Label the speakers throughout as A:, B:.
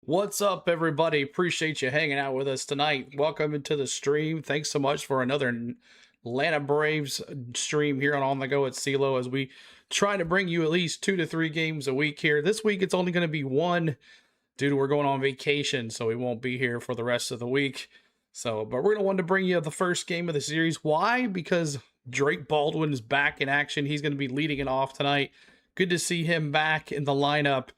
A: What's up, everybody? Appreciate you hanging out with us tonight. Welcome into the stream. Thanks so much for another Atlanta Braves stream here on the Go at CeeLo as we try to bring you at least 2 to 3 games a week here. This week, it's only going to be one due to we're going on vacation, so we won't be here for the rest of the week. But we're going to want to bring you the first game of the series. Why? Because Drake Baldwin is back in action. He's going to be leading it off tonight. Good to see him back in the lineup,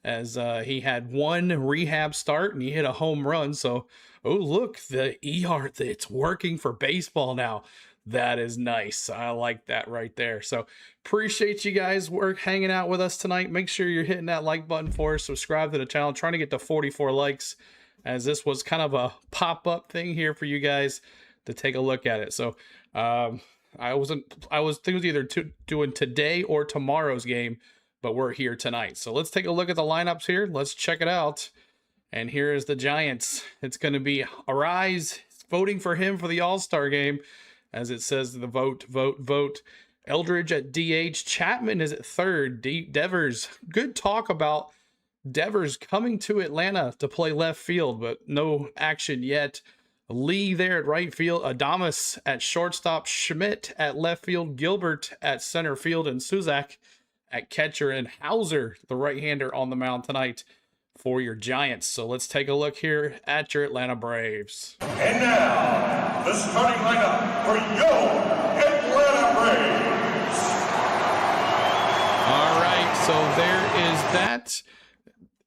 A: as he had one rehab start and he hit a home run. So, oh, look, the ER, it's working for baseball now. That is nice. I like that right there. So appreciate you guys hanging out with us tonight. Make sure you're hitting that like button for us. Subscribe to the channel. I'm trying to get to 44 likes, as this was kind of a pop-up thing here for you guys to take a look at it. So I was thinking it was either doing today or tomorrow's game, but we're here tonight. So let's take a look at the lineups here. Let's check it out. And here is the Giants. It's going to be Arise voting for him for the All-Star game, as it says the vote. Eldridge at DH. Chapman is at third. Devers. Good talk about Devers coming to Atlanta to play left field, but no action yet. Lee there at right field. Adames at shortstop. Schmidt at left field. Gilbert at center field. And Suzak at catcher, and Hauser, the right-hander, on the mound tonight for your Giants. So let's take a look here at your Atlanta Braves.
B: And now, the starting lineup for your Atlanta Braves.
A: All right, so there is that.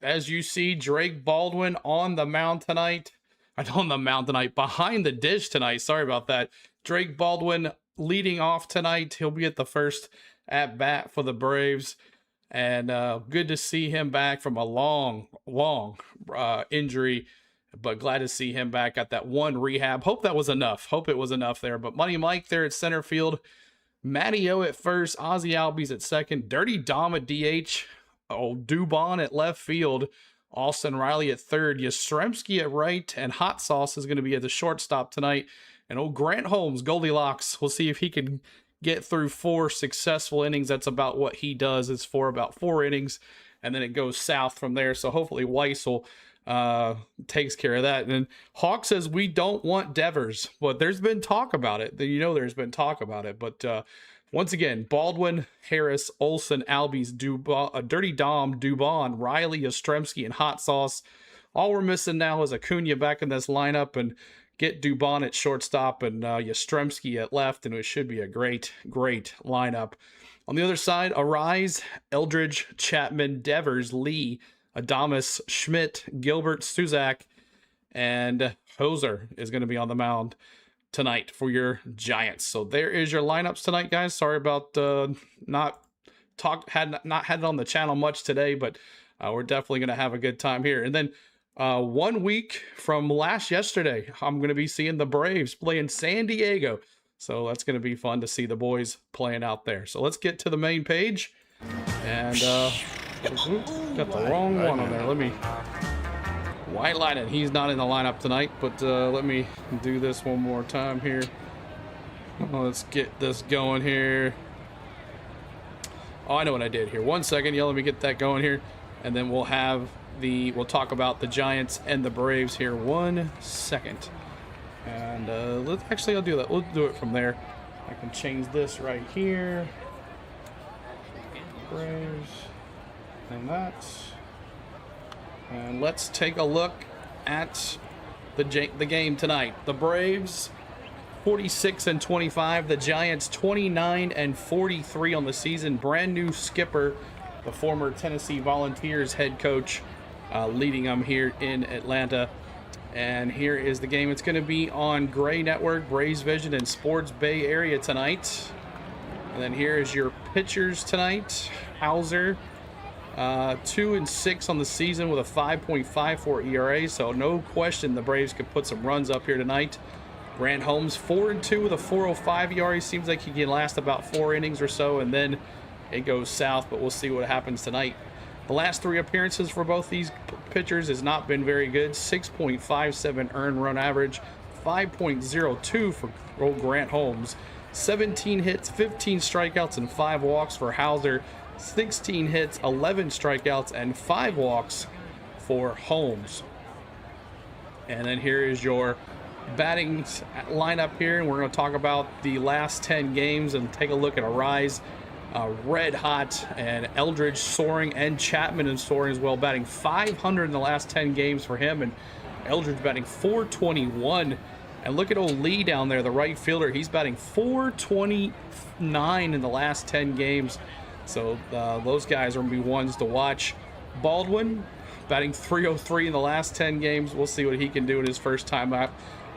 A: As you see, Drake Baldwin on the mound tonight. Behind the dish tonight. Sorry about that. Drake Baldwin leading off tonight. He'll be at the first at bat for the Braves, and good to see him back from a long injury, but glad to see him back at that one rehab. Hope it was enough there. But Money Mike there at center field, Matty O at first, Ozzy Albies at second, Dirty Dom at DH, Dubon at left field, Austin Riley at third, Yastrzemski at right, and Hot Sauce is going to be at the shortstop tonight. And Grant Holmes, Goldilocks, we'll see if he can get through 4 successful innings. That's about what he does. It's for about 4 innings, and then it goes south from there. So hopefully Weissel takes care of that. And then Hawk says we don't want Devers, but there's been talk about it. There's been talk about it. But once again, Baldwin, Harris, Olsen, Albies, Dirty Dom, Dubon, Riley, Yastrzemski, and Hot Sauce. All we're missing now is Acuna back in this lineup, and get Dubon at shortstop and Yastrzemski at left, and it should be a great lineup. On the other side, Arise, Eldridge, Chapman, Devers, Lee, Adames, Schmidt, Gilbert, Suzak, and Hoser is going to be on the mound tonight for your Giants. So there is your lineups tonight, guys. Sorry about not had it on the channel much today, but we're definitely going to have a good time here. And then 1 week from yesterday, I'm going to be seeing the Braves play in San Diego. So that's going to be fun to see the boys playing out there. So let's get to the main page. And got the wrong one on there. Let me white line it. He's not in the lineup tonight, but let me do this one more time here. Let's get this going here. Oh, I know what I did here. 1 second. Yeah, let me get that going here. And then we'll talk about the Giants and the Braves here. 1 second. And I'll do that. We'll do it from there. I can change this right here. Braves. And that. And let's take a look at the game tonight. The Braves 46-25. The Giants 29-43 on the season. Brand new skipper, the former Tennessee Volunteers head coach, leading them here in Atlanta. And here is the game. It's going to be on Gray Network, Braves Vision, and Sports Bay Area tonight. And then here is your pitchers tonight. Hauser, 2-6 on the season with a 5.54 ERA. So no question the Braves could put some runs up here tonight. Grant Holmes, 4-2 with a 4.05 ERA. Seems like he can last about 4 innings or so, and then it goes south, but we'll see what happens tonight. The last 3 appearances for both these pitchers has not been very good. 6.57 earned run average, 5.02 for old Grant Holmes, 17 hits, 15 strikeouts, and 5 walks for Hauser, 16 hits, 11 strikeouts, and 5 walks for Holmes. And then here is your batting lineup here, and we're going to talk about the last 10 games and take a look at Arise, red hot, and Eldridge soaring, and Chapman is soaring as well, batting 500 in the last 10 games for him, and Eldridge batting 421. And look at old Lee down there, the right fielder. He's batting 429 in the last 10 games. So those guys are going to be ones to watch. Baldwin batting 303 in the last 10 games. We'll see what he can do in his first time out.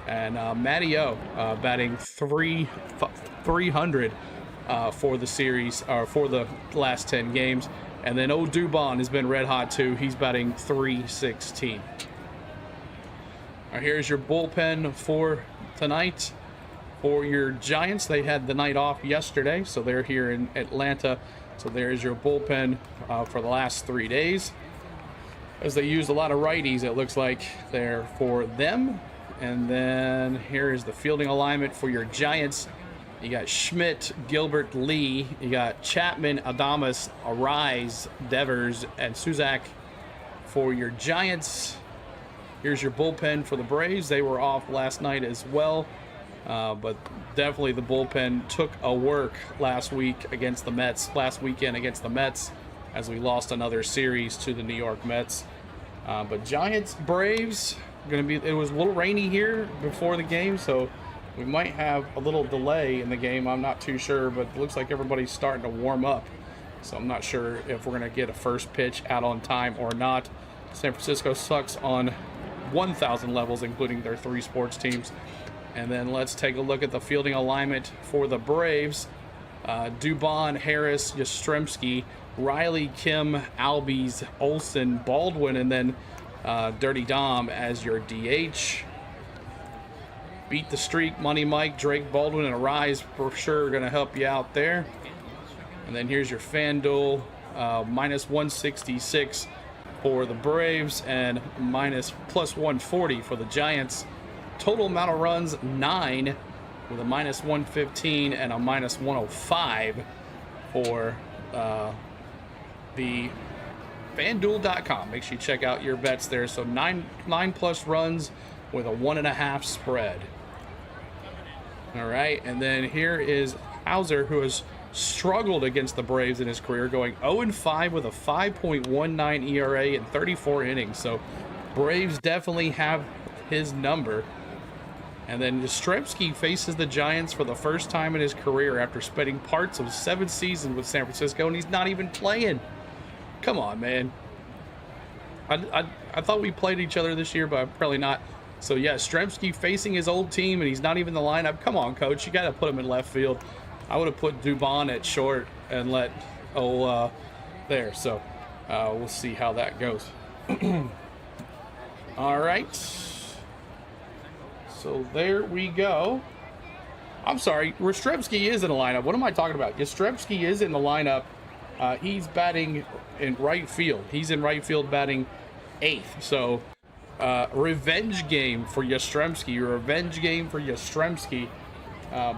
A: And Matty O batting 300 for the series, or for the last 10 games. And then old Dubon has been red hot too. He's batting 316. All right, here's your bullpen for tonight. For your Giants, they had the night off yesterday, so they're here in Atlanta. So there's your bullpen for the last 3 days. As they used a lot of righties, it looks like they're for them. And then here is the fielding alignment for your Giants. You got Schmidt, Gilbert, Lee. You got Chapman, Adames, Arise, Devers, and Suzak for your Giants. Here's your bullpen for the Braves. They were off last night as well. But definitely the bullpen took a work last weekend against the Mets, as we lost another series to the New York Mets. But Giants, Braves, it was a little rainy here before the game, so we might have a little delay in the game. I'm not too sure, but it looks like everybody's starting to warm up. So I'm not sure if we're going to get a first pitch out on time or not. San Francisco sucks on 1,000 levels, including their 3 sports teams. And then let's take a look at the fielding alignment for the Braves. Dubon, Harris, Yastrzemski, Riley, Kim, Albies, Olsen, Baldwin, and then Dirty Dom as your DH. Beat the streak, Money Mike, Drake Baldwin, and Arise for sure going to help you out there. And then here's your FanDuel, minus 166 for the Braves and plus 140 for the Giants. Total amount of runs, 9, with a minus 115 and a minus 105 for the FanDuel.com. Make sure you check out your bets there. So 9 plus runs with a 1.5 spread. All right, and then here is Hauser, who has struggled against the Braves in his career, going 0-5 with a 5.19 ERA in 34 innings. So Braves definitely have his number. And then Yastrzemski faces the Giants for the first time in his career after spending parts of 7 seasons with San Francisco, and he's not even playing. Come on, man. I thought we played each other this year, but probably not. So yeah, Yastrzemski facing his old team, and he's not even in the lineup. Come on, coach. You got to put him in left field. I would have put Dubon at short and let there. So we'll see how that goes. All right. So there we go. I'm sorry, Yastrzemski is in the lineup. What am I talking about? Yastrzemski is in the lineup. He's batting in right field. He's in right field batting 8th. So revenge game for Yastrzemski. Revenge game for Yastrzemski.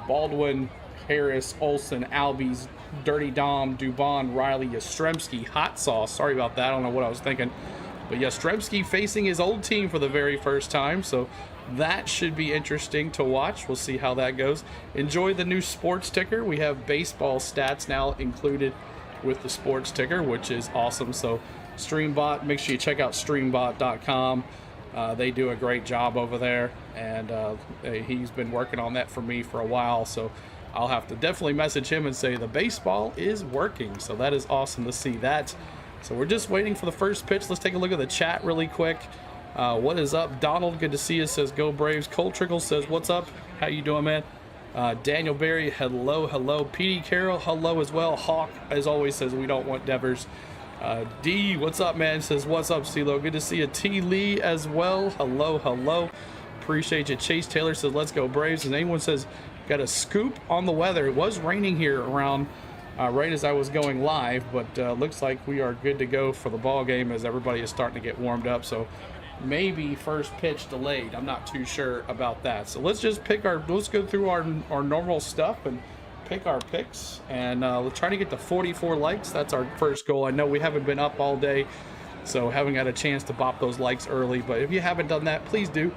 A: Baldwin, Harris, Olsen, Albies, Dirty Dom, Dubon, Riley, Yastrzemski. Hot sauce. Sorry about that. I don't know what I was thinking. But Yastrzemski facing his old team for the very first time. So that should be interesting to watch. We'll see how that goes. Enjoy the new sports ticker. We have baseball stats now included with the sports ticker, which is awesome. So StreamBot, make sure you check out streambot.com. They do a great job over there, and he's been working on that for me for a while. So I'll have to definitely message him and say the baseball is working. So that is awesome to see that. So we're just waiting for the first pitch. Let's take a look at the chat really quick. What is up? Donald, good to see you, says go Braves. Cole Trickle says, what's up? How you doing, man? Daniel Berry, hello. Petey Carroll, hello as well. Hawk, as always, says we don't want Devers. D, what's up, man? Says, what's up, CeeLo? Good to see you. T. Lee as well. Hello. Appreciate you. Chase Taylor says, let's go Braves. And anyone says, got a scoop on the weather. It was raining here around right as I was going live, but looks like we are good to go for the ball game as everybody is starting to get warmed up. So maybe first pitch delayed. I'm not too sure about that. So let's just let's go through our normal stuff and pick our picks, and let's try to get to 44 likes. That's our first goal. I know we haven't been up all day So haven't got a chance to bop those likes early, but if you haven't done that, please do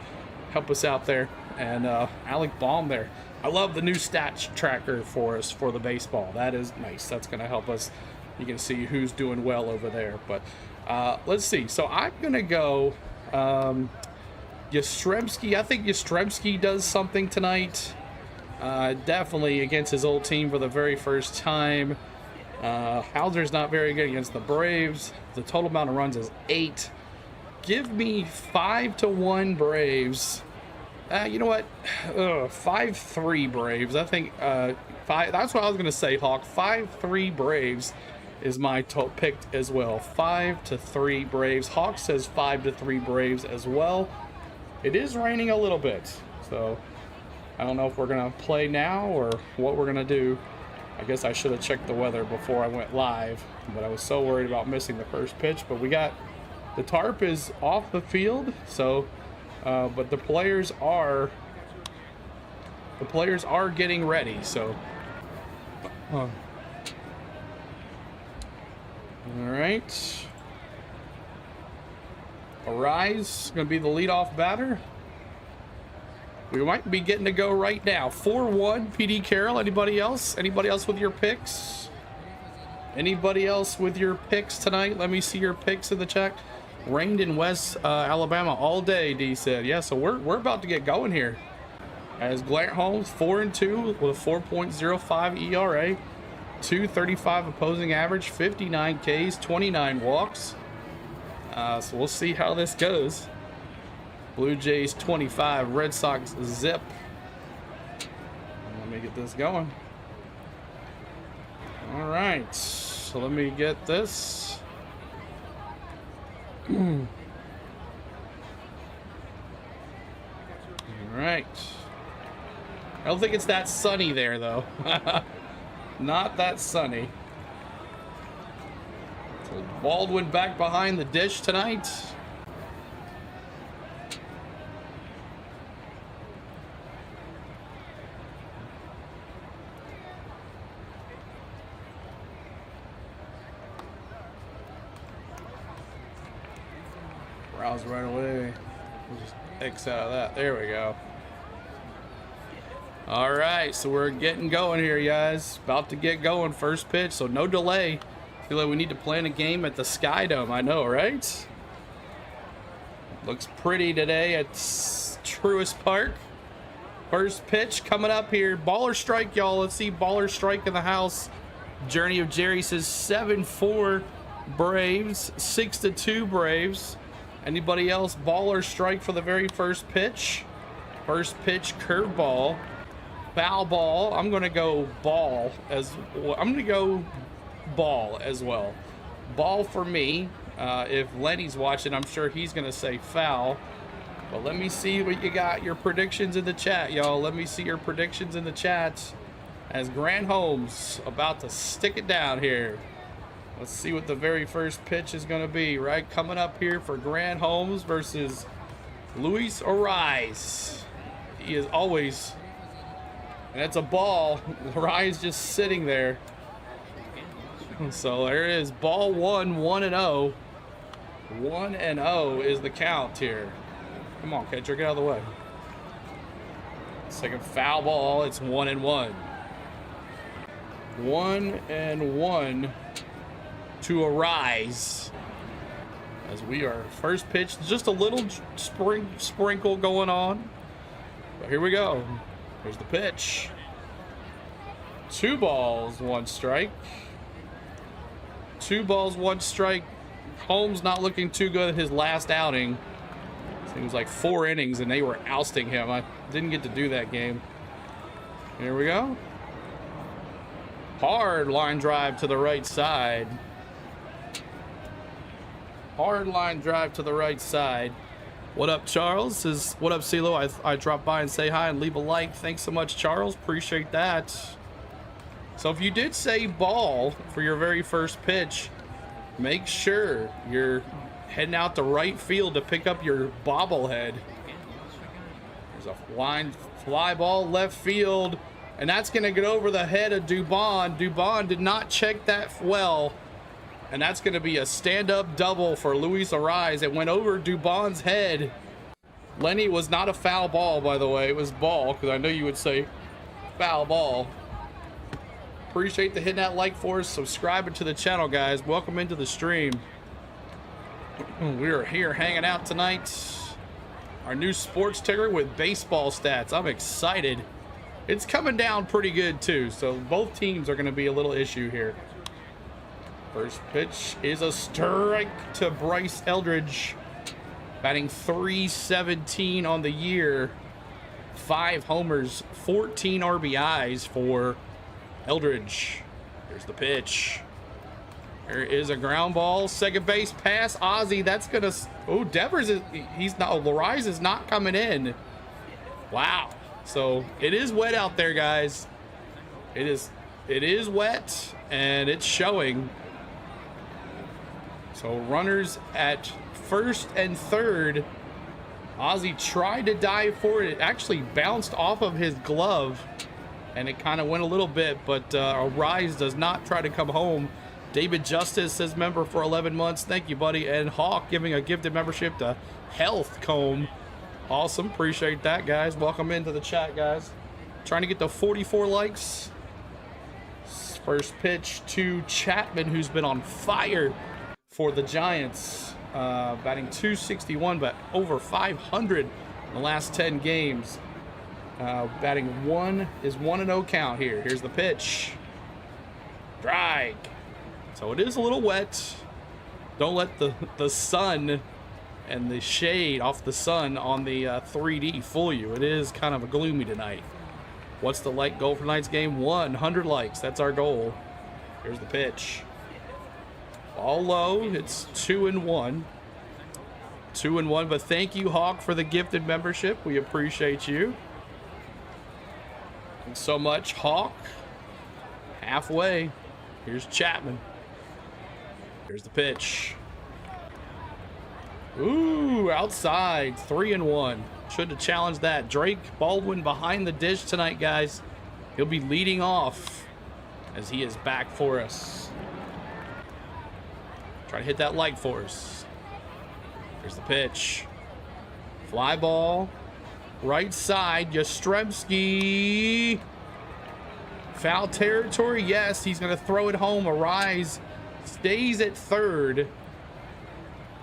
A: help us out there. And Alec Baum there. I love the new stats tracker for us for the baseball. That is nice. That's going to help us. You can see who's doing well over there. But let's see. So I'm going to go Yastrzemski. I think Yastrzemski does something tonight. Definitely against his old team for the very first time. Hauser's not very good against the Braves. The total amount of runs is 8. Give me 5-1 Braves. You know what? 5-3 Braves. I think 5. That's what I was gonna say, Hawk. 5-3 Braves is my pick as well. 5-3 Braves. Hawk says 5-3 Braves as well. It is raining a little bit, so I don't know if we're gonna play now or what we're gonna do. I guess I should have checked the weather before I went live, but I was so worried about missing the first pitch. But we got the tarp is off the field, so but the players are getting ready. So all right, Arise gonna be the leadoff batter. We might be getting to go right now. 4-1 PD Carroll. Anybody else? Anybody else with your picks? Anybody else with your picks tonight? Let me see your picks in the chat. Rained in West Alabama all day, D said. Yeah, so we're about to get going here. As Grant Holmes 4-2 with a 4.05 ERA, 235 opposing average, 59 Ks, 29 walks. So we'll see how this goes. Blue Jays 25, Red Sox zip. Let me get this going. All right, so let me get this. All right. I don't think it's that sunny there, though. Not that sunny. So Baldwin back behind the dish tonight. Browse right away. We'll just X out of that. There we go. All right, so we're getting going here, guys. About to get going. First pitch, so no delay. Feel like we need to plan a game at the Sky Dome. I know, right? Looks pretty today at Truist Park. First pitch coming up here. Baller strike, y'all. Let's see baller strike in the house. Journey of Jerry says 7-4 Braves, 6-2 Braves. Anybody else? Baller strike for the very first pitch. First pitch, curveball. Foul ball. I'm going to go ball as well. I'm going to go ball as well. Ball for me. If Lenny's watching, I'm sure he's going to say foul. But let me see what you got. Your predictions in the chat, y'all. Let me see your predictions in the chat. As Grant Holmes about to stick it down here. Let's see what the very first pitch is going to be, right? Coming up here for Grant Holmes versus Luis Arise. He is always, and it's a ball. Arise just sitting there. So there it is. Ball 1, 1-0. 1-0 is the count here. Come on, catcher, get out of the way. Second foul ball. It's 1-1. 1-1. To Arise, as we are first pitch, just a little sprinkle going on, but here we go. Here's the pitch. 2 balls, 1 strike. 2 balls, 1 strike. Holmes not looking too good at his last outing. Seems like 4 innings and they were ousting him. I didn't get to do that game. Here we go. Hard line drive to the right side. Hard line drive to the right side. What up, Charles? Says, what up, CeeLo? I drop by and say hi and leave a like. Thanks so much, Charles. Appreciate that. So if you did say ball for your very first pitch, make sure you're heading out to right field to pick up your bobblehead. There's a line fly ball left field, and that's going to get over the head of Dubon. Dubon did not check that well. And that's going to be a stand-up double for Luis Ariz. It went over Dubon's head. Lenny, was not a foul ball, by the way. It was ball, because I know you would say foul ball. Appreciate the hitting that like for us. Subscribing to the channel, guys. Welcome into the stream. We are here hanging out tonight. Our new sports ticker with baseball stats. I'm excited. It's coming down pretty good, too. So both teams are going to be a little issue here. First pitch is a strike to Bryce Eldridge. Batting .317 on the year. 5 homers, 14 RBIs for Eldridge. Here's the pitch. There is a ground ball. Second base pass. Ozzie, that's going to... Oh, Devers is... He's not... Ariz is not coming in. Wow. So, it is wet out there, guys. It is wet, and it's showing. So, runners at first and third. Ozzie tried to dive for it. It actually bounced off of his glove, and it kind of went a little bit, but Ariz does not try to come home. David Justice says member for 11 months. Thank you, buddy. And Hawk giving a gifted membership to Health Comb. Awesome. Appreciate that, guys. Welcome into the chat, guys. Trying to get to 44 likes. First pitch to Chapman, who's been on fire for the Giants, batting .261, but over 500 in the last 10 games. Batting 1-0 count here. Here's the pitch. Strike. So it is a little wet. Don't let the sun and the shade off the sun on the 3D fool you. It is kind of gloomy tonight. What's the like goal for tonight's game? 100 likes. That's our goal. Here's the pitch. Ball low. It's 2-1. 2-1, but thank you, Hawk, for the gifted membership. We appreciate you. Thanks so much, Hawk. Halfway. Here's Chapman. Here's the pitch. Ooh, outside. 3-1. Should have challenged that. Drake Baldwin behind the dish tonight, guys. He'll be leading off as he is back for us. Try to hit that like for us. Here's the pitch. Fly ball. Right side. Yastrzemski. Foul territory. Yes, he's going to throw it home. Ariz stays at third.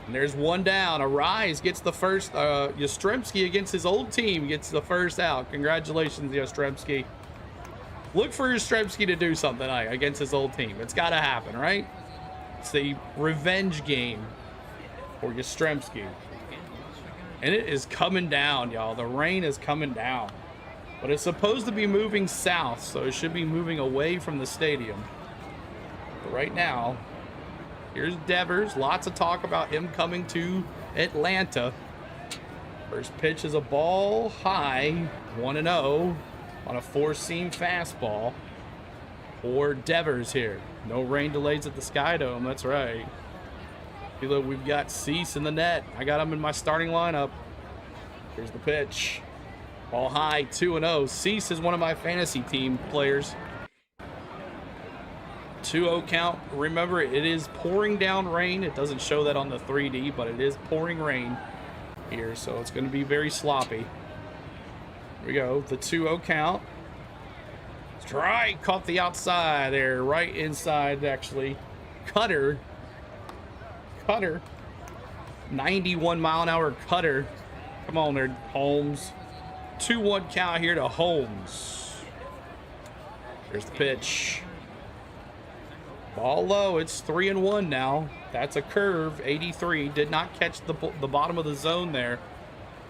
A: And there's one down. Ariz gets the first. Yastrzemski against his old team gets the first out. Congratulations, Yastrzemski. Look for Yastrzemski to do something tonight against his old team. It's got to happen, right? It's the revenge game for Yastrzemski. And it is coming down, y'all. The rain is coming down. But it's supposed to be moving south, so it should be moving away from the stadium. But right now, here's Devers. Lots of talk about him coming to Atlanta. First pitch is a ball high, 1-0 on a four-seam fastball for Devers here. No rain delays at the Sky Dome, that's right. Look, we've got Cease in the net. I got him in my starting lineup. Here's the pitch. Ball high, 2-0. Cease is one of my fantasy team players. 2-0 count. Remember, it is pouring down rain. It doesn't show that on the 3D, but it is pouring rain here, so it's going to be very sloppy. Here we go. The 2-0 count. Strike. Caught the outside there. Right inside, actually. Cutter. 91-mile-an-hour cutter. Come on there, Holmes. 2-1 count here to Holmes. Here's the pitch. Ball low. It's 3-1 now. That's a curve. 83. Did not catch the bottom of the zone there.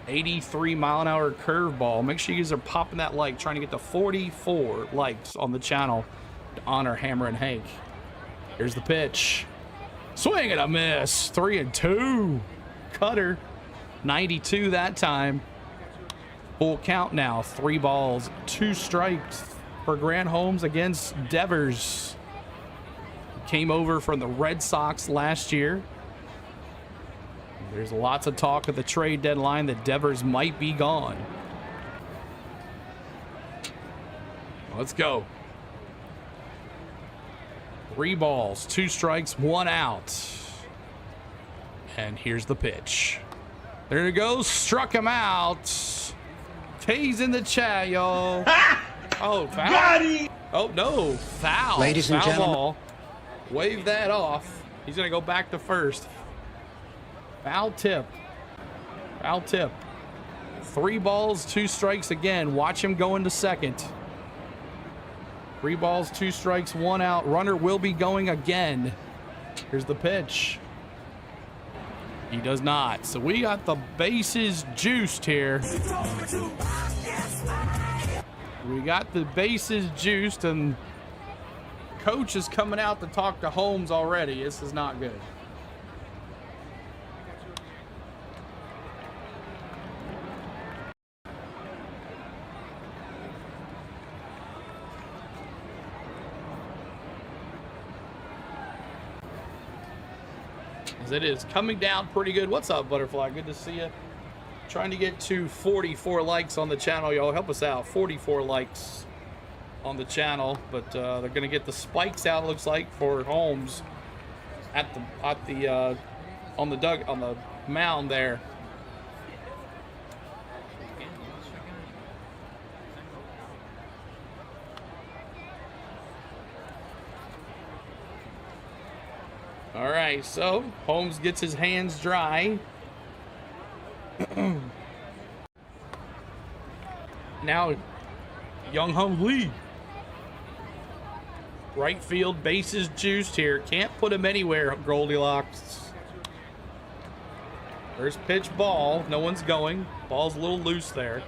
A: 83-mile-an-hour curve ball. Make sure you guys are popping that like. Trying to get to 44 likes on the channel to honor Hammer and Hank. Here's the pitch. Swing and a miss. 3-2. Cutter. 92 that time. Full count now. 3 balls, 2 strikes for Grant Holmes against Devers. Came over from the Red Sox last year. There's lots of talk at the trade deadline that Devers might be gone. Let's go. 3 balls, 2 strikes, 1 out. And here's the pitch. There it goes. Struck him out. T's in the chat, y'all. Oh, foul.
C: Got him.
A: Oh, no. Foul.
D: Ladies and
A: foul
D: gentlemen.
A: ball. Wave that off. He's going to go back to first. Foul tip. Foul tip. 3 balls, 2 strikes again. Watch him go into second. 3 balls, 2 strikes, 1 out. Runner will be going again. Here's the pitch. He does not. So we got the bases juiced here. We got the bases juiced, and coach is coming out to talk to Holmes already. This is not good. It is coming down pretty good. What's up, Butterfly? Good to see you. Trying to get to 44 likes on the channel, y'all. Help us out. 44 likes on the channel, but they're gonna get the spikes out. Looks like for Holmes on the mound there. All right, so Holmes gets his hands dry. Now, Young Hung Lee. Right field, bases juiced here. Can't put him anywhere, Goldilocks. First pitch ball. No one's going. Ball's a little loose there.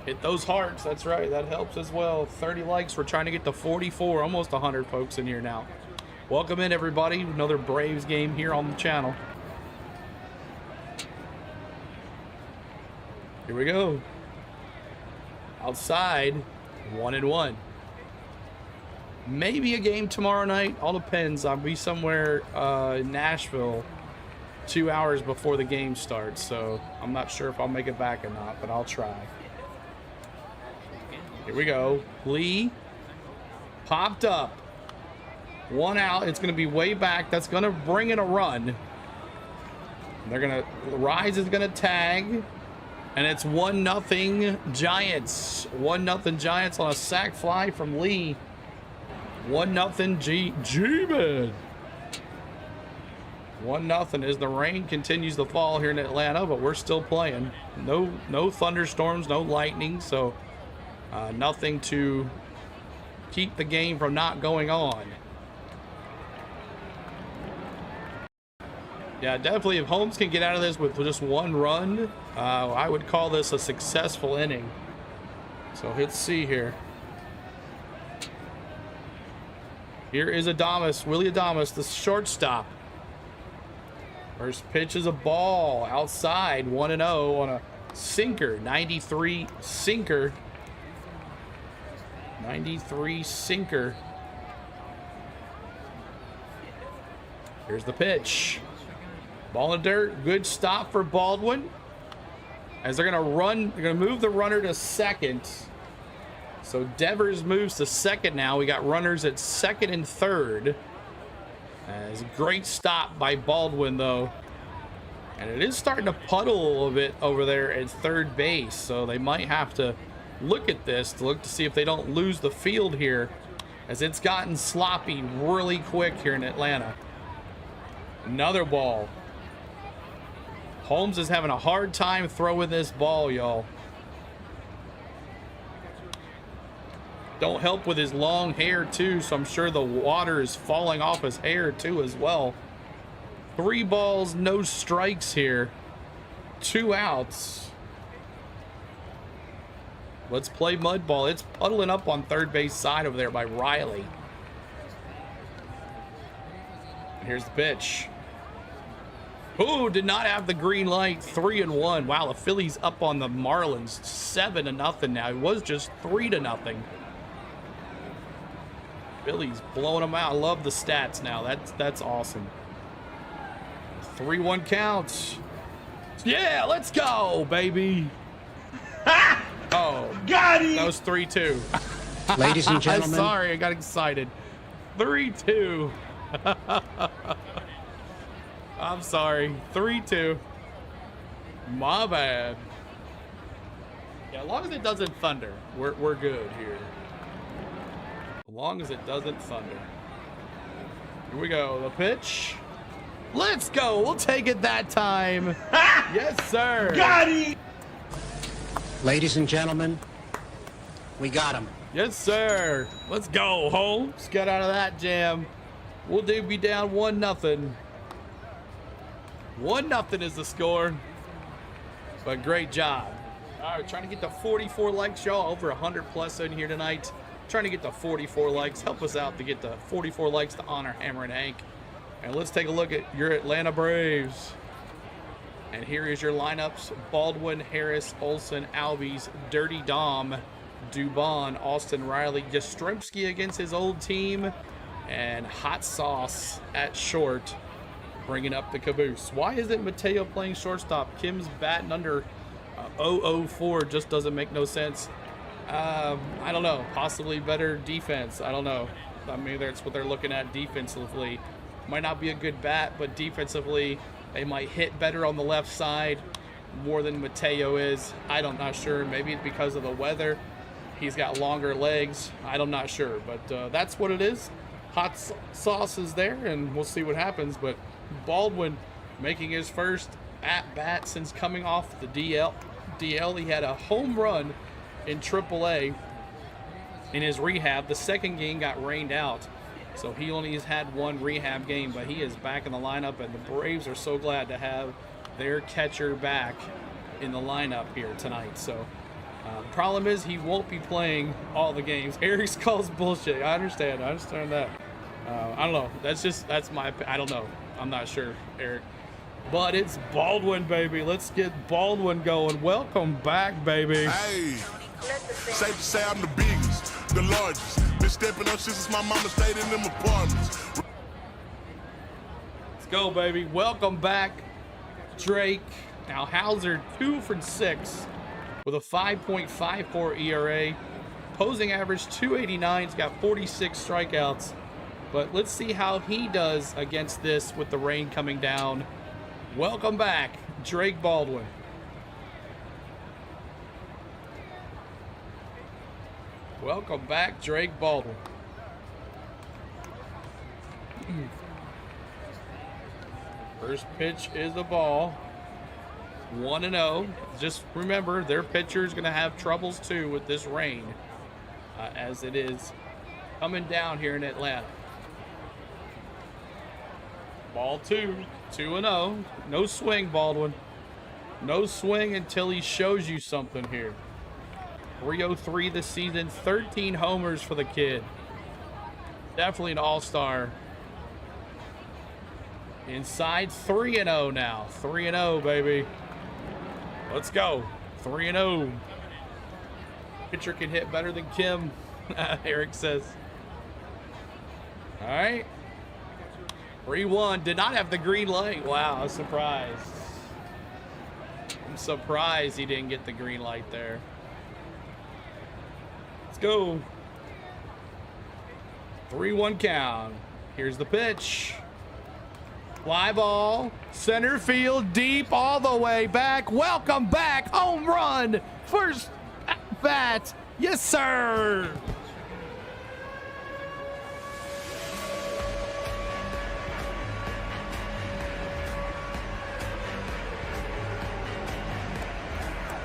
A: Hit those hearts. That's right. That helps as well. 30 likes. We're trying to get to 44. Almost 100 folks in here now. Welcome in, everybody. Another Braves game here on the channel. Here we go. Outside, 1-1. Maybe a game tomorrow night. All depends. I'll be somewhere in Nashville 2 hours before the game starts, so I'm not sure if I'll make it back or not, but I'll try. Here we go. Lee popped up. 1 out. It's going to be way back. That's going to bring in a run. They're going to... Rise is going to tag. And it's 1-0 Giants. 1-0 Giants on a sac fly from Lee. 1-0 G-Man. 1-0 as the rain continues to fall here in Atlanta, but we're still playing. No thunderstorms, no lightning, so nothing to keep the game from not going on. Yeah, definitely if Holmes can get out of this with just 1 run, I would call this a successful inning. So let's see here. Here is Adames, Willie Adames, the shortstop. First pitch is a ball outside, 1-0 on a sinker, 93 sinker. 93 sinker. Here's the pitch. Ball in dirt, good stop for Baldwin. As they're gonna move the runner to second. So Devers moves to second now. We got runners at second and third. It's a great stop by Baldwin though. And it is starting to puddle a little bit over there at third base. So they might have to look at this to see if they don't lose the field here, as it's gotten sloppy really quick here in Atlanta. Another ball. Holmes is having a hard time throwing this ball, y'all. Don't help with his long hair too, so I'm sure the water is falling off his hair too as well. 3 balls, no strikes here. 2 outs. Let's play mud ball. It's puddling up on third base side over there by Riley. And here's the pitch. Ooh, did not have the green light. 3-1. Wow, the Phillies up on the Marlins 7-0 now. It was just 3-0. Phillies blowing them out. I love the stats now. That's awesome. 3-1 counts. Yeah, let's go, baby. Oh,
C: got him.
A: that was 3-2.
D: Ladies and gentlemen.
A: Sorry, I got excited. 3-2. I'm sorry. 3-2. My bad. Yeah, as long as it doesn't thunder, we're good here. As long as it doesn't thunder. Here we go. The pitch. Let's go. We'll take it that time. Yes, sir.
C: Got it!
D: Ladies and gentlemen, we got him.
A: Yes, sir. Let's go, Holmes. Get out of that jam. We'll be down 1-0. 1-0 is the score. But great job. All right, trying to get to 44 likes, y'all. Over 100 plus in here tonight. Trying to get to 44 likes. Help us out to get to 44 likes to honor Hammer and Hank. And let's take a look at your Atlanta Braves. And here is your lineups. Baldwin, Harris, Olsen, Albies, Dirty Dom, Dubon, Austin Riley, Yastrzemski against his old team, and Hot Sauce at short, bringing up the caboose. Why isn't Mateo playing shortstop? Kim's batting under 004 just doesn't make no sense. I don't know. Possibly better defense. I don't know. I mean, that's what they're looking at defensively. Might not be a good bat, but defensively, they might hit better on the left side more than Mateo is. I'm not sure. Maybe it's because of the weather. He's got longer legs. I'm not sure, but that's what it is. Hot Sauce is there, and we'll see what happens. But Baldwin making his first at-bat since coming off the DL. He had a home run in AAA in his rehab. The second game got rained out, so he only has had one rehab game, but he is back in the lineup, and the Braves are so glad to have their catcher back in the lineup here tonight. So problem is he won't be playing all the games. Eric calls bullshit. I understand that. I don't know. That's my, I don't know. I'm not sure, Eric. But it's Baldwin, baby. Let's get Baldwin going. Welcome back, baby.
E: Hey, safe to say I'm the biggest, the largest. Been stepping up since my mama stayed in them apartments.
A: Let's go, baby. Welcome back, Drake. Now Hauser 2 for 6 with a 5.54 ERA. Opposing average 289. He's got 46 strikeouts. But let's see how he does against this with the rain coming down. Welcome back, Drake Baldwin. Welcome back, Drake Baldwin. First pitch is a ball. 1-0. Just remember, their pitcher's going to have troubles too with this rain, as it is coming down here in Atlanta. Ball 2, 2-0. No swing, Baldwin. No swing until he shows you something here. 303 this season, 13 homers for the kid. Definitely an all-star. Inside, 3-0 now. 3-0, baby. Let's go. 3-0. Pitcher can hit better than Kim, Eric says. All right. 3-1. Did not have the green light. Wow, I was surprised. I'm surprised he didn't get the green light there. Let's go. 3-1 count. Here's the pitch. Fly ball. Center field deep all the way back. Welcome back. Home run. First at bat. Yes, sir.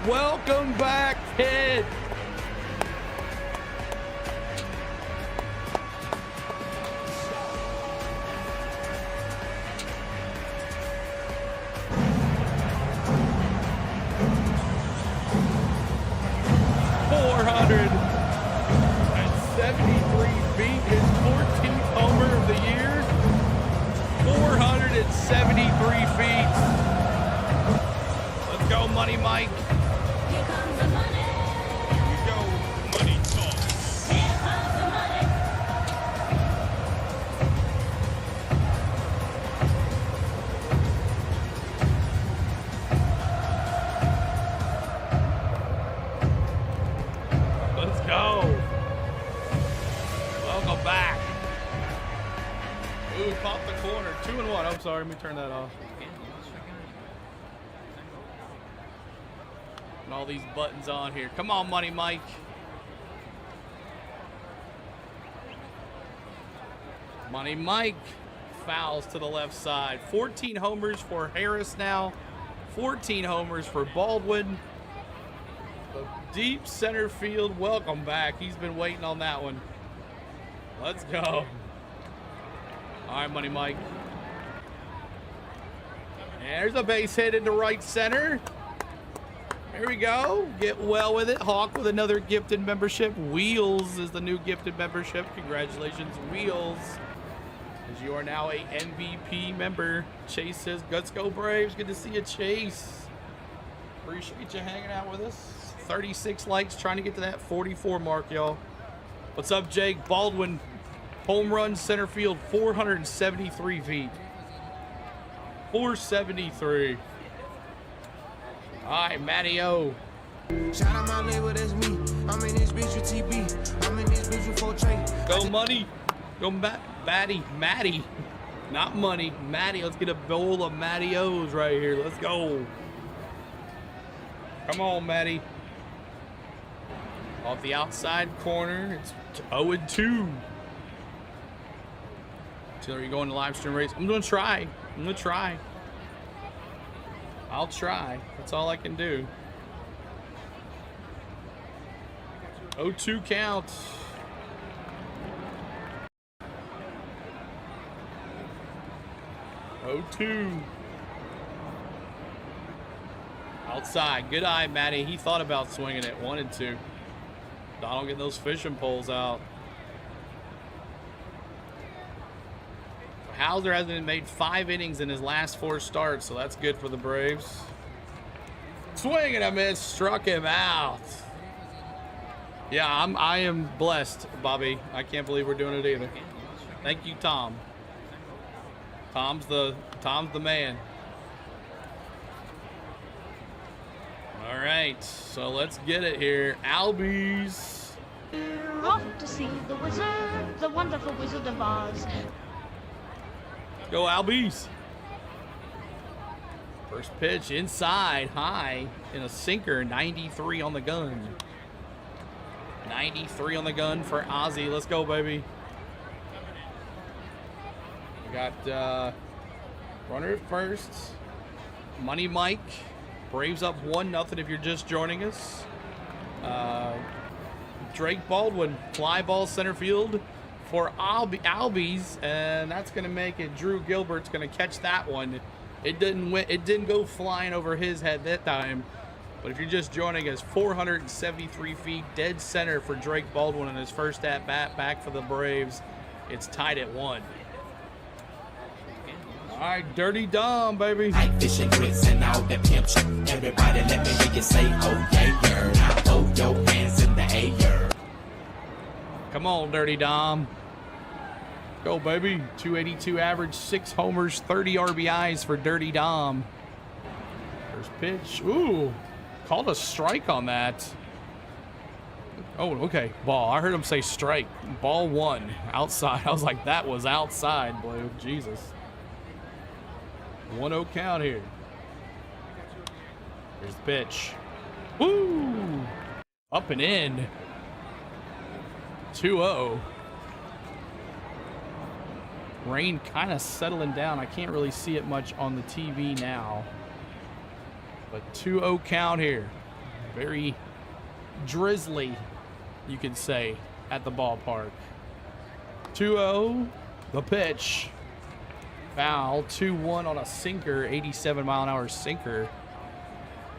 A: Welcome back, kid. Feet, his 14th homer of the year. 473 feet. Let's go, Money Mike.
F: Here comes the money.
E: Here we go, money talk.
F: Here comes the money.
A: Let's go. Welcome back. Sorry, let me turn that off. And all these buttons on here. Come on, Money Mike. Money Mike fouls to the left side. 14 homers for Harris now. 14 homers for Baldwin. The deep center field. Welcome back. He's been waiting on that one. Let's go. All right, Money Mike. There's a base hit into right center. There we go. Get well with it. Hawk with another gifted membership. Wheels is the new gifted membership. Congratulations, Wheels. As you are now a MVP member. Chase says, "Let's go Braves." Good to see you, Chase. Appreciate you hanging out with us. 36 likes, trying to get to that 44 mark, y'all. What's up, Jake? Baldwin, home run center field, 473 feet. 473. All right, Matty O.
C: Shout out my label, that's me. I'm in this bitch with TB. I'm in this bitch with 4Trey.
A: Go Money. Go Matty. Not Money. Matty. Let's get a bowl of Matty O's right here. Let's go. Come on, Matty. Off the outside corner. It's 0-2. So are you going to live stream race? I'm going to try. I'll try. That's all I can do. 0-2 count. Oh, 2. Outside. Good eye, Matty. He thought about swinging it. 1-2. Donald getting those fishing poles out. Hauser hasn't made 5 innings in his last 4 starts, so that's good for the Braves. Swing and a miss. Struck him out. Yeah, I am blessed, Bobby. I can't believe we're doing it either. Thank you, Tom. Tom's the man. All right, so let's get it here. Albies.
G: Off to see the wizard, the wonderful Wizard of Oz.
A: Go Albies. First pitch inside, high, in a sinker, 93 on the gun. 93 on the gun for Ozzy. Let's go, baby. We got runner at first. Money Mike. Braves up 1-0 if you're just joining us. Drake Baldwin, fly ball center field for Albies, and that's going to make it. Drew Gilbert's going to catch that one. It didn't go flying over his head that time. But if you're just joining us, 473 feet, dead center for Drake Baldwin in his first at-bat back for the Braves. It's tied at 1. All right, Dirty Dom, baby.
H: Like fish and grits and all that pimp shit. Everybody let me hear you say, oh yeah, girl. Now throw your hands in the air.
A: Come on, Dirty Dom. Go, baby. 282 average, 6 homers, 30 RBIs for Dirty Dom. First pitch. Ooh, called a strike on that. Oh, okay. Ball. I heard him say strike. Ball 1. Outside. I was like, that was outside, Blue. Jesus. 1-0 count here. Here's the pitch. Woo! Up and in. 2-0. Rain kind of settling down. I can't really see it much on the TV now. But 2-0 count here. Very drizzly, you could say, at the ballpark. 2-0. The pitch. Foul. 2-1 on a sinker. 87-mile-an-hour sinker.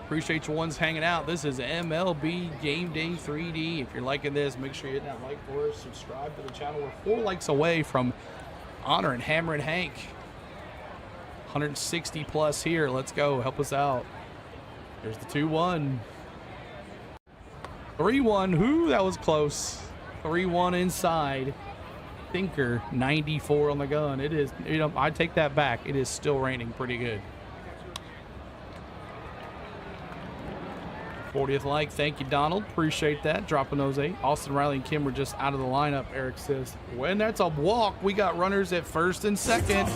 A: Appreciate you ones hanging out. This is MLB Game Day 3D. If you're liking this, make sure you hit that like for us. Subscribe to the channel. We're 4 likes away from Honor and Hammer and Hank. 160 plus here. Let's go. Help us out. There's the 2-1. 3-1. Ooh, that was close. 3-1 inside. Thinker, 94 on the gun. It is, you know, I take that back. It is still raining pretty good. 40th like. Thank you, Donald. Appreciate that. Dropping those 8. Austin, Riley, and Kim were just out of the lineup, Eric says. When that's a walk, we got runners at first and second.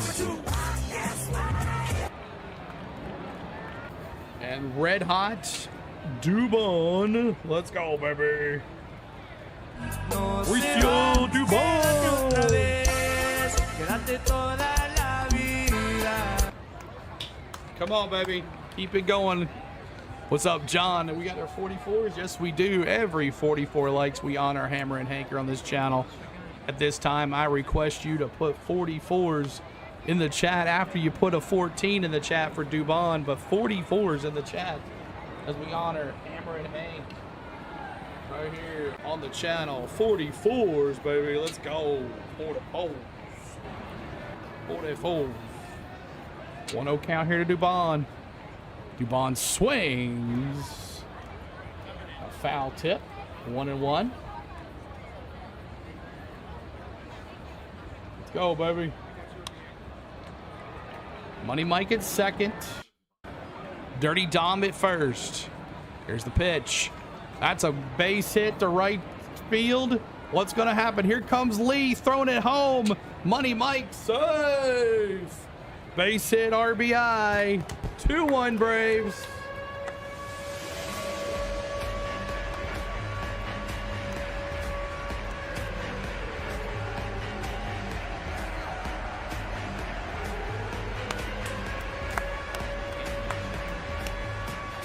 A: And red hot Dubon. Let's go, baby. Mauricio Dubon. Come on, baby. Keep it going. What's up, John? We got our 44s? Yes, we do. Every 44 likes, we honor Hammer and Hanker on this channel. At this time, I request you to put 44s in the chat after you put a 14 in the chat for Dubon, but 44s in the chat as we honor Hammer and Hank right here on the channel. 44s, baby. Let's go. 44s. 44s. 1-0 count here to Dubon. Dubon swings. A foul tip. 1-1. Let's go, baby. Money Mike at second. Dirty Dom at first. Here's the pitch. That's a base hit to right field. What's going to happen? Here comes Lee throwing it home. Money Mike safe. Base hit RBI. 2-1 Braves.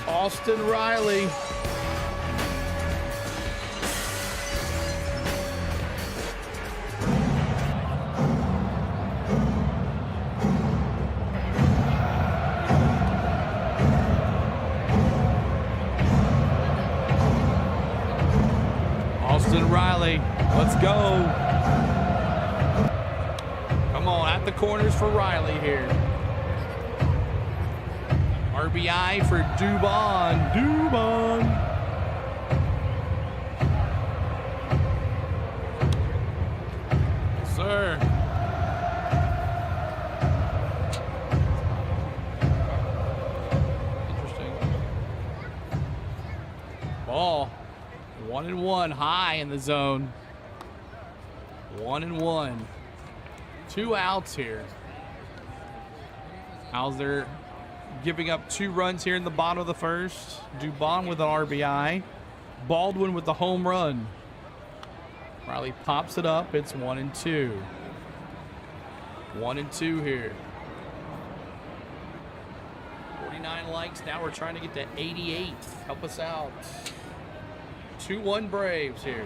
A: Austin Riley. Austin Riley, let's go. Come on, at the corners for Riley here. RBI for Dubon. Dubon. Yes, sir. Interesting. Ball. 1-1, high in the zone. 1-1. 2 outs here. How's there? Giving up 2 runs here in the bottom of the first. Dubon with an RBI. Baldwin with the home run. Riley pops it up. It's 1-2. 1-2 here. 49 likes. Now we're trying to get to 88. Help us out. 2-1 Braves here.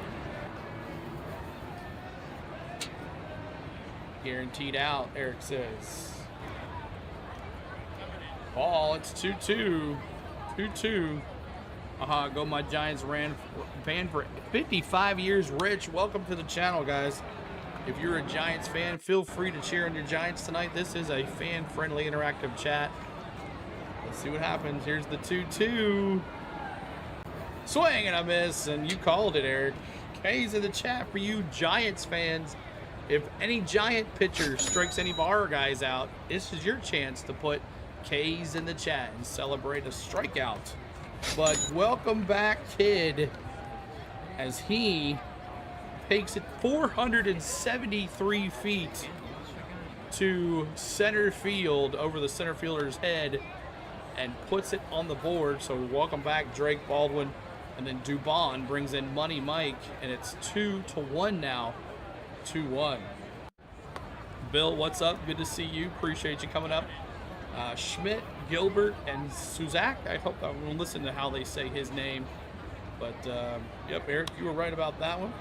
A: Guaranteed out, Eric says. Ball, it's 2-2. 2-2. Go my Giants fan for 55 years. Rich, welcome to the channel, guys. If you're a Giants fan, feel free to cheer on your Giants tonight. This is a fan-friendly interactive chat. Let's see what happens. Here's the 2-2. Swing and a miss, and you called it, Eric. K's in the chat for you Giants fans. If any Giant pitcher strikes any of our guys out, this is your chance to put K's in the chat and celebrate a strikeout. But welcome back, kid, as he takes it 473 feet to center field over the center fielder's head and puts it on the board. So welcome back, Drake Baldwin. And then Dubon brings in Money Mike, and it's 2-1 now. 2-1. Bill, what's up? Good to see you. Appreciate you coming up. Schmidt, Gilbert, and Suzak. I hope I'm going to listen to how they say his name. But, yep, Eric, you were right about that one.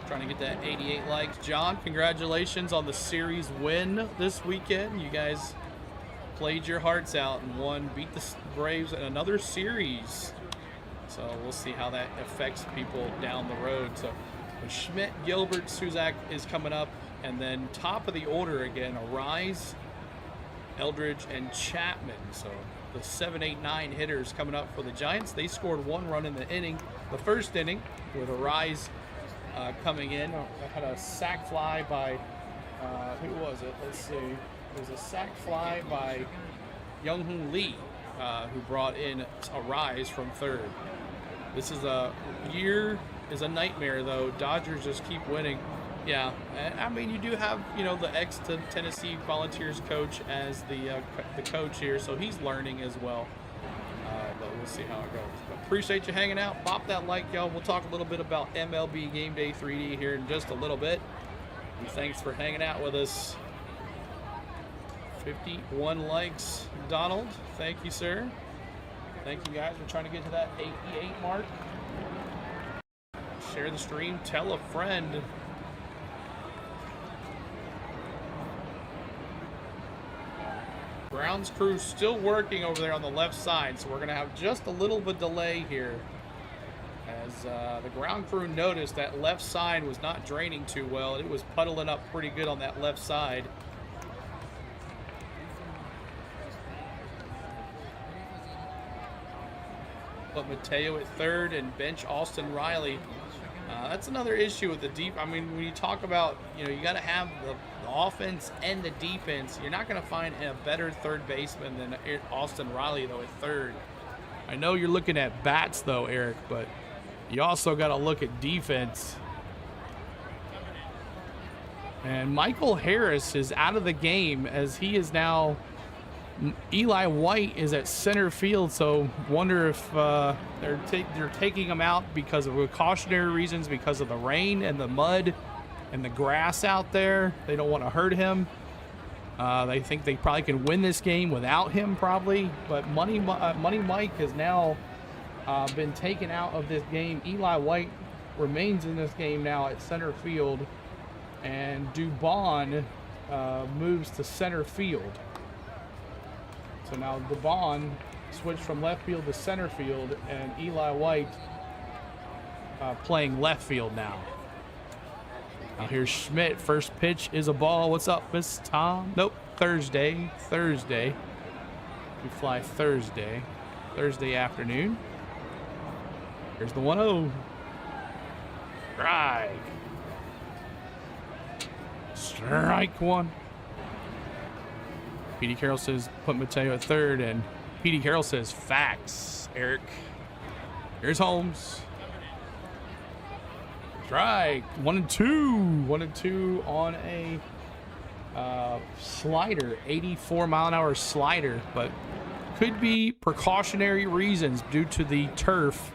A: Trying to get that 88 likes. John, congratulations on the series win this weekend. You guys played your hearts out and won, beat the Braves in another series. So we'll see how that affects people down the road. So Schmidt, Gilbert, Suzak is coming up. And then top of the order again, Arise, Eldridge, and Chapman. So the 7, 8, 9 hitters coming up for the Giants. They scored 1 run in the inning, the first inning, with Arise coming in. Had a sac fly by, who was it? Let's see. It was a sac fly by Young-Hoon Lee, who brought in Arise from third. This is a is a nightmare, though. Dodgers just keep winning. Yeah, I mean, you do have, you know, the ex-Tennessee Volunteers coach as the coach here, so he's learning as well. But we'll see how it goes. But appreciate you hanging out. Pop that like, y'all. We'll talk a little bit about MLB Game Day 3D here in just a little bit. And thanks for hanging out with us. 51 likes, Donald. Thank you, sir. Thank you, guys. We're trying to get to that 88 mark. Share the stream. Tell a friend. Grounds crew still working over there on the left side, so we're going to have just a little bit of delay here. As the ground crew noticed that left side was not draining too well. It was puddling up pretty good on that left side. Put Mateo at third and bench Austin Riley. That's another issue with the deep. I mean, when you talk about, you got to have the offense and the defense. You're not going to find a better third baseman than Austin Riley, though, at third. I know you're looking at bats, though, Eric, but you also got to look at defense. And Michael Harris is out of the game as he is now. Eli White is at center field, so wonder if they're taking him out because of precautionary reasons, because of the rain and the mud and the grass out there. They don't want to hurt him. They think they probably can win this game without him, probably. But Money Mike has now been taken out of this game. Eli White remains in this game now at center field, and Dubon moves to center field. So now Dubon switched from left field to center field, and Eli White playing left field now. Now here's Schmidt. First pitch is a ball. What's up, Miss Tom? Nope. Thursday. We fly Thursday afternoon. Here's the 1-0. Strike one. Petey Carroll says put Mateo at third, and Petey Carroll says facts, Eric. Here's Holmes. Strike. 1-2. 1-2 on a slider, 84-mile-an-hour slider, but could be precautionary reasons due to the turf.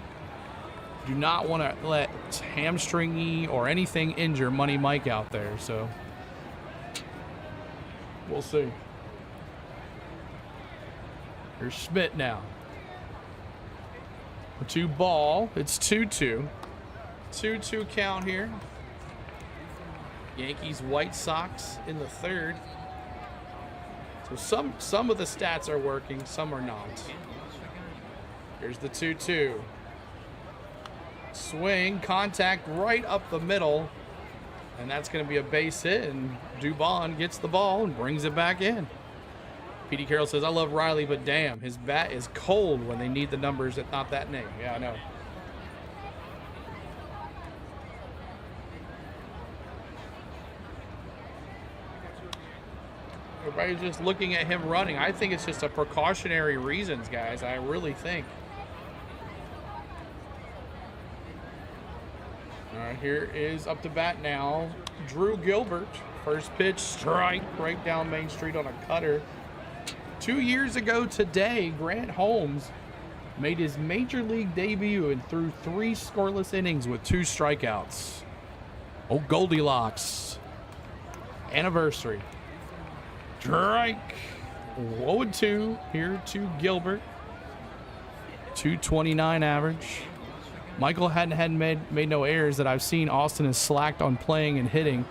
A: Do not want to let hamstringy or anything injure Money Mike out there, so we'll see. Here's Schmidt now. 2 ball. It's 2-2. 2-2 count here. Yankees, White Sox in the third. So some of the stats are working, some are not. Here's the 2-2. Swing, contact right up the middle. And that's going to be a base hit, and Dubon gets the ball and brings it back in. Petey Carroll says, I love Riley, but damn, his bat is cold when they need the numbers at not that name. Yeah, I know. Everybody's just looking at him running. I think it's just a precautionary reasons, guys. I really think. All right, here is up to bat now. Drew Gilbert. First pitch, strike right down Main Street on a cutter. 2 years ago today, Grant Holmes made his major league debut and threw 3 scoreless innings with 2 strikeouts. Oh, Goldilocks. Anniversary. Strike. 0-2 here to Gilbert. 229 average. Michael hadn't made no errors that I've seen. Austin is slacked on playing and hitting.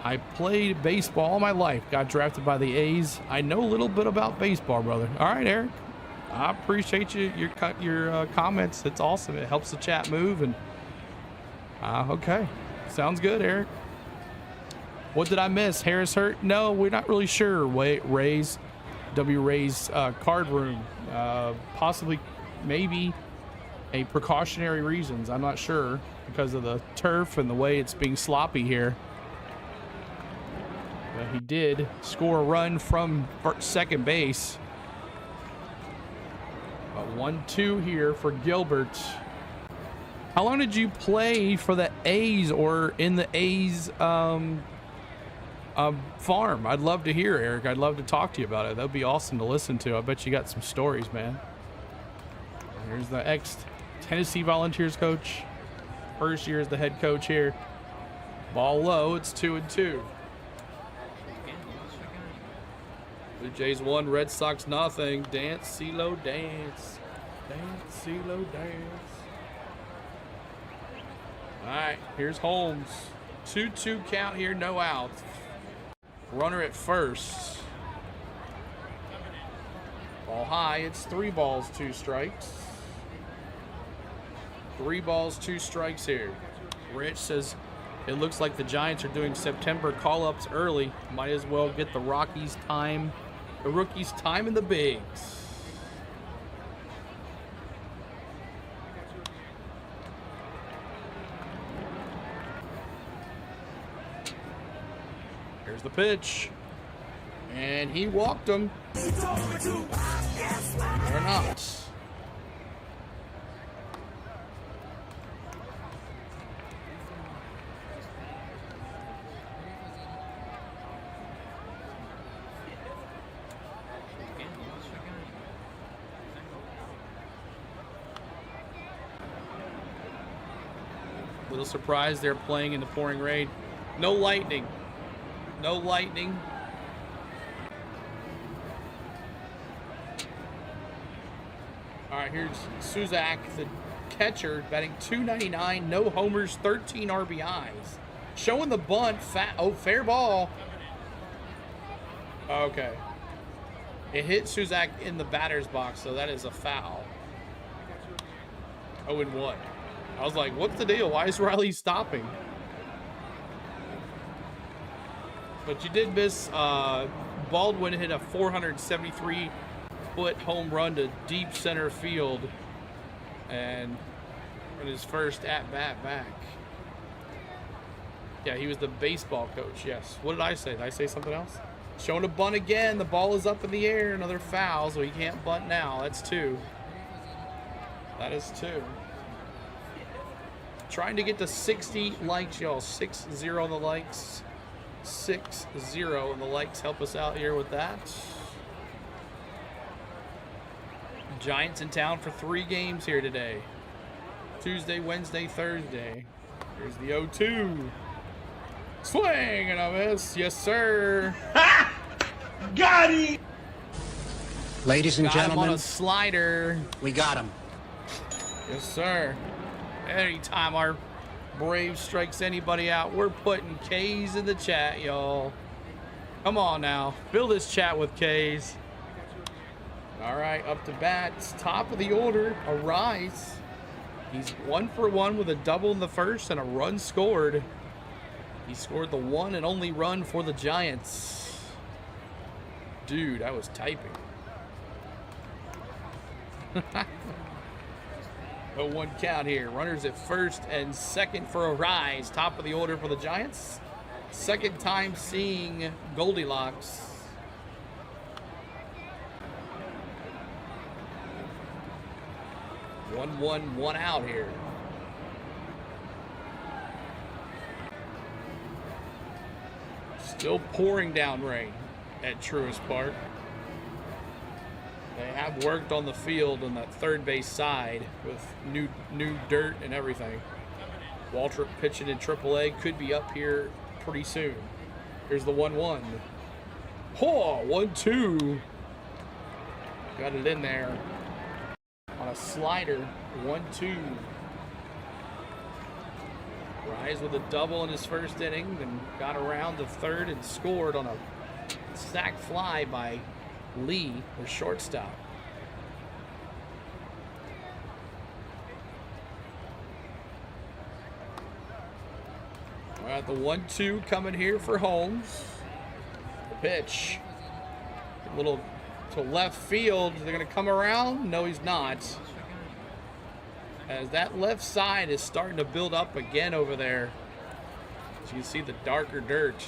A: I played baseball all my life. Got drafted by the A's. I know a little bit about baseball, brother. All right, Eric. I appreciate your comments. It's awesome. It helps the chat move. And okay, sounds good, Eric. What did I miss? Harris hurt? No, we're not really sure. Ray's card room. Possibly, maybe a precautionary reasons. I'm not sure because of the turf and the way it's being sloppy here. But he did score a run from second base. 1-2 here for Gilbert. How long did you play for the A's or in the A's farm? I'd love to hear, Eric. I'd love to talk to you about it. That'd be awesome to listen to. I bet you got some stories, man. There's the ex-Tennessee Volunteers coach. First year as the head coach here. Ball low, it's 2-2. Blue Jays 1, Red Sox nothing. Dance, CeeLo, dance. Dance, CeeLo, dance. All right, here's Holmes. 2-2 count here, no outs. Runner at first. Ball high, it's 3 balls, 2 strikes. 3 balls, 2 strikes here. Rich says it looks like the Giants are doing September call-ups early. Might as well get the rookies time in the bigs. Here's the pitch. And he walked him. Or not. Little surprised they're playing in the pouring rain. No lightning. No lightning. All right, here's Suzak, the catcher, batting .299, no homers, 13 RBIs. Showing the bunt, fair ball. Okay. It hit Suzak in the batter's box, so that is a foul. 0-1. I was like, what's the deal? Why is Riley stopping? But you did miss. Baldwin hit a 473-foot home run to deep center field, and in his first at-bat back. Yeah, he was the baseball coach, yes. What did I say? Did I say something else? Showing a bunt again. The ball is up in the air. Another foul, so he can't bunt now. That's 2. That is 2. Trying to get to 60 likes, y'all. 6-0 on the likes. 6-0 and the likes help us out here with that. Giants in town for 3 games here today. Tuesday, Wednesday, Thursday. Here's the 0-2. Swing and a miss. Yes, sir.
B: Got him!
D: Ladies and
A: Got him
D: gentlemen,
A: on a slider.
D: we got him.
A: Yes, sir. Anytime our Brave strikes anybody out, we're putting K's in the chat, y'all. Come on now. Fill this chat with K's. All right, up to bat. Top of the order. Arise. He's 1 for 1 with a double in the first and a run scored. He scored the one and only run for the Giants. Dude, I was typing. 0-1 count here. Runners at first and second for a rise. Top of the order for the Giants. Second time seeing Goldilocks. One out here. Still pouring down rain at Truist Park. They have worked on the field on that third base side with new dirt and everything. Waltrip pitching in AAA, could be up here pretty soon. Here's the 1-1. Oh, 1-2. Got it in there on a slider. 1-2. Rise with a double in his first inning, then got around to third and scored on a sac fly by Lee, the shortstop. All right, the 1-2 coming here for Holmes. The pitch. A little to left field. They're going to come around. No, he's not. As that left side is starting to build up again over there. As you can see the darker dirt.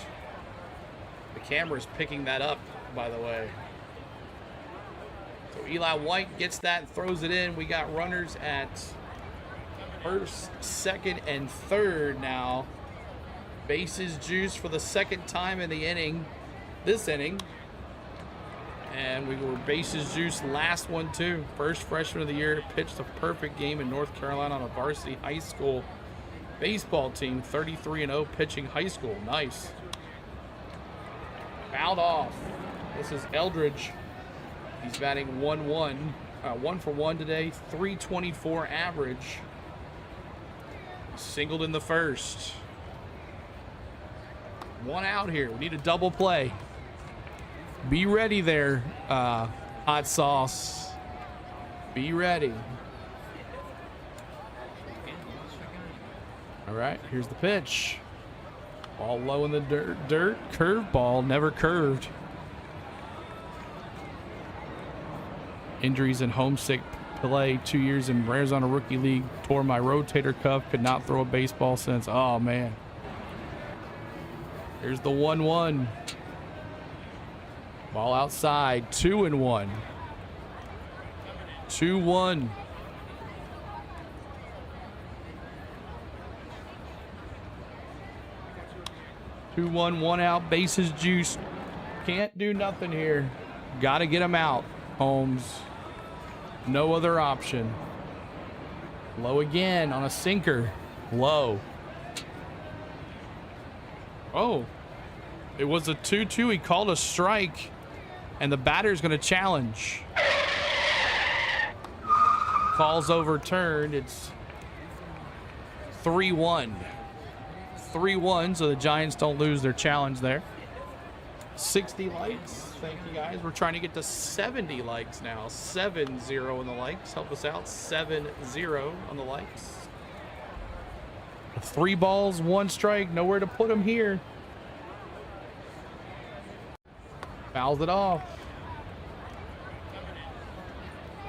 A: The camera's picking that up, by the way. So Eli White gets that and throws it in. We got runners at first, second, and third now. Bases juiced for the second time in the inning. This inning. And we were bases juice last one too. First freshman of the year, pitched a perfect game in North Carolina on a varsity high school baseball team, 33-0 pitching high school. Nice. Fouled off. This is Eldridge. He's batting 1-1, 1 for 1 today, 324 average. Singled in the first. One out here. We need a double play. Be ready there, hot sauce. Be ready. All right, here's the pitch. Ball low in the dirt. Curve ball, never curved. Injuries and homesick play. 2 years in Arizona Rookie League. Tore my rotator cuff. Could not throw a baseball since. Oh, man. Here's the 1-1. Ball outside. 2-1. 2-1. Two, one out. Bases juice. Can't do nothing here. Got to get him out, Holmes. No other option. Low again on a sinker. Low. Oh. It was a 2-2. He called a strike. And the batter's going to challenge. Call's overturned. It's 3-1. 3-1, so the Giants don't lose their challenge there. 60 likes. Thank you, guys. We're trying to get to 70 likes now. 7-0 on the likes. Help us out. 7-0 on the likes. 3 balls, 1 strike. Nowhere to put him here. Fouls it off.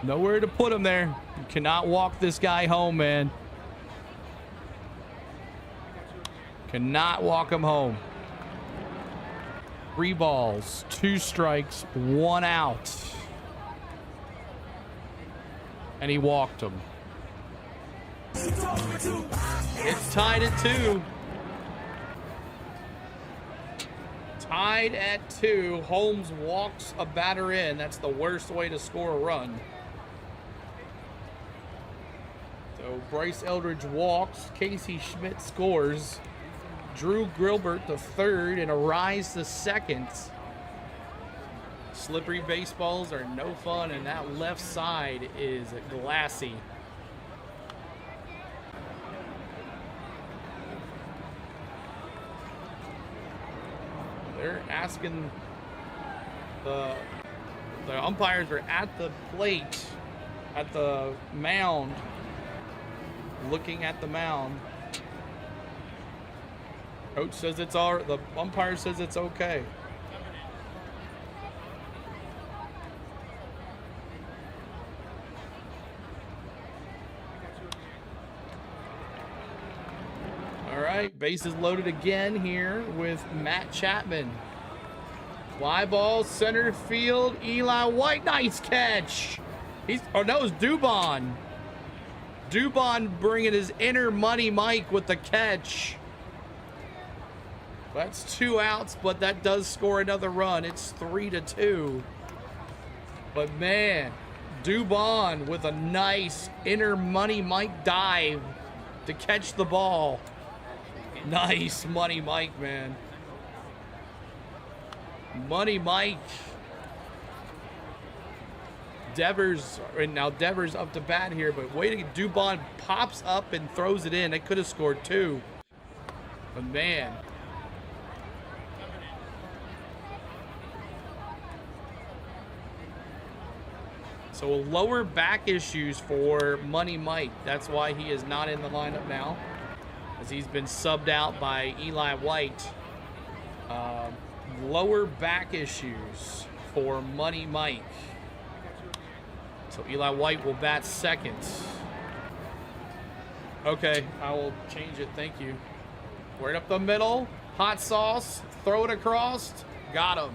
A: Nowhere to put him there. You cannot walk this guy home, man. Cannot walk him home. 3 balls, 2 strikes, 1 out. And he walked him. It's tied at 2. Tied at 2. Holmes walks a batter in. That's the worst way to score a run. So Bryce Eldridge walks. Casey Schmidt scores. Drew Gilbert the third and Arise the second. Slippery baseballs are no fun, and that left side is glassy. They're asking the umpires are at the plate, at the mound, looking at the mound. Coach says it's all. The umpire says it's okay. All right, bases loaded again here with Matt Chapman. Fly ball, center field. Eli White, nice catch. No, it's Dubon. Dubon bringing his inner Money Mike with the catch. That's 2 outs, but that does score another run. It's 3-2. But man, Dubon with a nice inner Money Mike dive to catch the ball. Nice Money Mike, man. Money Mike. Devers, and now Devers up to bat here, but waiting. Dubon pops up and throws it in. They could have scored 2. But man. So lower back issues for Money Mike. That's why he is not in the lineup now, as he's been subbed out by Eli White. Lower back issues for Money Mike. So Eli White will bat second. Okay, I will change it. Thank you. Right up the middle. Hot sauce. Throw it across. Got him.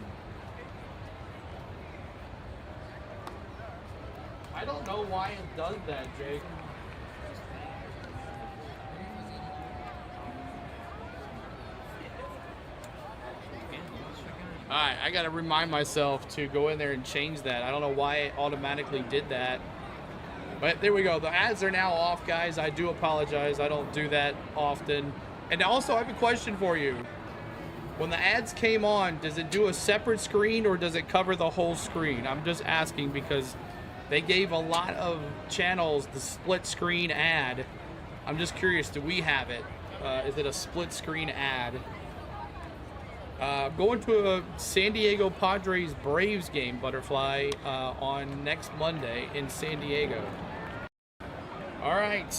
A: I don't know why it does that, Jake. All right, I gotta remind myself to go in there and change that. I don't know why it automatically did that. But there we go. The ads are now off, guys. I do apologize. I don't do that often. And also, I have a question for you. When the ads came on, does it do a separate screen or does it cover the whole screen? I'm just asking because they gave a lot of channels the split screen ad. I'm just curious, do we have it? Is it a split screen ad? Going to a San Diego Padres Braves game, Butterfly, on next Monday in San Diego. All right.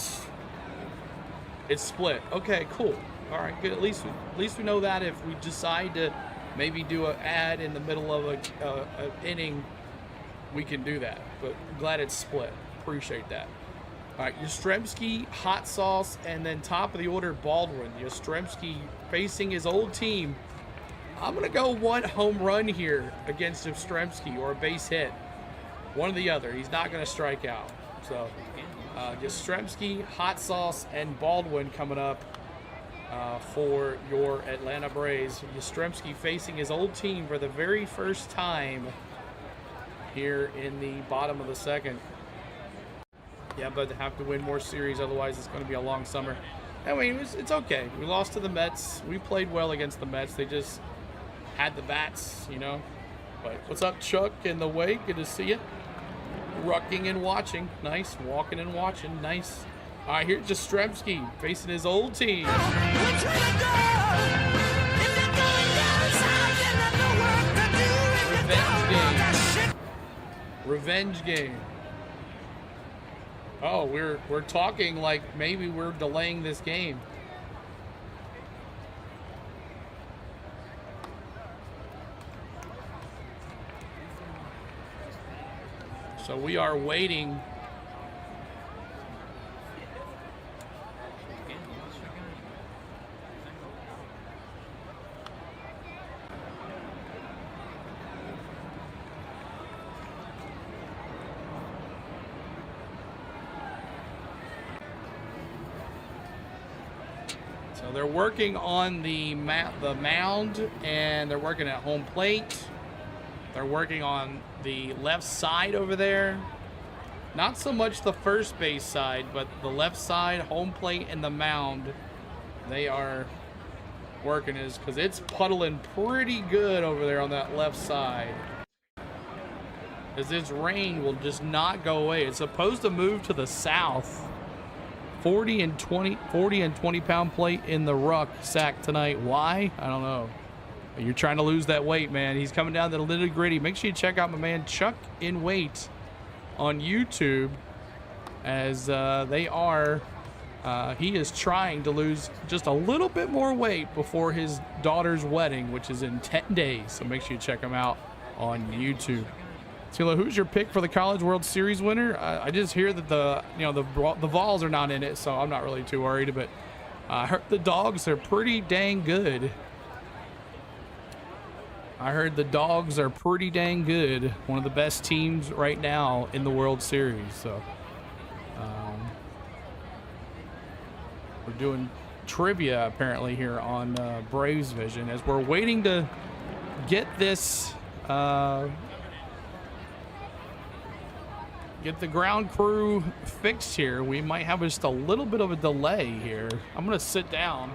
A: It's split. Okay, cool. All right, good. At least we know that if we decide to maybe do an ad in the middle of an inning, we can do that. But I'm glad it's split. Appreciate that. All right, Yastrzemski, hot sauce, and then top of the order, Baldwin. Yastrzemski facing his old team. I'm going to go one home run here against Yastrzemski or a base hit. One or the other. He's not going to strike out. So, Yastrzemski, hot sauce, and Baldwin coming up for your Atlanta Braves. Yastrzemski facing his old team for the very first time here in the bottom of the second. Yeah, but they have to win more series, otherwise it's going to be a long summer. I mean, it's okay. We lost to the Mets. We played well against the Mets. They just had the bats, you know. But what's up, Chuck, in the way? Good to see you. Rucking and watching. Nice. Walking and watching. Nice. All right, here's Yastrzemski facing his old team. Revenge game. Revenge game. Oh, we're talking like maybe we're delaying this game. So we are waiting. So they're working on the mound, and they're working at home plate. They're working on the left side over there. Not so much the first base side, but the left side, home plate, and the mound. They are working because it's puddling pretty good over there on that left side. Because this rain will just not go away. It's supposed to move to the south. 40 and 20 pound plate in the ruck sack tonight. Why? I don't know. You're trying to lose that weight, man. He's coming down to the nitty gritty. Make sure you check out my man Chuck in Weight on YouTube, as he is trying to lose just a little bit more weight before his daughter's wedding, which is in 10 days. So make sure you check him out on YouTube. Tilo, who's your pick for the College World Series winner? I just hear that the Vols are not in it, so I'm not really too worried. But I heard the Dogs are pretty dang good. I heard the Dogs are pretty dang good. One of the best teams right now in the World Series. So we're doing trivia apparently here on Braves Vision as we're waiting to get this. Get the ground crew fixed here. We might have just a little bit of a delay here. I'm gonna sit down.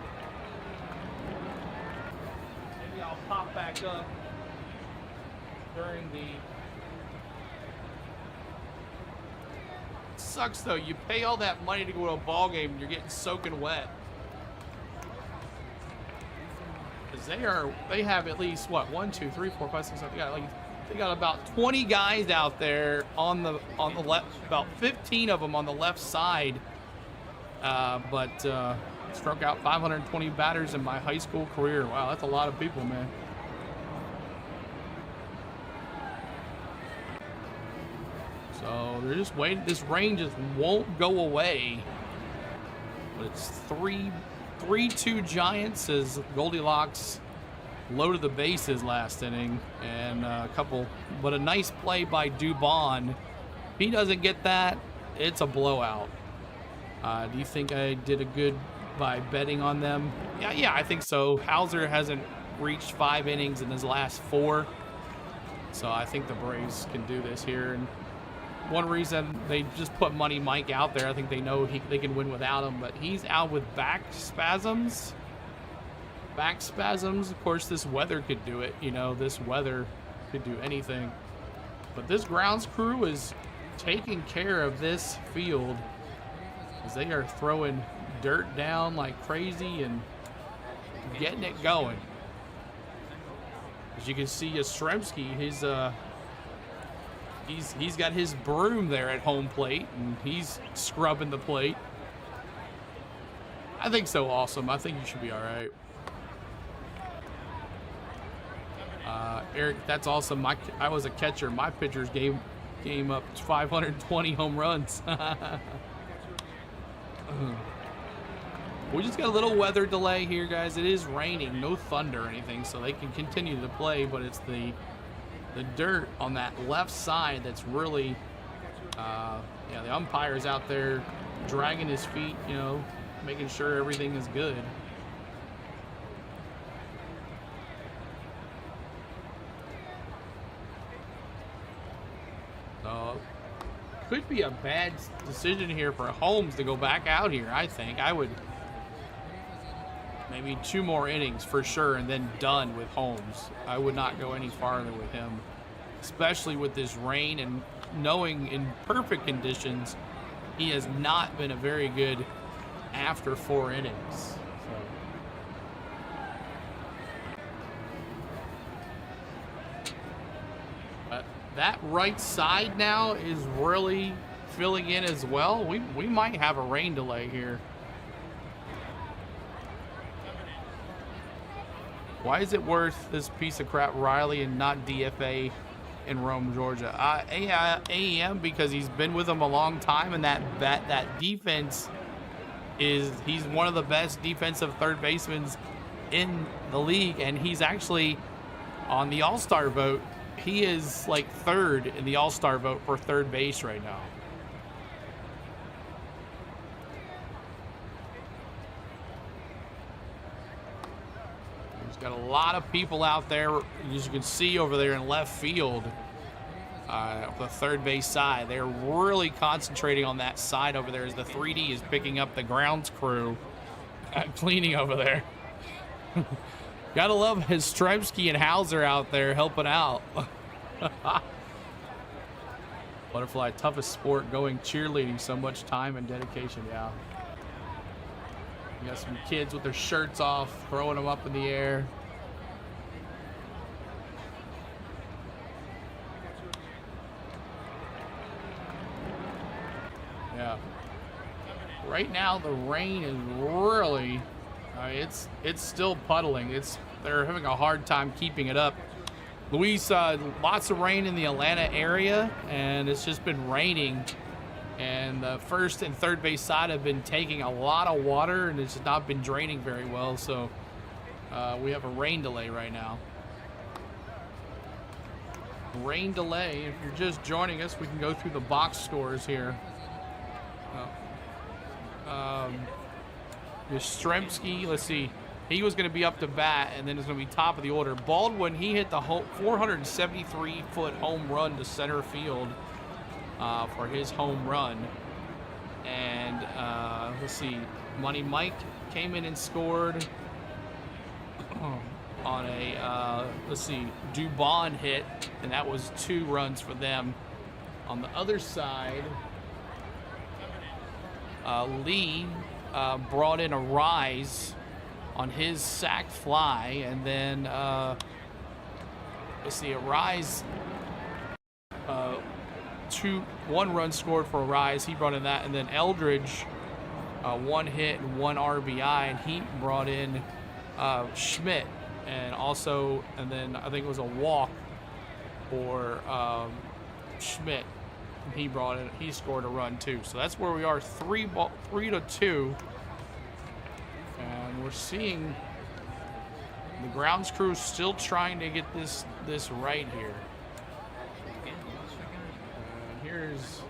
A: Maybe I'll pop back up during the... Sucks though, you pay all that money to go to a ball game and you're getting soaking wet. Because they have at least what, 1, 2, 3, 4, 5, 6, 7, they got about 20 guys out there on the left, about 15 of them on the left side. But struck out 520 batters in my high school career. Wow, that's a lot of people, man. So they're just waiting. This rain just won't go away. But it's 3-2 Giants as Goldilocks loaded the bases last inning, and but a nice play by Dubon. If he doesn't get that, it's a blowout. Do you think I did a good by betting on them? Yeah, I think so. Hauser hasn't reached 5 innings in his last 4. So I think the Braves can do this here. And one reason they just put Money Mike out there, I think they know they can win without him, but he's out with back spasms. Back spasms. Of course, this weather could do it. You know, this weather could do anything. But this grounds crew is taking care of this field as they are throwing dirt down like crazy and getting it going. As you can see, Yastrzemski, he's got his broom there at home plate, and he's scrubbing the plate. I think so. Awesome. I think you should be all right. Eric, that's awesome. I was a catcher. My pitchers game up 520 home runs. We just got a little weather delay here, guys. It is raining, no thunder or anything, so they can continue to play, but it's the dirt on that left side that's really, yeah, the umpire's out there dragging his feet, you know, making sure everything is good. So, could be a bad decision here for Holmes to go back out here, I think. I would maybe 2 more innings for sure and then done with Holmes. I would not go any farther with him, especially with this rain and knowing in perfect conditions he has not been a very good after 4 innings. But that right side now is really filling in as well. We might have a rain delay here. Why is it worth this piece of crap Riley and not DFA in Rome, Georgia? AEM, because he's been with them a long time, and that defense he's one of the best defensive third basemen in the league, and he's actually on the All-Star vote. He is like 3rd in the All-Star vote for third base right now. Got a lot of people out there, as you can see over there in left field, the third base side. They're really concentrating on that side over there as the 3D is picking up the grounds crew cleaning over there. Gotta love Yastrzemski and Hauser out there helping out. Butterfly, toughest sport, going cheerleading, so much time and dedication. Yeah. You got some kids with their shirts off, throwing them up in the air. Yeah. Right now, the rain is really, it's still puddling. They're having a hard time keeping it up. Luis, lots of rain in the Atlanta area, and it's just been raining. And the first and third base side have been taking a lot of water, and it's not been draining very well. So we have a rain delay right now. Rain delay. If you're just joining us, we can go through the box scores here. Yastrzemski, let's see. He was going to be up to bat, and then it's going to be top of the order. Baldwin, he hit the 473-foot home run to center field. For his home run. And let's see, Money Mike came in and scored on a let's see, Dubon hit, and that was 2 runs for them. On the other side, Lee brought in a rise on his sac fly, and then let's see, a rise 1 run scored for a rise. He brought in that, and then Eldridge 1 hit and 1 RBI, and he brought in Schmidt, and then I think it was a walk for Schmidt. He scored a run too. So that's where we are, 3-2, and we're seeing the grounds crew still trying to get this right here. Here's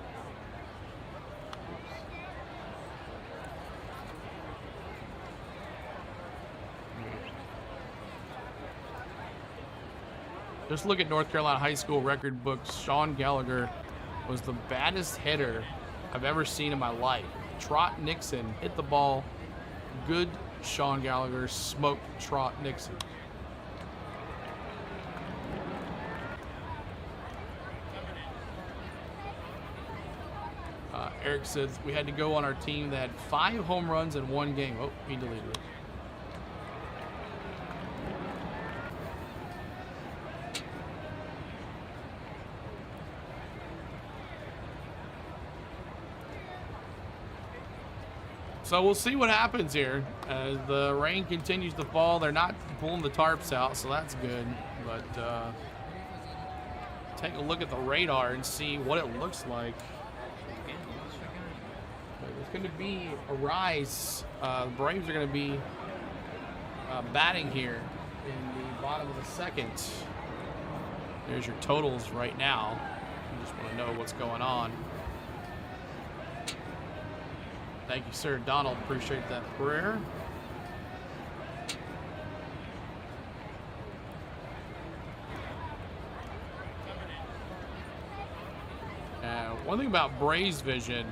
A: Just look at North Carolina high school record books. Sean Gallagher was the baddest hitter I've ever seen in my life. Trot Nixon hit the ball. Good Sean Gallagher smoked Trot Nixon. Eric says we had to go on our team that had 5 home runs in 1 game. Oh, he deleted it. So we'll see what happens here as the rain continues to fall. They're not pulling the tarps out, so that's good. But take a look at the radar and see what it looks like. There's going to be a rise. The Braves are going to be batting here in the bottom of the second. There's your totals right now. You just want to know what's going on. Thank you, sir. Donald, appreciate that prayer. One thing about Braves Vision,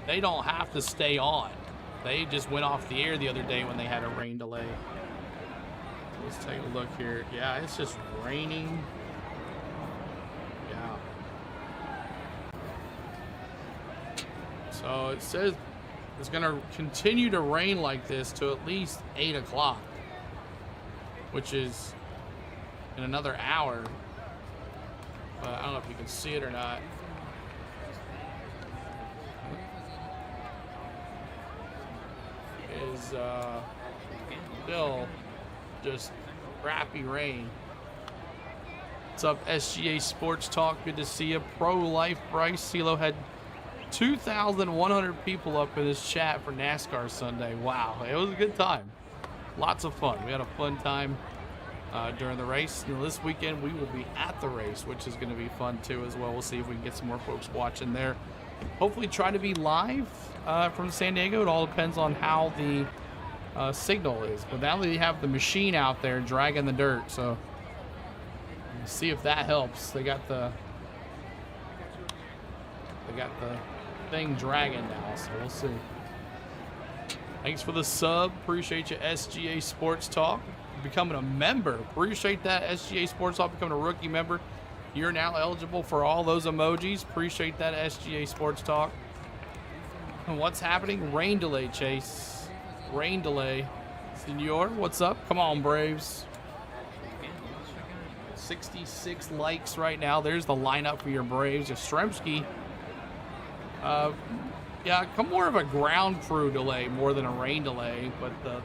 A: they don't have to stay on. They just went off the air the other day when they had a rain delay. Let's take a look here. Yeah, it's just raining. Yeah. So it says it's going to continue to rain like this to at least 8 o'clock, which is in another hour. I don't know if you can see it or not. Is still just crappy rain. What's up, SGA Sports Talk? Good to see you. Pro-Life Bryce CeeLo had 2,100 people up in this chat for NASCAR Sunday. Wow, it was a good time. Lots of fun. We had a fun time during the race. And this weekend we will be at the race, which is going to be fun too as well. We'll see if we can get some more folks watching there. Hopefully try to be live from San Diego. It all depends on how the signal is. But now they have the machine out there dragging the dirt, so we'll see if that helps. They got the thing dragging now, so we'll see. Thanks for the sub. Appreciate you, SGA Sports Talk. Becoming a member. Appreciate that, SGA Sports Talk, becoming a rookie member. You're now eligible for all those emojis. Appreciate that, SGA Sports Talk. And what's happening? Rain delay, Chase. Rain delay. Senor, what's up? Come on, Braves. 66 likes right now. There's the lineup for your Braves. Yastrzemski. Yeah, come more of a ground crew delay more than a rain delay. But the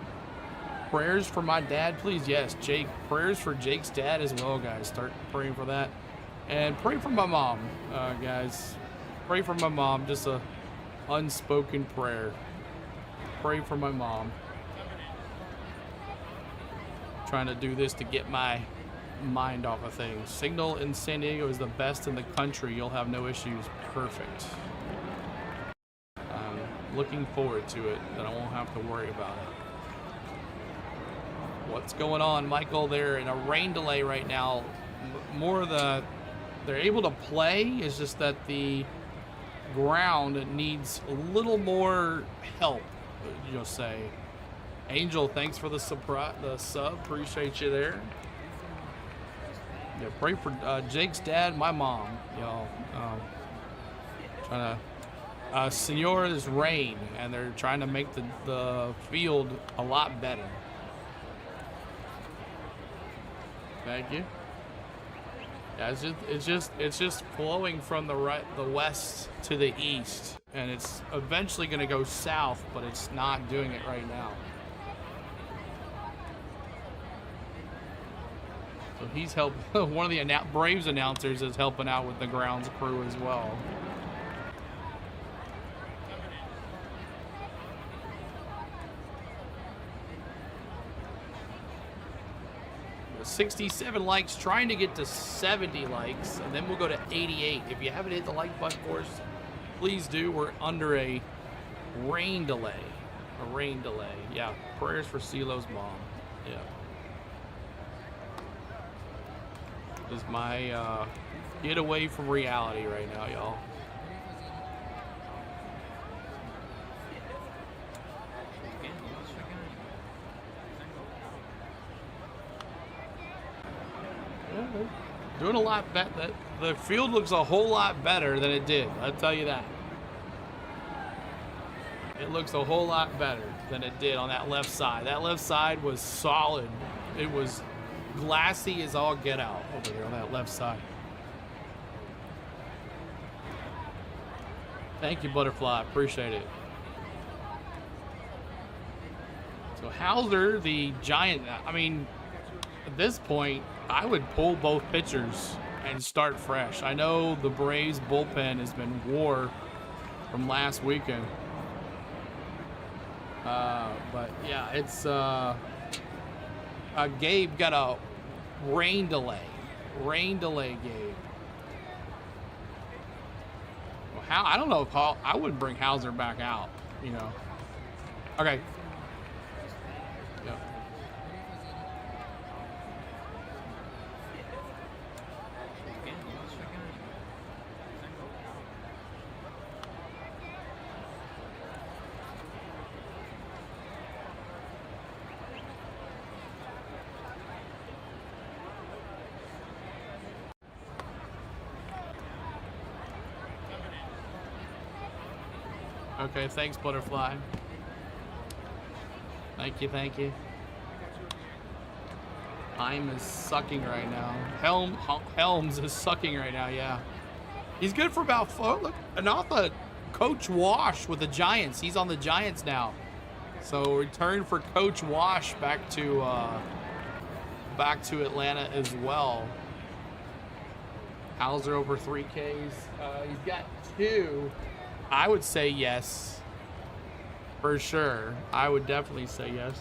A: prayers for my dad, please. Yes, Jake. Prayers for Jake's dad as well, guys. Start praying for that. And pray for my mom, guys. Pray for my mom. Just a unspoken prayer. Pray for my mom. Trying to do this to get my mind off of things. Signal in San Diego is the best in the country. You'll have no issues. Perfect. Looking forward to it, that I won't have to worry about it. What's going on, Michael? They're in a rain delay right now. More of the, they're able to play. It's just that the ground needs a little more help, you'll say. Angel, thanks for the sub. Appreciate you there. Yeah, pray for Jake's dad, my mom. Y'all, trying to. Senor is rain, and they're trying to make the field a lot better. Thank you. Yeah, it's just flowing from the west to the east, and it's eventually going to go south, but it's not doing it right now. So he's helping. One of the Braves announcers is helping out with the grounds crew as well. 67 likes, trying to get to 70 likes, and then we'll go to 88. If you haven't hit the like button for us, please do. We're under a rain delay. Yeah, prayers for CeeLo's mom. Yeah. This is my get away from reality right now, y'all. Doing a lot better. The field looks a whole lot better than it did. I'll tell you that. It looks a whole lot better than it did on that left side. That left side was solid. It was glassy as all get out over there on that left side. Thank you, Butterfly. Appreciate it. So Hauser, the Giant, I mean, at this point, I would pull both pitchers and start fresh. I know the Braves bullpen has been war from last weekend. But yeah, it's Gabe got a rain delay. Rain delay, Gabe. Well, I don't know if I would bring Hauser back out, you know. Okay. Yeah. Okay, thanks, Butterfly. Thank you, thank you. Time is sucking right now. Helms is sucking right now, yeah. He's good for about look, Anatha, Coach Wash with the Giants. He's on the Giants now. So return for Coach Wash back to Atlanta as well. Hauser over 3Ks. He's got 2. I would say yes. For sure. I would definitely say yes.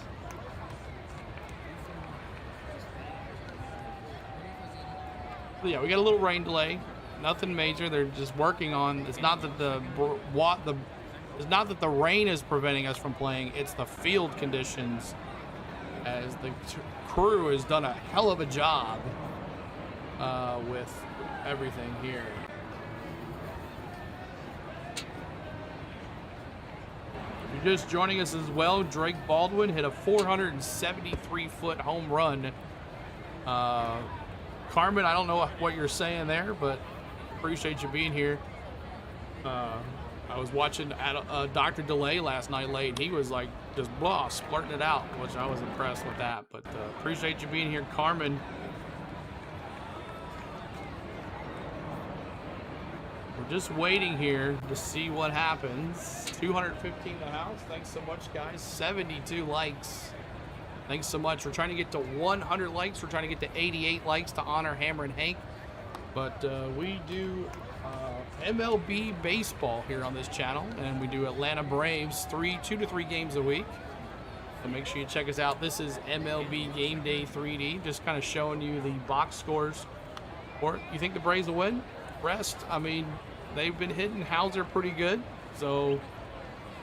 A: But yeah, we got a little rain delay. Nothing major. They're just working on. It's not that it's not that the rain is preventing us from playing. It's the field conditions. As the crew has done a hell of a job with everything here. If you're just joining us as well, Drake Baldwin hit a 473-foot home run. Carmen, I don't know what you're saying there, but appreciate you being here. I was watching Dr. Delay last night late. He was like just splurting it out, which I was impressed with that. But appreciate you being here, Carmen. We're just waiting here to see what happens. 215 in the house. Thanks so much, guys. 72 likes. Thanks so much. We're trying to get to 100 likes. We're trying to get to 88 likes to honor Hammer and Hank. But we do MLB baseball here on this channel, and we do Atlanta Braves 2 to 3 games a week. So make sure you check us out. This is MLB Game Day 3D, just kind of showing you the box scores. Or you think the Braves will win? Rest, I mean, they've been hitting Hauser pretty good, so,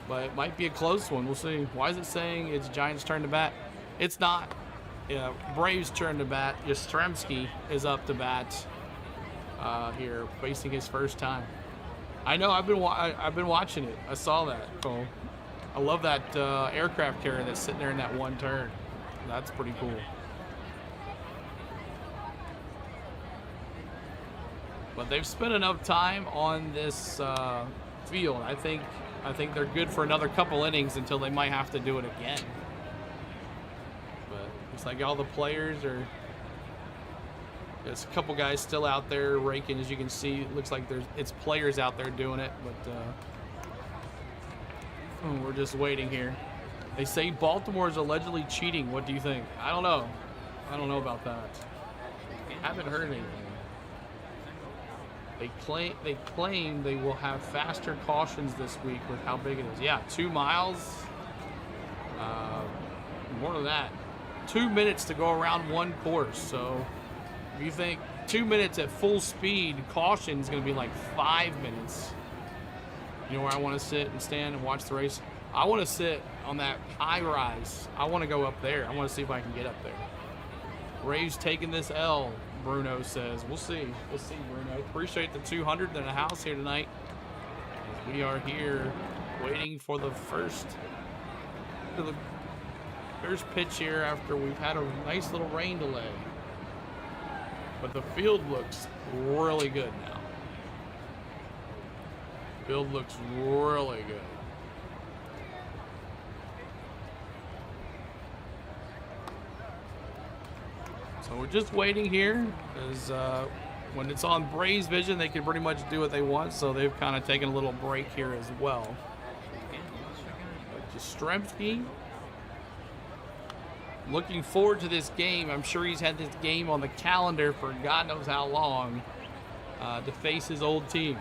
A: but it might be a close one. We'll see. Why is it saying it's Giants' turn to bat? It's not. Yeah, Braves' turn to bat. Yastrzemski is up to bat here, facing his first time. I know. I've been watching it. I saw that. So I love that aircraft carrier that's sitting there in that one turn. That's pretty cool. But they've spent enough time on this field. I think they're good for another couple innings until they might have to do it again. But looks like all the players are. There's a couple guys still out there raking, as you can see. It looks like it's players out there doing it, but we're just waiting here. They say Baltimore is allegedly cheating. What do you think? I don't know. I don't know about that. I haven't heard anything. They claim they will have faster cautions this week with how big it is. Yeah, 2 miles. More than that. 2 minutes to go around one course. So if you think 2 minutes at full speed, caution is going to be like 5 minutes. You know where I want to sit and stand and watch the race? I want to sit on that high rise. I want to go up there. I want to see if I can get up there. Braves taking this L. Bruno says. We'll see. We'll see, Bruno. Appreciate the 200 in the house here tonight. As we are here waiting for the first pitch here after we've had a nice little rain delay. But the field looks really good now. Field looks really good. So we're just waiting here, as when it's on Braves Vision, they can pretty much do what they want. So they've kind of taken a little break here as well. But Yastrzemski, looking forward to this game. I'm sure he's had this game on the calendar for God knows how long, to face his old team.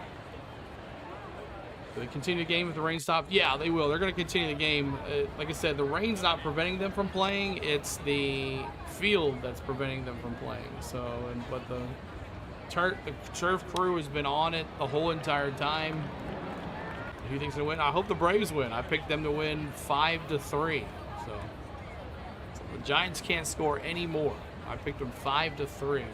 A: Do they continue the game if the rain stops? Yeah, they will. They're going to continue the game. Like I said, the rain's not preventing them from playing. It's the field that's preventing them from playing. But the turf crew has been on it the whole entire time. Who thinks they win? I hope the Braves win. I picked them to win 5-3. So the Giants can't score anymore. I picked them 5-3.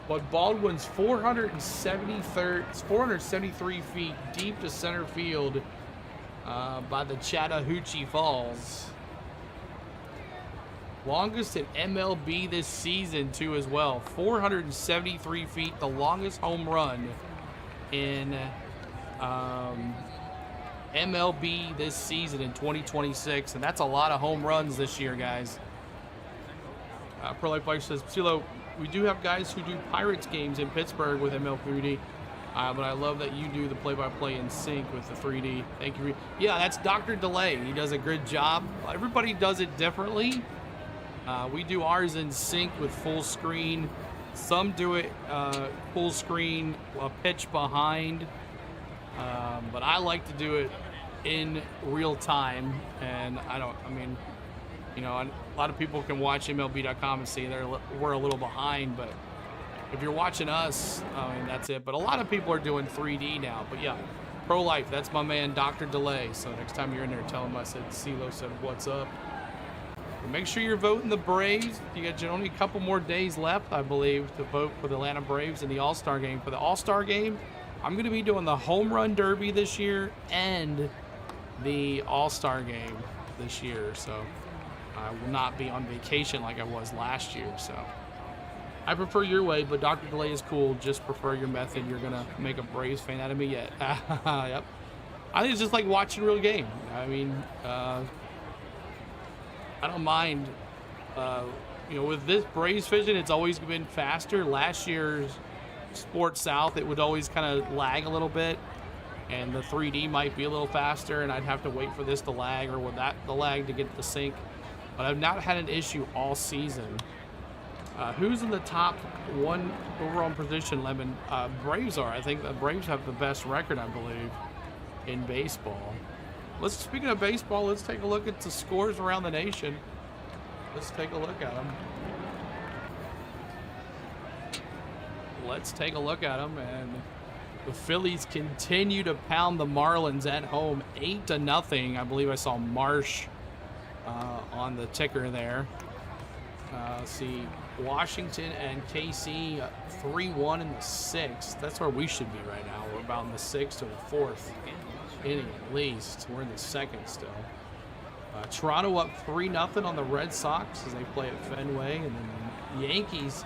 A: But Baldwin's 473 feet deep to center field by the Chattahoochee Falls. Longest in MLB this season, too, as well. 473 feet, the longest home run in MLB this season in 2026. And that's a lot of home runs this year, guys. Pro Life Life says, CeeLo, we do have guys who do Pirates games in Pittsburgh with ML3D, but I love that you do the play-by-play in sync with the 3D. Thank you. Yeah, that's Dr. Delay. He does a good job. Everybody does it differently. We do ours in sync with full screen. Some do it full screen, a pitch behind, but I like to do it in real time. And you know, a lot of people can watch MLB.com and see we're a little behind, but if you're watching us, that's it. But a lot of people are doing 3D now. But yeah, Pro Life, that's my man, Dr. Delay. So next time you're in there, tell him I said CeeLo said what's up. But make sure you're voting the Braves. You got only a couple more days left, I believe, to vote for the Atlanta Braves in the All-Star game. For the All-Star game, I'm going to be doing the Home Run Derby this year and the All-Star game this year. So I will not be on vacation like I was last year. So I prefer your way, but Dr. Delay is cool. Just prefer your method. You're going to make a Braves fan out of me yet. Yep. I think it's just like watching a real game. I mean, I don't mind. You know, with this Braves Vision, it's always been faster. Last year's Sports South, it would always kind of lag a little bit. And the 3D might be a little faster, and I'd have to wait for this to lag or with the lag to get the sync. But I've not had an issue all season. Who's in the top one overall position, Lemon? Braves are. I think the Braves have the best record, I believe, in baseball. Speaking of baseball, let's take a look at the scores around the nation. Let's take a look at them. And the Phillies continue to pound the Marlins at home, 8-0. I believe I saw Marsh on the ticker there. Let's see, Washington and KC 3-1 in the 6th. That's where we should be right now. We're about in the 6th or the 4th inning at least. We're in the 2nd still. Toronto up 3-0 on the Red Sox as they play at Fenway, and then the Yankees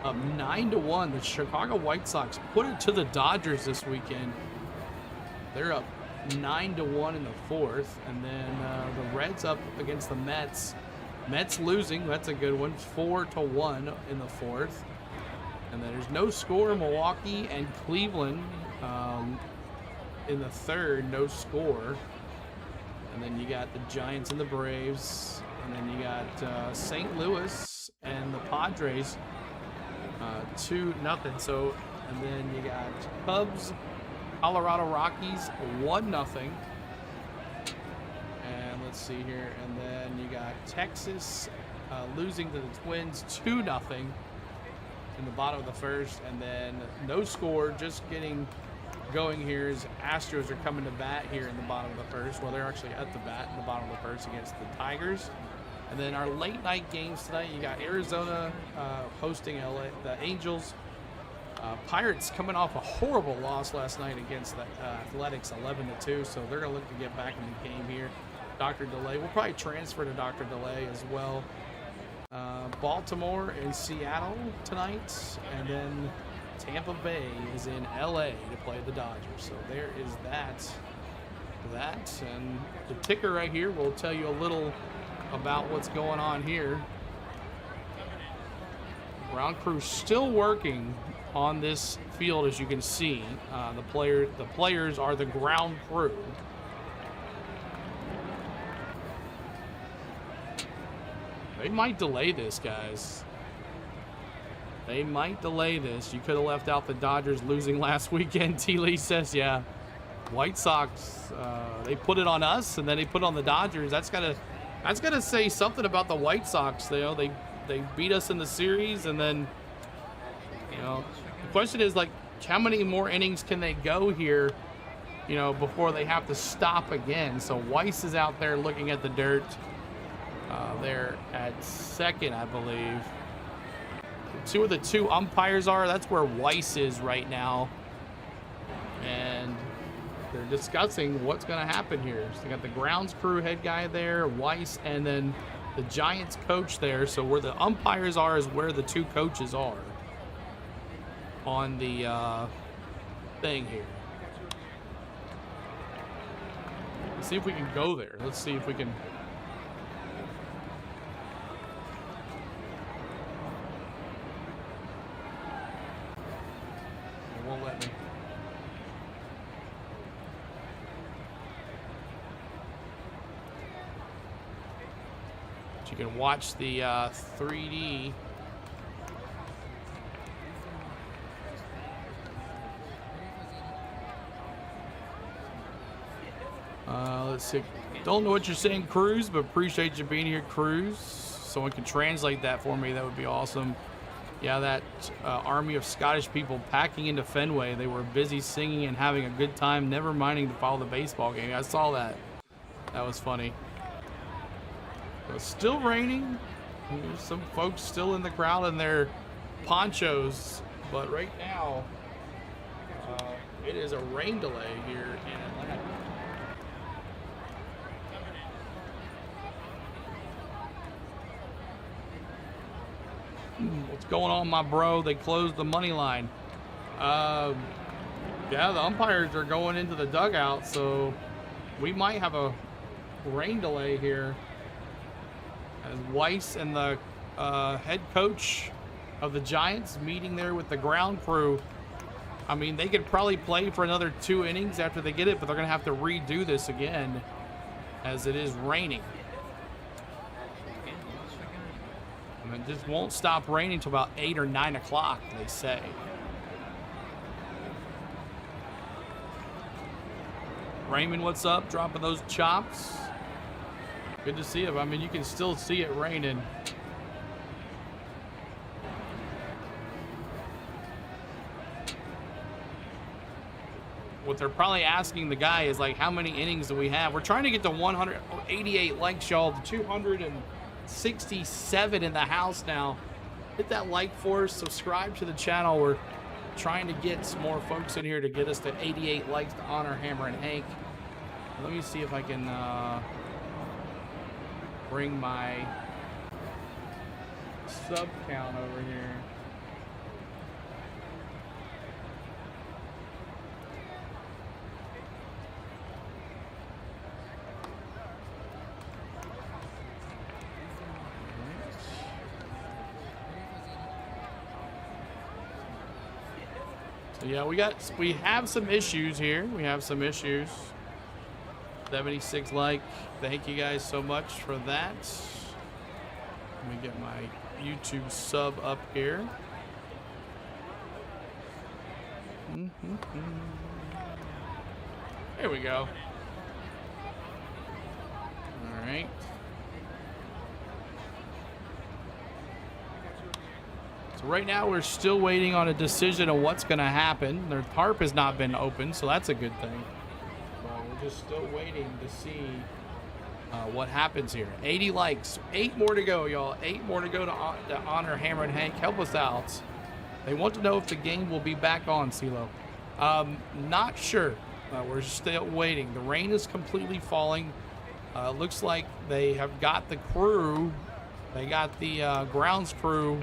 A: up 9-1. The Chicago White Sox put it to the Dodgers this weekend. They're up 9-1 in the 4th, and then the Reds up against the Mets. Mets losing, that's a good one, 4-1 in the 4th. And then there's no score. Milwaukee and Cleveland in the 3rd, no score. And then you got the Giants and the Braves, and then you got St. Louis and the Padres 2-0. So, and then you got Cubs, Colorado Rockies 1-0. And let's see here, and then you got Texas losing to the Twins 2-0 in the bottom of the 1st, and then no score, just getting going here is Astros are coming to bat here in the bottom of the 1st. Well, they're actually at the bat in the bottom of the 1st against the Tigers. And then our late night games tonight, you got Arizona hosting LA, the Angels. Pirates coming off a horrible loss last night against the Athletics, 11-2. So they're going to look to get back in the game here. Dr. Delay. We'll probably transfer to Dr. Delay as well. Baltimore and Seattle tonight. And then Tampa Bay is in LA to play the Dodgers. So there is that. And the ticker right here will tell you a little about what's going on here. Ground crew still working on this field, as you can see. The players are the ground crew. They might delay this, guys. They might delay this. You could have left out the Dodgers losing last weekend. T. Lee says, yeah. White Sox, they put it on us, and then they put it on the Dodgers. That's gotta say something about the White Sox. You know, they beat us in the series, and then, you know, the question is, like, how many more innings can they go here, you know, before they have to stop again? So Weiss is out there looking at the dirt. They're at second, I believe. See where the two umpires are? That's where Weiss is right now. And they're discussing what's going to happen here. So they got the grounds crew head guy there, Weiss, and then the Giants coach there. So where the umpires are is where the two coaches are on the thing here. Let's see if we can go there. Let's see if we can. It won't let me. You can watch the 3D. Let's see. Don't know what you're saying, Cruz, but appreciate you being here, Cruz. Someone can translate that for me. That would be awesome. Yeah, that army of Scottish people packing into Fenway. They were busy singing and having a good time, never minding to follow the baseball game. I saw that. That was funny. It's still raining. There's some folks still in the crowd in their ponchos, but right now it is a rain delay here in Atlanta. What's going on, my bro? They closed the money line. Yeah, the umpires are going into the dugout, so we might have a rain delay here. As Weiss and the head coach of the Giants meeting there with the ground crew. I mean, they could probably play for another 2 innings after they get it, but they're going to have to redo this again as it is raining. And it just won't stop raining until about 8 or 9 o'clock, they say. Raymond, what's up? Dropping those chops. Good to see it. I mean, you can still see it raining. What they're probably asking the guy is, like, how many innings do we have? We're trying to get to 188 likes, y'all. 267 in the house now. Hit that like for us. Subscribe to the channel. We're trying to get some more folks in here to get us to 88 likes to honor Hammer and Hank. Let me see if I can bring my sub count over here. So yeah, we have some issues here. We have some issues. 76 like. Thank you guys so much for that. Let me get my YouTube sub up here. There we go. All right. So right now we're still waiting on a decision of what's going to happen. Their tarp has not been opened, so that's a good thing. We're just still waiting to see what happens here. 80 likes, 8 more to go, y'all. 8 more to go to honor Hammer and Hank. Help us out. They want to know if the game will be back on, CeeLo. Not sure. We're still waiting. The rain is completely falling. Looks like they have got the crew. They got the grounds crew.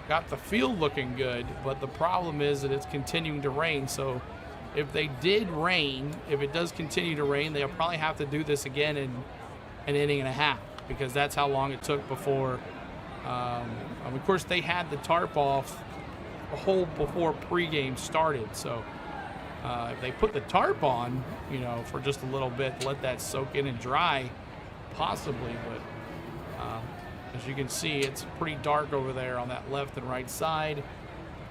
A: Got the field looking good. But the problem is that it's continuing to rain. So if they did rain, if it does continue to rain, they'll probably have to do this again in an inning and a half. Because that's how long it took before. Of course, they had the tarp off a whole before pregame started. So if they put the tarp on, you know, for just a little bit, let that soak in and dry, possibly. But as you can see, it's pretty dark over there on that left and right side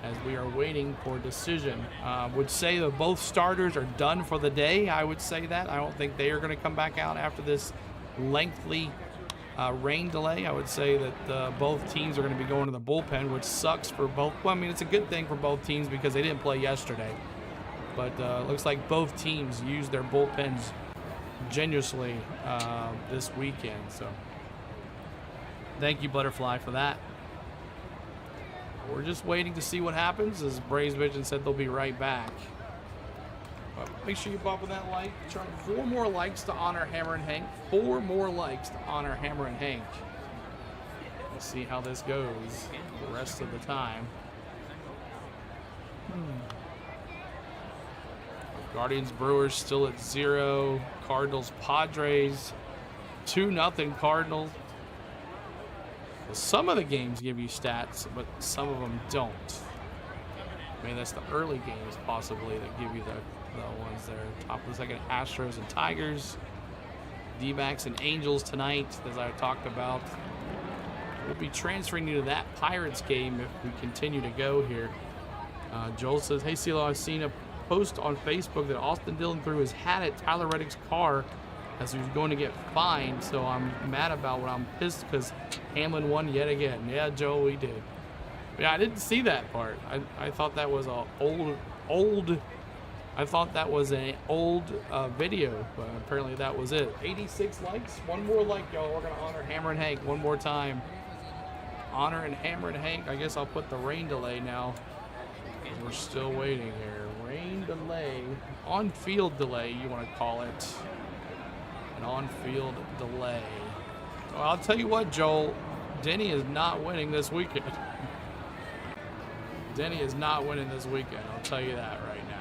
A: as we are waiting for a decision. Would say that both starters are done for the day. I would say that. I don't think they are going to come back out after this lengthy rain delay. I would say that both teams are going to be going to the bullpen, which sucks for both. Well, I mean, it's a good thing for both teams because they didn't play yesterday. But looks like both teams used their bullpens generously this weekend. So thank you, Butterfly, for that. We're just waiting to see what happens. As Braves Vision said, they'll be right back. But make sure you bump on that like. Try 4 more likes to honor Hammer and Hank. 4 more likes to honor Hammer and Hank. Let's see how this goes the rest of the time. Guardians Brewers still at 0. Cardinals Padres 2-0 Cardinals. Well, some of the games give you stats, but some of them don't. I mean, that's the early games possibly that give you the ones there. Top of the second, Astros and Tigers. D-backs and Angels tonight, as I talked about. We'll be transferring you to that Pirates game if we continue to go here. Joel says, hey, CeeLo, I've seen a post on Facebook that Austin Dillon threw his hat at Tyler Reddick's car as he was going to get fined, so I'm mad about what I'm pissed because Hamlin won yet again. Yeah, Joe, we did. Yeah, I didn't see that part. I thought that was a old I thought that was an old video, but apparently that was it. 86 likes. 1 more like, y'all. We're gonna honor Hammer and Hank one more time. Honor and Hammer and Hank. I guess I'll put the rain delay now. We're still waiting here. Rain delay, on-field delay, you want to call it. An on-field delay. Well, I'll tell you what, Joel. Denny is not winning this weekend. Denny is not winning this weekend. I'll tell you that right now.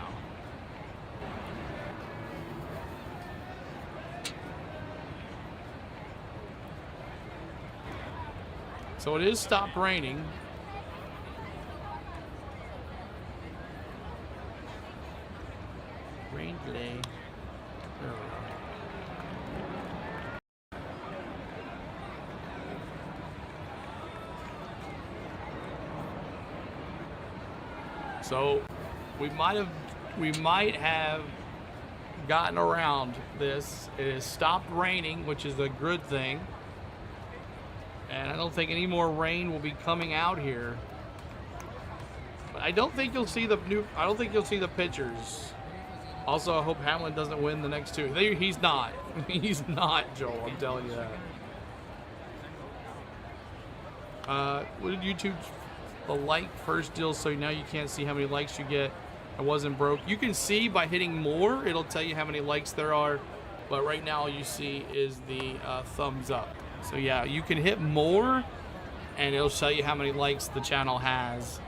A: So it is stopped raining. Rain delay. There we go. So we might have gotten around this. It has stopped raining, which is a good thing. And I don't think any more rain will be coming out here. But I don't think you'll see the pitchers. Also, I hope Hamlin doesn't win the next 2. He's not. He's not, Joel. I'm telling you that. What did YouTube the like first deal so now you can't see how many likes you get? I wasn't broke. You can see by hitting more, it'll tell you how many likes there are. But right now all you see is the thumbs up. So yeah, you can hit more and it'll tell you how many likes the channel has.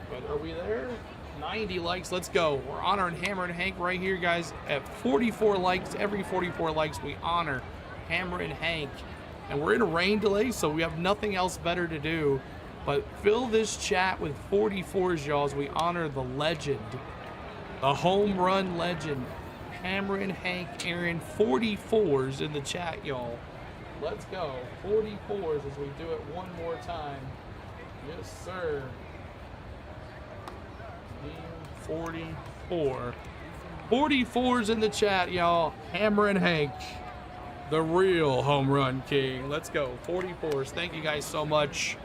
A: But are we there? 90 likes. Let's go. We're honoring Hammer and Hank right here, guys. At 44 likes, every 44 likes, we honor Hammer and Hank. And we're in a rain delay, so we have nothing else better to do. But fill this chat with 44s, y'all, as we honor the legend, the home run legend, Hammer and Hank Aaron. 44s in the chat, y'all. Let's go. 44s as we do it one more time. Yes, sir. 44. 44s in the chat, y'all. Hammer and Hank, the real home run king. Let's go. 44s. Thank you guys so much.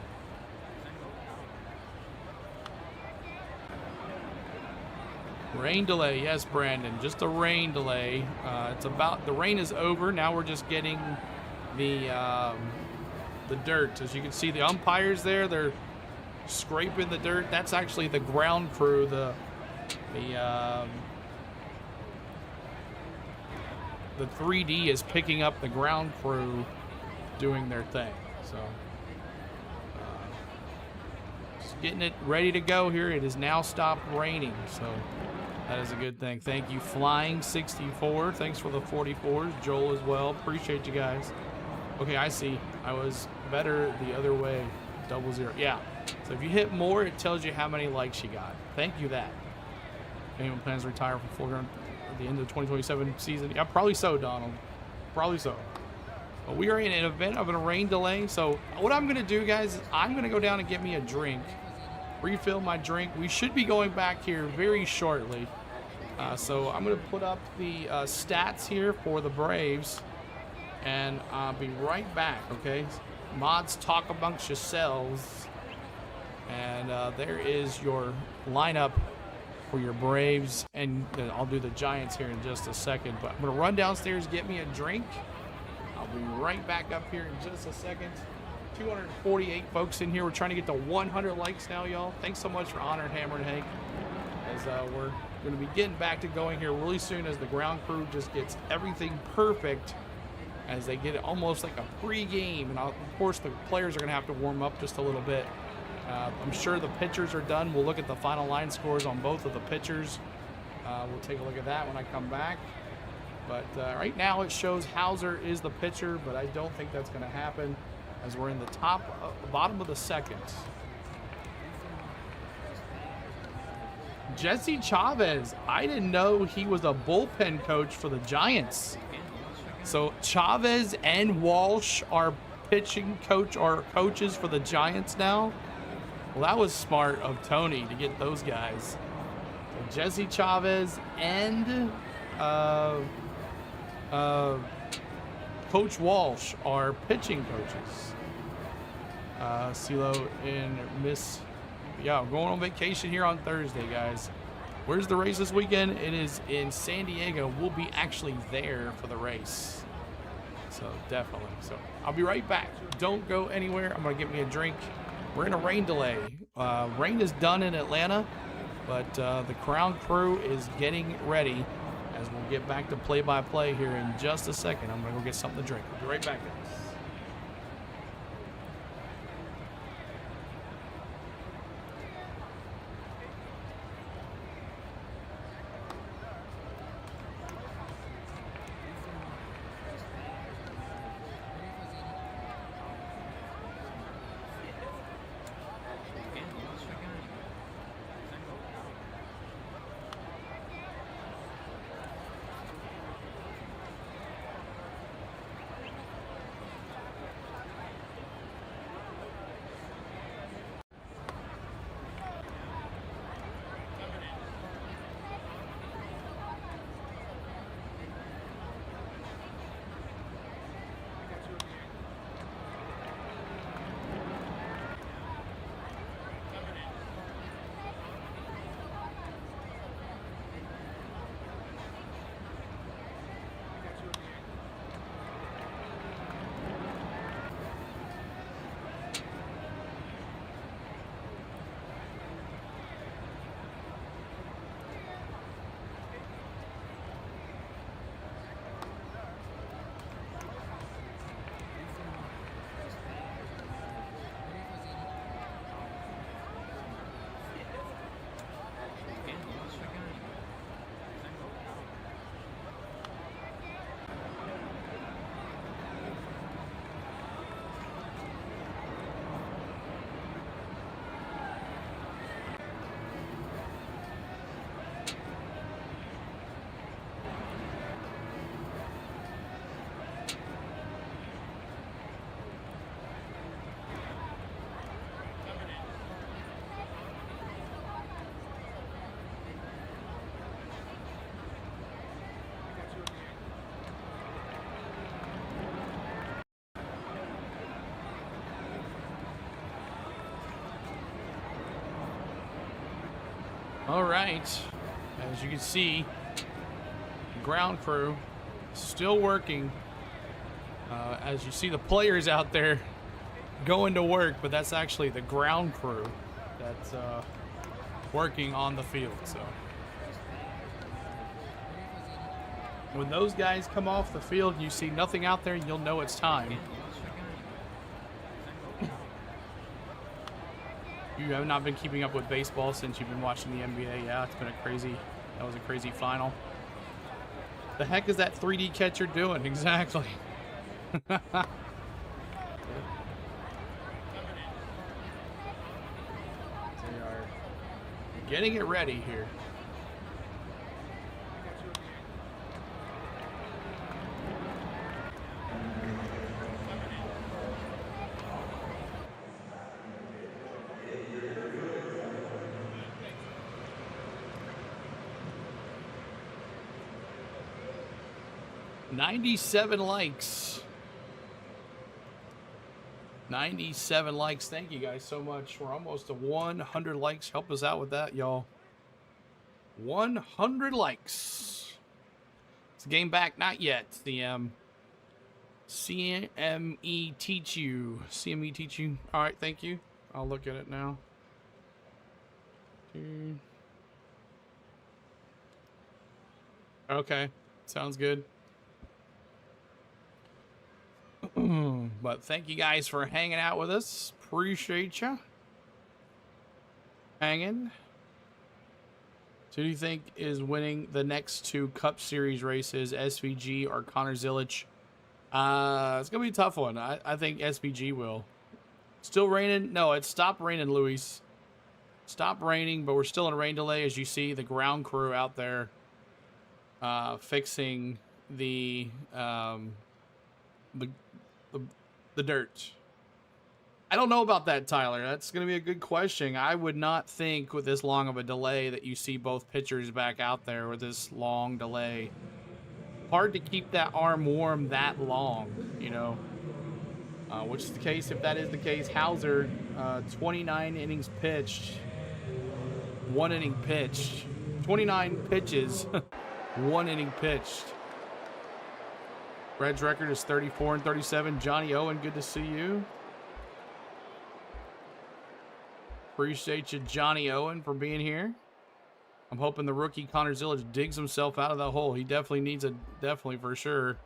A: Rain delay, yes, Brandon. Just a rain delay. It's about the rain is over. Now we're just getting the dirt. As you can see, the umpires there, they're scraping the dirt. That's actually the ground crew. The 3D is picking up the ground crew doing their thing. So just getting it ready to go here. It has now stopped raining, so that is a good thing. Thank you, Flying 64. Thanks for the 44s. Joel as well. Appreciate you guys. Okay, I see. I was better the other way. 00. Yeah. So if you hit more, it tells you how many likes you got. Thank you that. Anyone plans to retire from full ground at the end of the 2027 season? Yeah, probably so, Donald. Probably so. But we are in an event of a rain delay. So what I'm going to do, guys, is I'm going to go down and get me a drink. Refill my drink. We should be going back here very shortly. So I'm going to put up the stats here for the Braves. And I'll be right back, okay? Mods, talk amongst yourselves. And there is your lineup for your Braves. And I'll do the Giants here in just a second. But I'm going to run downstairs, get me a drink. I'll be right back up here in just a second. 248 folks in here. We're trying to get to 100 likes now, y'all. Thanks so much for honoring Hammer and Hank. As we're going to be getting back to going here really soon as the ground crew just gets everything perfect. As they get it almost like a pre-game. And of course, the players are going to have to warm up just a little bit. I'm sure the pitchers are done. We'll look at the final line scores on both of the pitchers. We'll take a look at that when I come back. But right now it shows Hauser is the pitcher, but I don't think that's going to happen as we're in the bottom of the second. Jesse Chavez. I didn't know he was a bullpen coach for the Giants. So Chavez and Walsh are pitching coach or coaches for the Giants now. Well, that was smart of Tony to get those guys. So Jesse Chavez and Coach Walsh are pitching coaches. CeeLo and Miss. Yeah, I'm going on vacation here on Thursday, guys. Where's the race this weekend? It is in San Diego. We'll be actually there for the race. So definitely. So I'll be right back. Don't go anywhere. I'm going to get me a drink. We're in a rain delay. Rain is done in Atlanta, but the ground crew is getting ready as we'll get back to play-by-play here in just a second. I'm going to go get something to drink. I'll be right back, guys. All right, As you can see, the ground crew still working. As you see the players out there going to work, but that's actually the ground crew that's working on the field. So when those guys come off the field and you see nothing out there, you'll know it's time. You have not been keeping up with baseball since you've been watching the NBA. Yeah, it's been that was a crazy final. The heck is that 3D catcher doing? Exactly. They are getting it ready here. $97 likes. 97 likes. Thank you guys so much. We're almost to 100 likes. Help us out with that, y'all. 100 likes. It's a game back. Not yet. CME teach you. CME teach you. All right. Thank you. I'll look at it now. Okay. Sounds good. But thank you guys for hanging out with us. Appreciate you hanging. So, who do you think is winning the next two Cup Series races, SVG or Connor Zilic? It's gonna be a tough one. I think SVG will. Still raining? No, it stopped raining, Luis. Stopped raining, but we're still in a rain delay. As you see, the ground crew out there fixing the dirt. I don't know about that, Tyler. That's going to be a good question. I would not think with this long of a delay that you see both pitchers back out there with this long delay. Hard to keep that arm warm that long, you know. Which is the case. If that is the case, Hauser, 29 innings pitched, 1 inning pitched, 29 pitches, 1 inning pitched. Red's record is 34-37. Johnny Owen, good to see you. Appreciate you, Johnny Owen, for being here. I'm hoping the rookie Connor Zilic digs himself out of that hole. He definitely needs definitely for sure.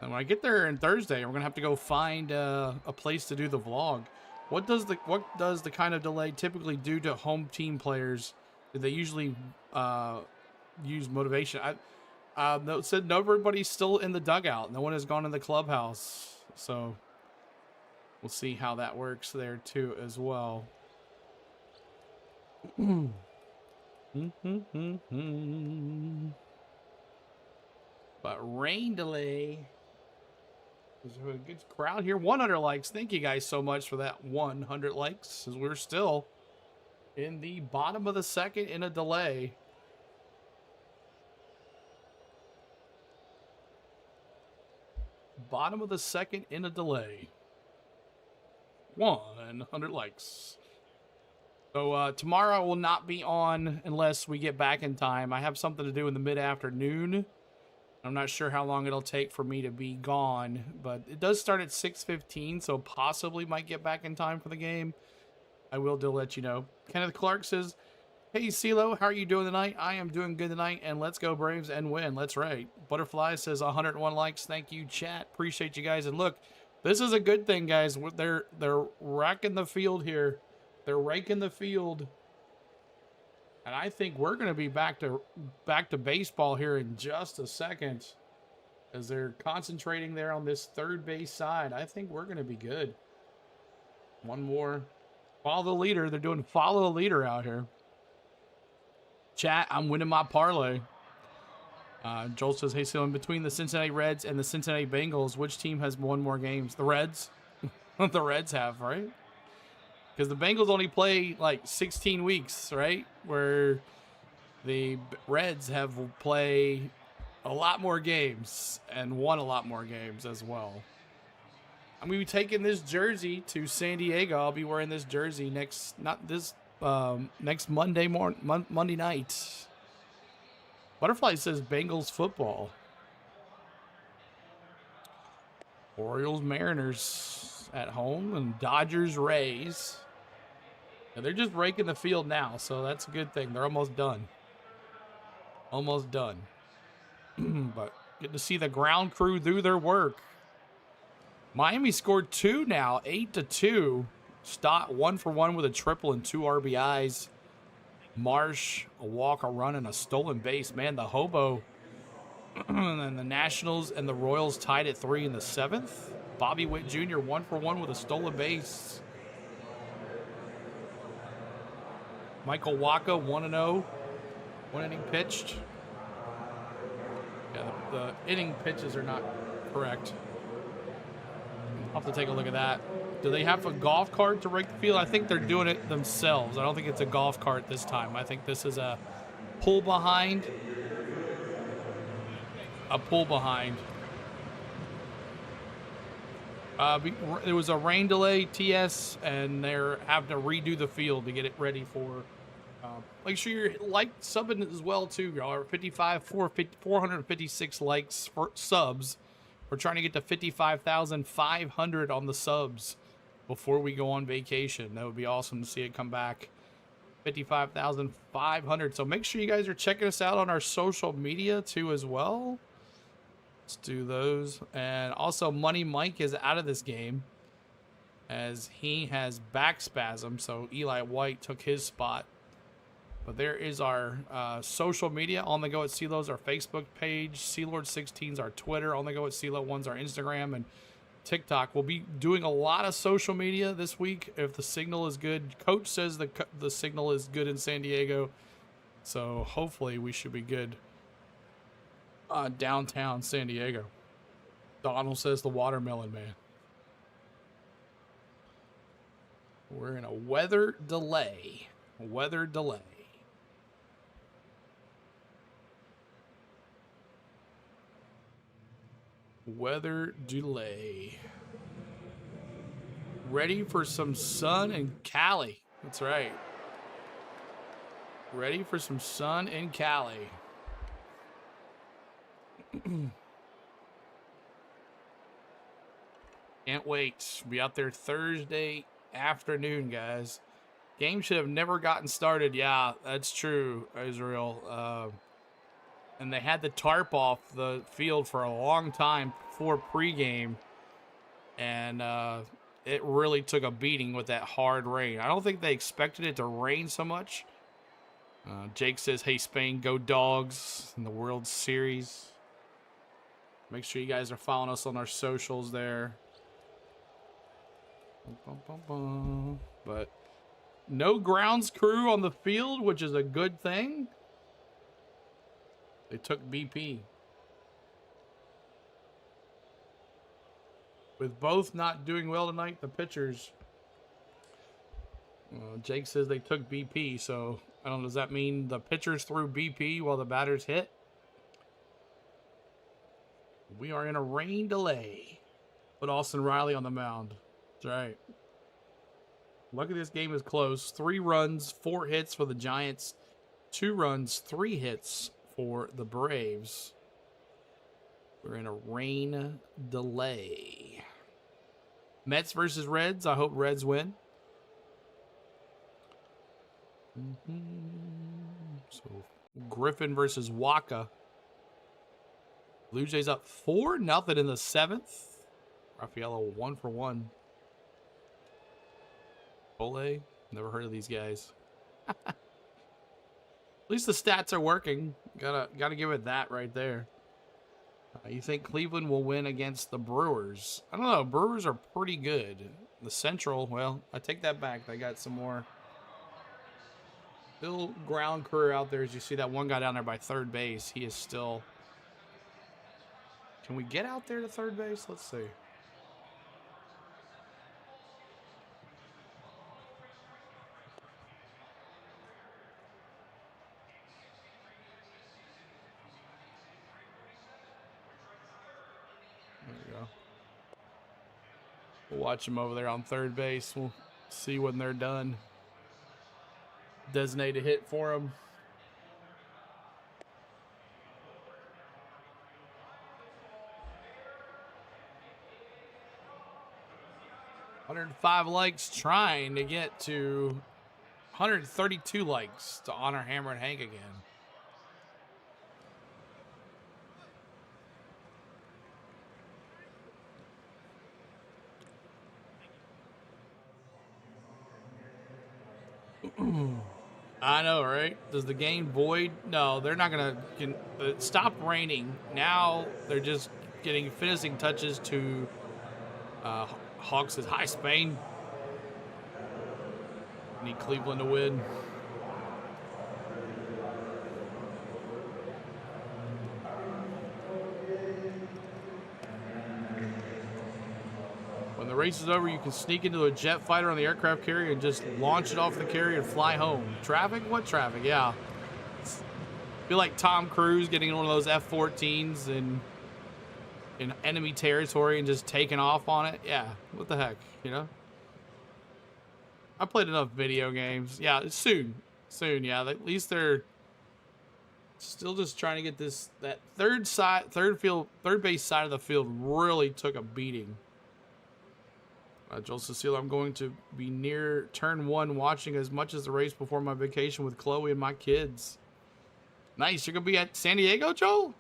A: And when I get there on Thursday, we're gonna have to go find a place to do the vlog. What does the kind of delay typically do to home team players? Do they usually use motivation? No, said everybody's still in the dugout. No one has gone in the clubhouse. So we'll see how that works there too as well. But rain delay. There's a good crowd here. 100 likes. Thank you guys so much for that 100 likes. As we're still in the bottom of the second in a delay. Bottom of the second in a delay. 100 likes. So tomorrow I will not be on unless we get back in time. I have something to do in the mid-afternoon. I'm not sure how long it'll take for me to be gone, but it does start at 6:15, so possibly might get back in time for the game. I will do let you know. Kenneth Clark says, hey, CeeLo, how are you doing tonight? I am doing good tonight, and let's go Braves and win. Let's right. Butterfly says 101 likes. Thank you, chat. Appreciate you guys. And look, this is a good thing, guys. They're wrecking the field here. They're raking the field. And I think we're going to be back to baseball here in just a second. As they're concentrating there on this third base side. I think we're going to be good. One more. Follow the leader. They're doing follow the leader out here. Chat, I'm winning my parlay. Joel says, hey, so in between the Cincinnati Reds and the Cincinnati Bengals, which team has won more games? The Reds. The Reds have, right? Because the Bengals only play like 16 weeks, right? Where the Reds have played a lot more games and won a lot more games as well. I'm going to be taking this jersey to San Diego. I'll be wearing this jersey next Monday night. Butterfly says Bengals football. Orioles, Mariners at home, and Dodgers, Rays. And they're just raking the field now, so that's a good thing. They're almost done. Almost done. But good to see the ground crew do their work. Miami scored 2 now, 8-2. Stott 1 for 1 with a triple and 2 RBIs. Marsh, a walk, a run, and a stolen base. Man, the hobo. And then the Nationals and the Royals tied at 3 in the 7th. Bobby Witt Jr. 1 for 1 with a stolen base. Michael Wacha 1-0. 1 inning pitched. Yeah, the inning pitches are not correct. I'll have to take a look at that. Do they have a golf cart to rake the field? I think they're doing it themselves. I don't think it's a golf cart this time. I think this is a pull behind. A pull behind. There was a rain delay, TS, and they're having to redo the field to get it ready for. Make sure you're subbing as well too, y'all. 456 likes for subs. We're trying to get to 55,500 on the subs before we go on vacation. That would be awesome to see it come back. 55,500. So make sure you guys are checking us out on our social media too as well. Let's do those. And also Money Mike is out of this game as he has back spasm. So Eli White took his spot. But there is our social media. On the Go at CeeLo's our Facebook page. Sealord16's our Twitter. On the Go at CeeLo 1's our Instagram and TikTok. We'll be doing a lot of social media this week if the signal is good. Coach says the signal is good in San Diego. So hopefully we should be good downtown San Diego. Donald says the watermelon man. We're in a weather delay. Weather delay. Weather delay. Ready for some sun in Cali. That's right. Ready for some sun in Cali. Can't wait. Be out there Thursday afternoon, guys. Game should have never gotten started. Yeah, that's true, Israel. And they had the tarp off the field for a long time before pregame. And it really took a beating with that hard rain. I don't think they expected it to rain so much. Jake says, hey, Spain, go Dogs in the World Series. Make sure you guys are following us on our socials there. But no grounds crew on the field, which is a good thing. They took BP. With both not doing well tonight, the pitchers. Jake says they took BP, so I don't know. Does that mean the pitchers threw BP while the batters hit? We are in a rain delay. Put Austin Riley on the mound. That's right. Lucky this game is close. 3 runs, 4 hits for the Giants. 2 runs, 3 hits for the Braves. We're in a rain delay. Mets versus Reds. I hope Reds win. So Griffin versus Wacha. Blue Jays up 4-0 in the 7th. Raffaello 1 for 1. Ole, never heard of these guys. At least the stats are working. Gotta give it that right there. You think Cleveland will win against the Brewers? I don't know. Brewers are pretty good. The Central, well, I take that back. They got some more. Still ground crew out there. As you see that one guy down there by third base. He is still. Can we get out there to third base? Let's see. There we go. We'll watch them over there on third base. We'll see when they're done. Designate a hit for them. 105 likes, trying to get to 132 likes to honor Hammer and Hank again. I know, right? Does the game void? No, they're not gonna. It stopped raining. Now they're just getting finishing touches to Hawks' high Spain. Need Cleveland to win. When the race is over, you can sneak into a jet fighter on the aircraft carrier and just launch it off the carrier and fly home. Traffic? What traffic? Yeah. Feel like Tom Cruise getting in one of those F-14s in enemy territory and just taking off on it. Yeah. What the heck? You know? I played enough video games. Yeah, soon. Soon, yeah. At least they're still just trying to get that third base side of the field really took a beating. Joel Cecile, I'm going to be near turn 1 watching as much as the race before my vacation with Chloe and my kids. Nice. You're going to be at San Diego, Joel?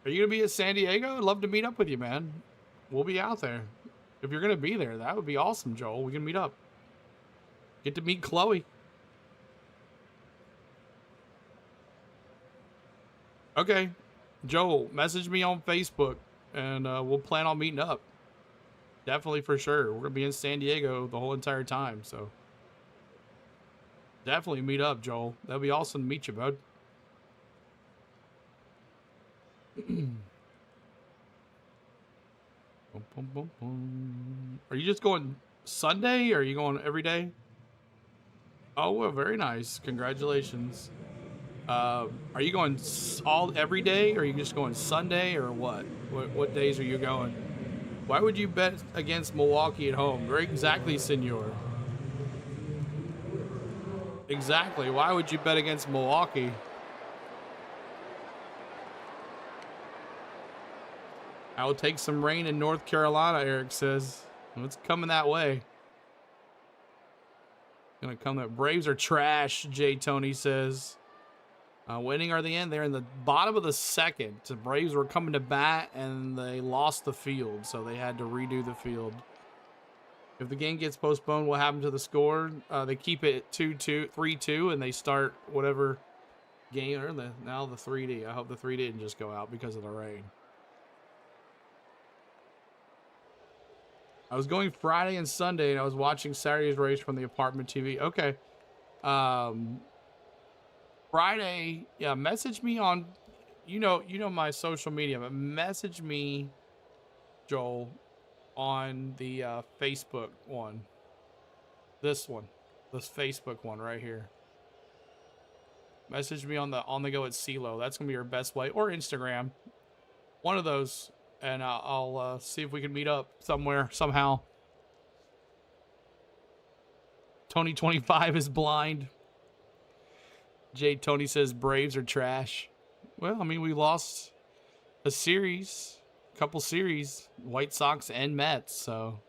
A: Are you going to be at San Diego? I'd love to meet up with you, man. We'll be out there. If you're going to be there, that would be awesome, Joel. We can meet up. Get to meet Chloe. Okay. Joel, message me on Facebook. And we'll plan on meeting up. Definitely, for sure. We're going to be in San Diego the whole entire time, so. Definitely meet up, Joel. That'd be awesome to meet you, bud. Are you just going Sunday, or are you going every day? Oh, well, very nice. Congratulations. Are you going every day, or are you just going Sunday, or what? What days are you going? Why would you bet against Milwaukee at home? Exactly, senor. Exactly. Why would you bet against Milwaukee? I will take some rain in North Carolina, Eric says. Well, it's coming that way. Gonna come that Braves are trash, Jay Tony says. Winning or the end, they're in the bottom of the second. The Braves were coming to bat and they lost the field, so they had to redo the field. If the game gets postponed, what happened to the score? They keep it 3-2, and they start whatever game, or now the 3D. I hope the 3D didn't just go out because of the rain. I was going Friday and Sunday, and I was watching Saturday's race from the apartment TV. Okay. Friday, yeah, message me on, you know my social media, but message me, Joel, on the Facebook one. This Facebook one right here. Message me on the go at CeeLo. That's gonna be your best way, or Instagram, one of those, and I'll see if we can meet up somewhere somehow. Tony 25 is blind. Jay Tony says Braves are trash. Well, I mean, we lost a couple series, White Sox and Mets, so.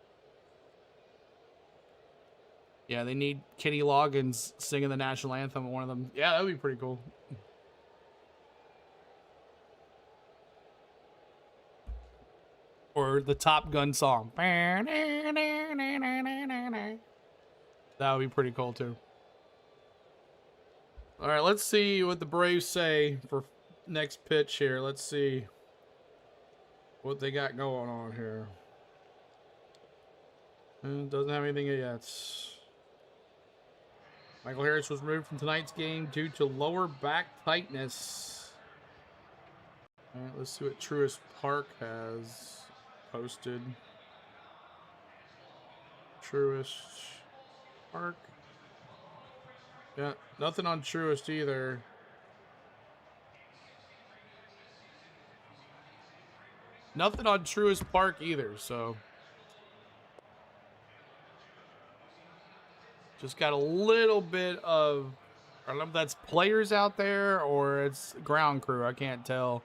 A: Yeah, they need Kenny Loggins singing the national anthem at one of them. Yeah, that would be pretty cool. Or the Top Gun song. That would be pretty cool, too. All right, let's see what the Braves say for next pitch here. Let's see what they got going on here. Doesn't have anything yet. Michael Harris was removed from tonight's game due to lower back tightness. All right, let's see what Truist Park has posted. Truist Park. Yeah, nothing on Truist either. Nothing on Truist Park either, so. Just got a little bit of, I don't know if that's players out there or it's ground crew. I can't tell.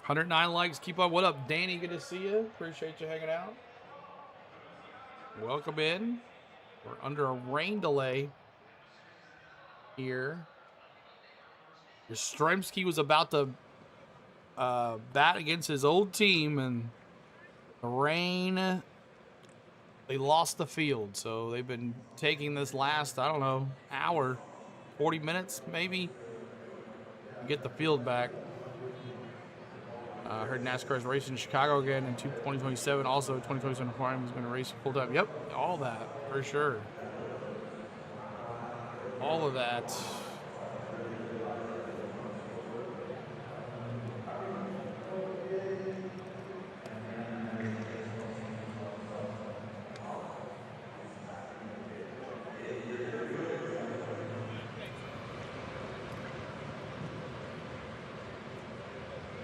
A: 109 likes. Keep up. What up, Danny? Good to see you. Appreciate you hanging out. Welcome in. We're under a rain delay here. Yastrzemski was about to bat against his old team, and the rain, they lost the field. So they've been taking this last, I don't know, hour, 40 minutes maybe, to get the field back. I heard NASCAR is racing in Chicago again in 2027. Also, 2027 Prime is going to race full time. Yep, all that for sure. All of that.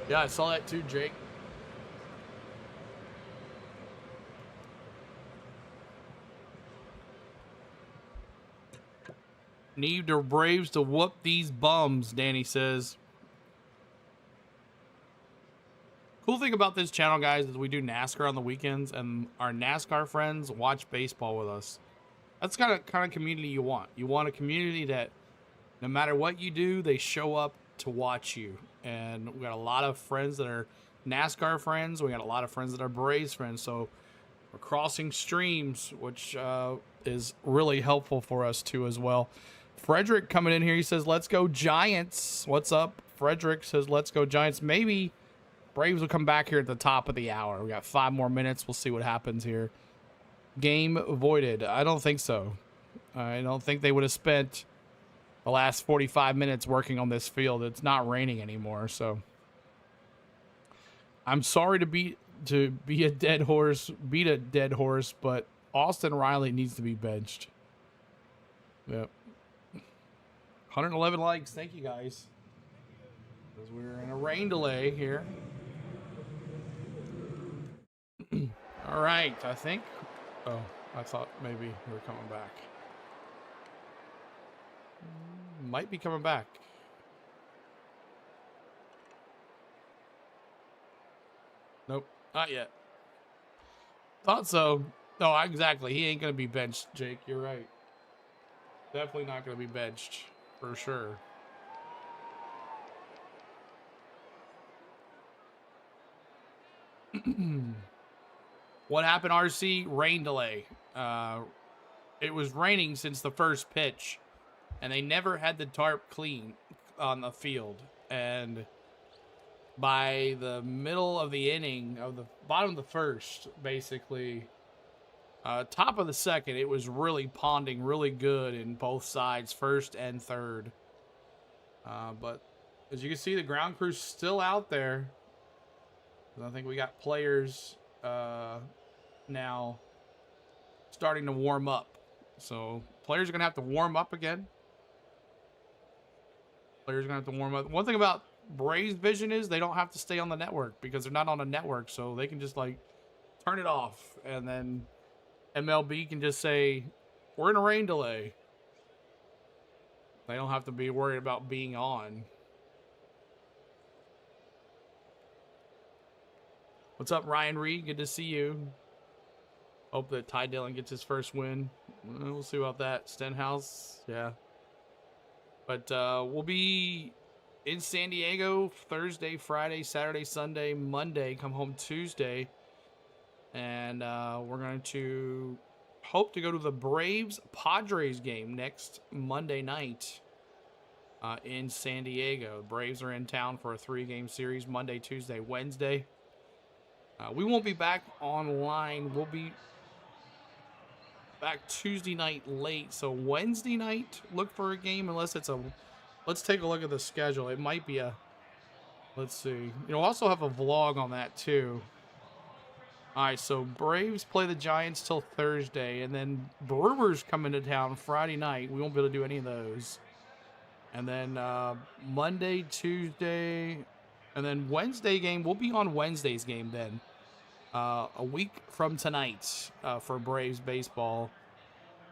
A: Yeah, I saw that too, Jake. Need the Braves to whoop these bums, Danny says. Cool thing about this channel, guys, is we do NASCAR on the weekends, and our NASCAR friends watch baseball with us. That's kind of community you want. You want a community that no matter what you do, they show up to watch you. And we got a lot of friends that are NASCAR friends. We got a lot of friends that are Braves friends. So we're crossing streams, which is really helpful for us too as well. Frederick coming in here. He says, let's go Giants. What's up? Frederick says, let's go Giants. Maybe Braves will come back here at the top of the hour. We got 5 more minutes. We'll see what happens here. Game voided. I don't think so. I don't think they would have spent the last 45 minutes working on this field. It's not raining anymore, so I'm sorry to beat a dead horse, but Austin Riley needs to be benched. Yep. 111 likes. Thank you, guys. Because we're in a rain delay here. All right, I think. Oh, I thought maybe we were coming back. Might be coming back. Nope, not yet. Thought so. No, exactly. He ain't gonna be benched, Jake. You're right. Definitely not gonna be benched for sure. What happened, RC? Rain delay. It was raining since the first pitch, and they never had the tarp clean on the field. And by the middle of the inning, of the bottom of the first, basically, top of the second, it was really ponding really good in both sides, first and third. But as you can see, the ground crew's still out there. I think we got players now starting to warm up. So players are going to have to warm up again. Players are going to have to warm up. One thing about Braves Vision is they don't have to stay on the network because they're not on a network. So they can just like turn it off. And then MLB can just say, we're in a rain delay. They don't have to be worried about being on. What's up, Ryan Reed? Good to see you. Hope that Ty Dillon gets his first win. We'll see about that. Stenhouse, yeah. But we'll be in San Diego Thursday, Friday, Saturday, Sunday, Monday. Come home Tuesday. And we're going to hope to go to the Braves-Padres game next Monday night in San Diego. Braves are in town for a 3-game series, Monday, Tuesday, Wednesday. We won't be back online. We'll be back Tuesday night late. So Wednesday night, look for a game unless it's a... Let's take a look at the schedule. It might be a... Let's see. You'll also have a vlog on that too. All right, so Braves play the Giants till Thursday, and then Brewers come into town Friday night. We won't be able to do any of those. And then Monday, Tuesday... And then Wednesday game, we'll be on Wednesday's game then. A week from tonight for Braves baseball.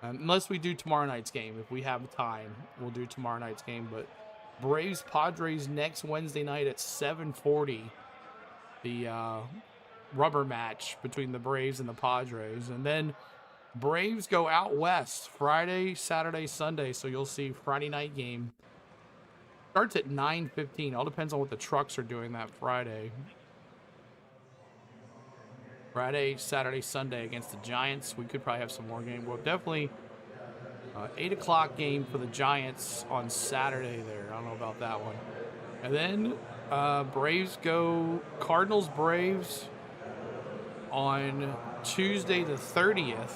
A: Unless we do tomorrow night's game. If we have time, we'll do tomorrow night's game. But Braves Padres next Wednesday night at 7:40 the rubber match between the Braves and the Padres. And then Braves go out west Friday, Saturday, Sunday. So you'll see Friday night game. Starts at 9:15. All depends on what the trucks are doing that Friday. Friday, Saturday, Sunday against the Giants. We could probably have some more game. Well, definitely 8 o'clock game for the Giants on Saturday there. I don't know about that one. And then Braves go Cardinals Braves on Tuesday the 30th.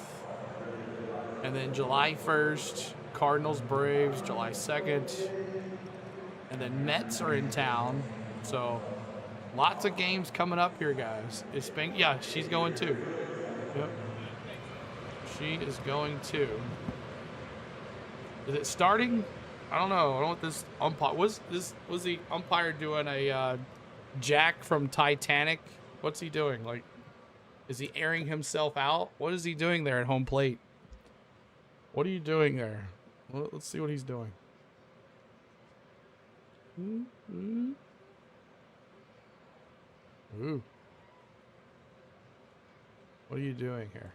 A: And then July 1st, Cardinals Braves, July 2nd. And then Mets are in town. So lots of games coming up here, guys. Is Spink? Yeah, she's going too. Yep. She is going too. Is it starting? I don't know. I don't know what this umpire was the umpire doing a Jack from Titanic? What's he doing? Like, is he airing himself out? What is he doing there at home plate? What are you doing there? Well, let's see what he's doing. Mm-hmm. Ooh. What are you doing here?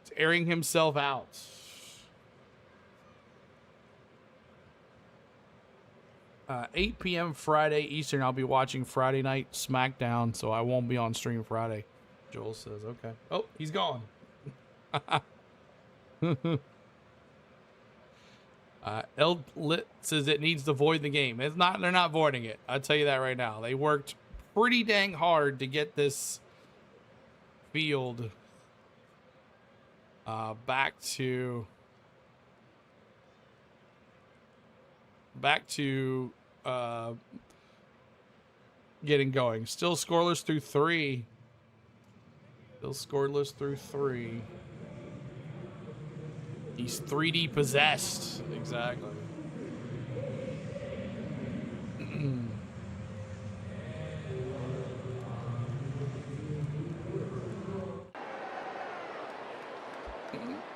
A: He's airing himself out. 8 p.m. Friday Eastern. I'll be watching Friday Night SmackDown, so I won't be on stream Friday. Joel says, okay. Oh, he's gone. El Lit says it needs to void the game. It's not. They're not voiding it. I'll tell you that right now. They worked pretty dang hard to get this field back to getting going. Still scoreless through 3. Still scoreless through 3. He's 3D possessed. Exactly.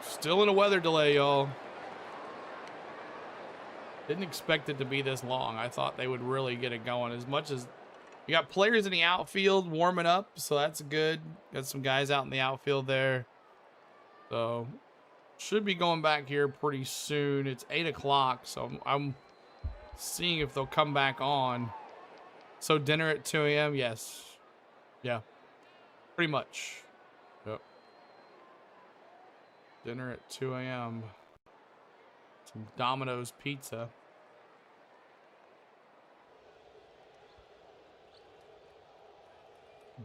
A: Still in a weather delay, y'all. Didn't expect it to be this long. I thought they would really get it going. As much as you got players in the outfield warming up, so that's good. Got some guys out in the outfield there. So should be going back here pretty soon. It's 8 o'clock, so I'm seeing if they'll come back on. So dinner at 2 a.m. Yes. Yeah. Pretty much. Yep. Dinner at 2 a.m. Some Domino's pizza.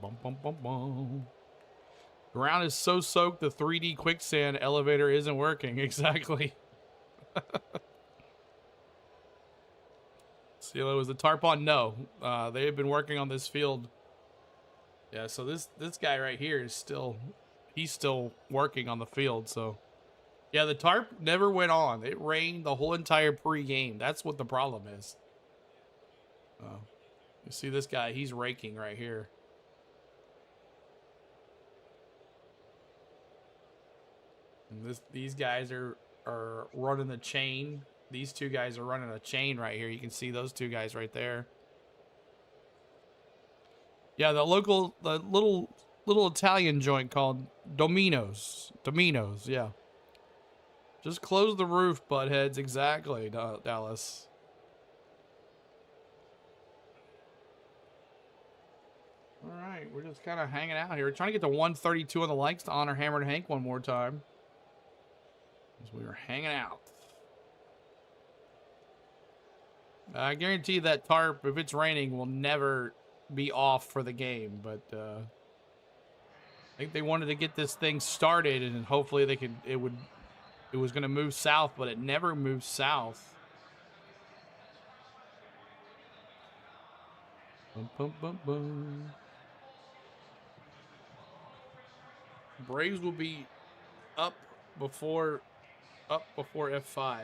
A: Bum, bum, bum, bum. Ground is so soaked, the 3D quicksand elevator isn't working. Exactly. CeeLo, is the tarp on? No. They have been working on this field. Yeah, so this guy right here is still, he's still working on the field. So, yeah, the tarp never went on. It rained the whole entire pregame. That's what the problem is. You see this guy? He's raking right here. And these guys are running the chain. These two guys are running a chain right here. You can see those two guys right there. Yeah, the little Italian joint called Domino's. Domino's, yeah. Just close the roof, buttheads. Exactly, Dallas. All right, we're just kind of hanging out here. We're trying to get to 132 on the likes to honor Hammered Hank one more time. We were hanging out. I guarantee that tarp, if it's raining, will never be off for the game. But I think they wanted to get this thing started, and hopefully they could. It was going to move south, but it never moved south. Bum, bum, bum, bum. Braves will be up before F5.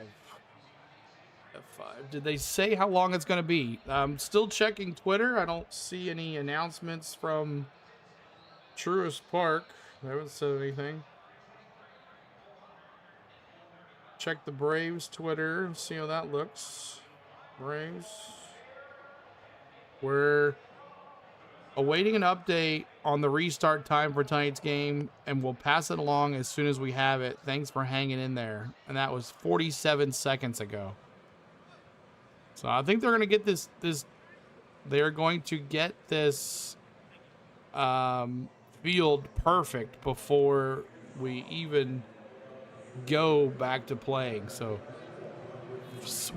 A: F5. Did they say how long it's going to be? I'm still checking Twitter. I don't see any announcements from Truist Park. They haven't said anything. Check the Braves Twitter. See how that looks. Braves. We're awaiting an update on the restart time for tonight's game, and we'll pass it along as soon as we have it. Thanks for hanging in there. And that was 47 seconds ago. So I think they're going to get this. They're going to get this field perfect before we even go back to playing. So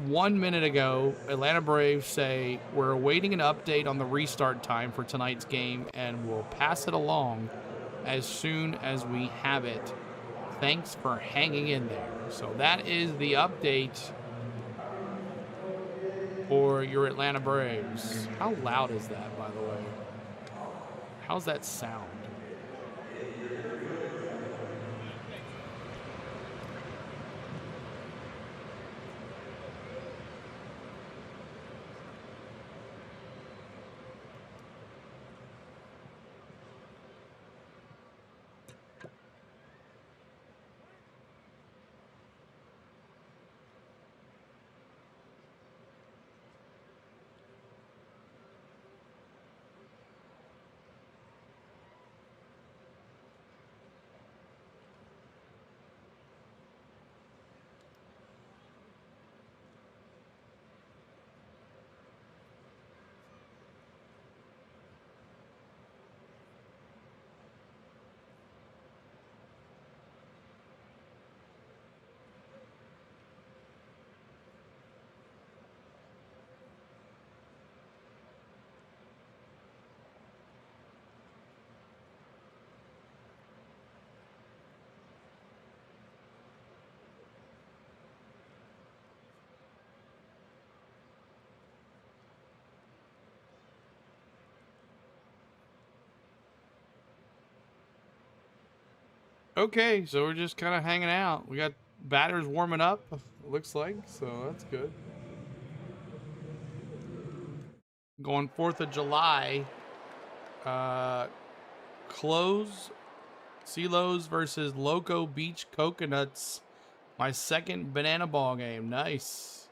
A: 1 minute ago, Atlanta Braves say we're awaiting an update on the restart time for tonight's game, and we'll pass it along as soon as we have it. Thanks for hanging in there. So that is the update for your Atlanta Braves. How loud is that, by the way? How's that sound? Okay, so we're just kind of hanging out. We got batters warming up, looks like, so that's good. Going 4th of July. Silos versus Loco Beach Coconuts. My second banana ball game. Nice.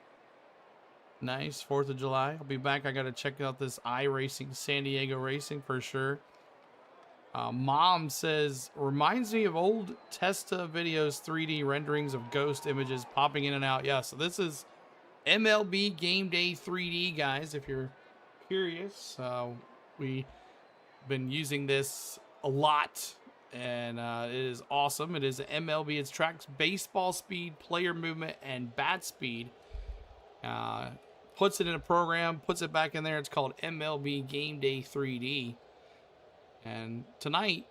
A: Nice, 4th of July. I'll be back. I got to check out this iRacing, San Diego Racing for sure. Mom says, reminds me of old Testa videos, 3D renderings of ghost images popping in and out. Yeah, so this is MLB Game Day 3D, guys, if you're curious. We've been using this a lot, and it is awesome. It is MLB. It tracks baseball speed, player movement, and bat speed. Puts it in a program, puts it back in there. It's called MLB Game Day 3D. And tonight,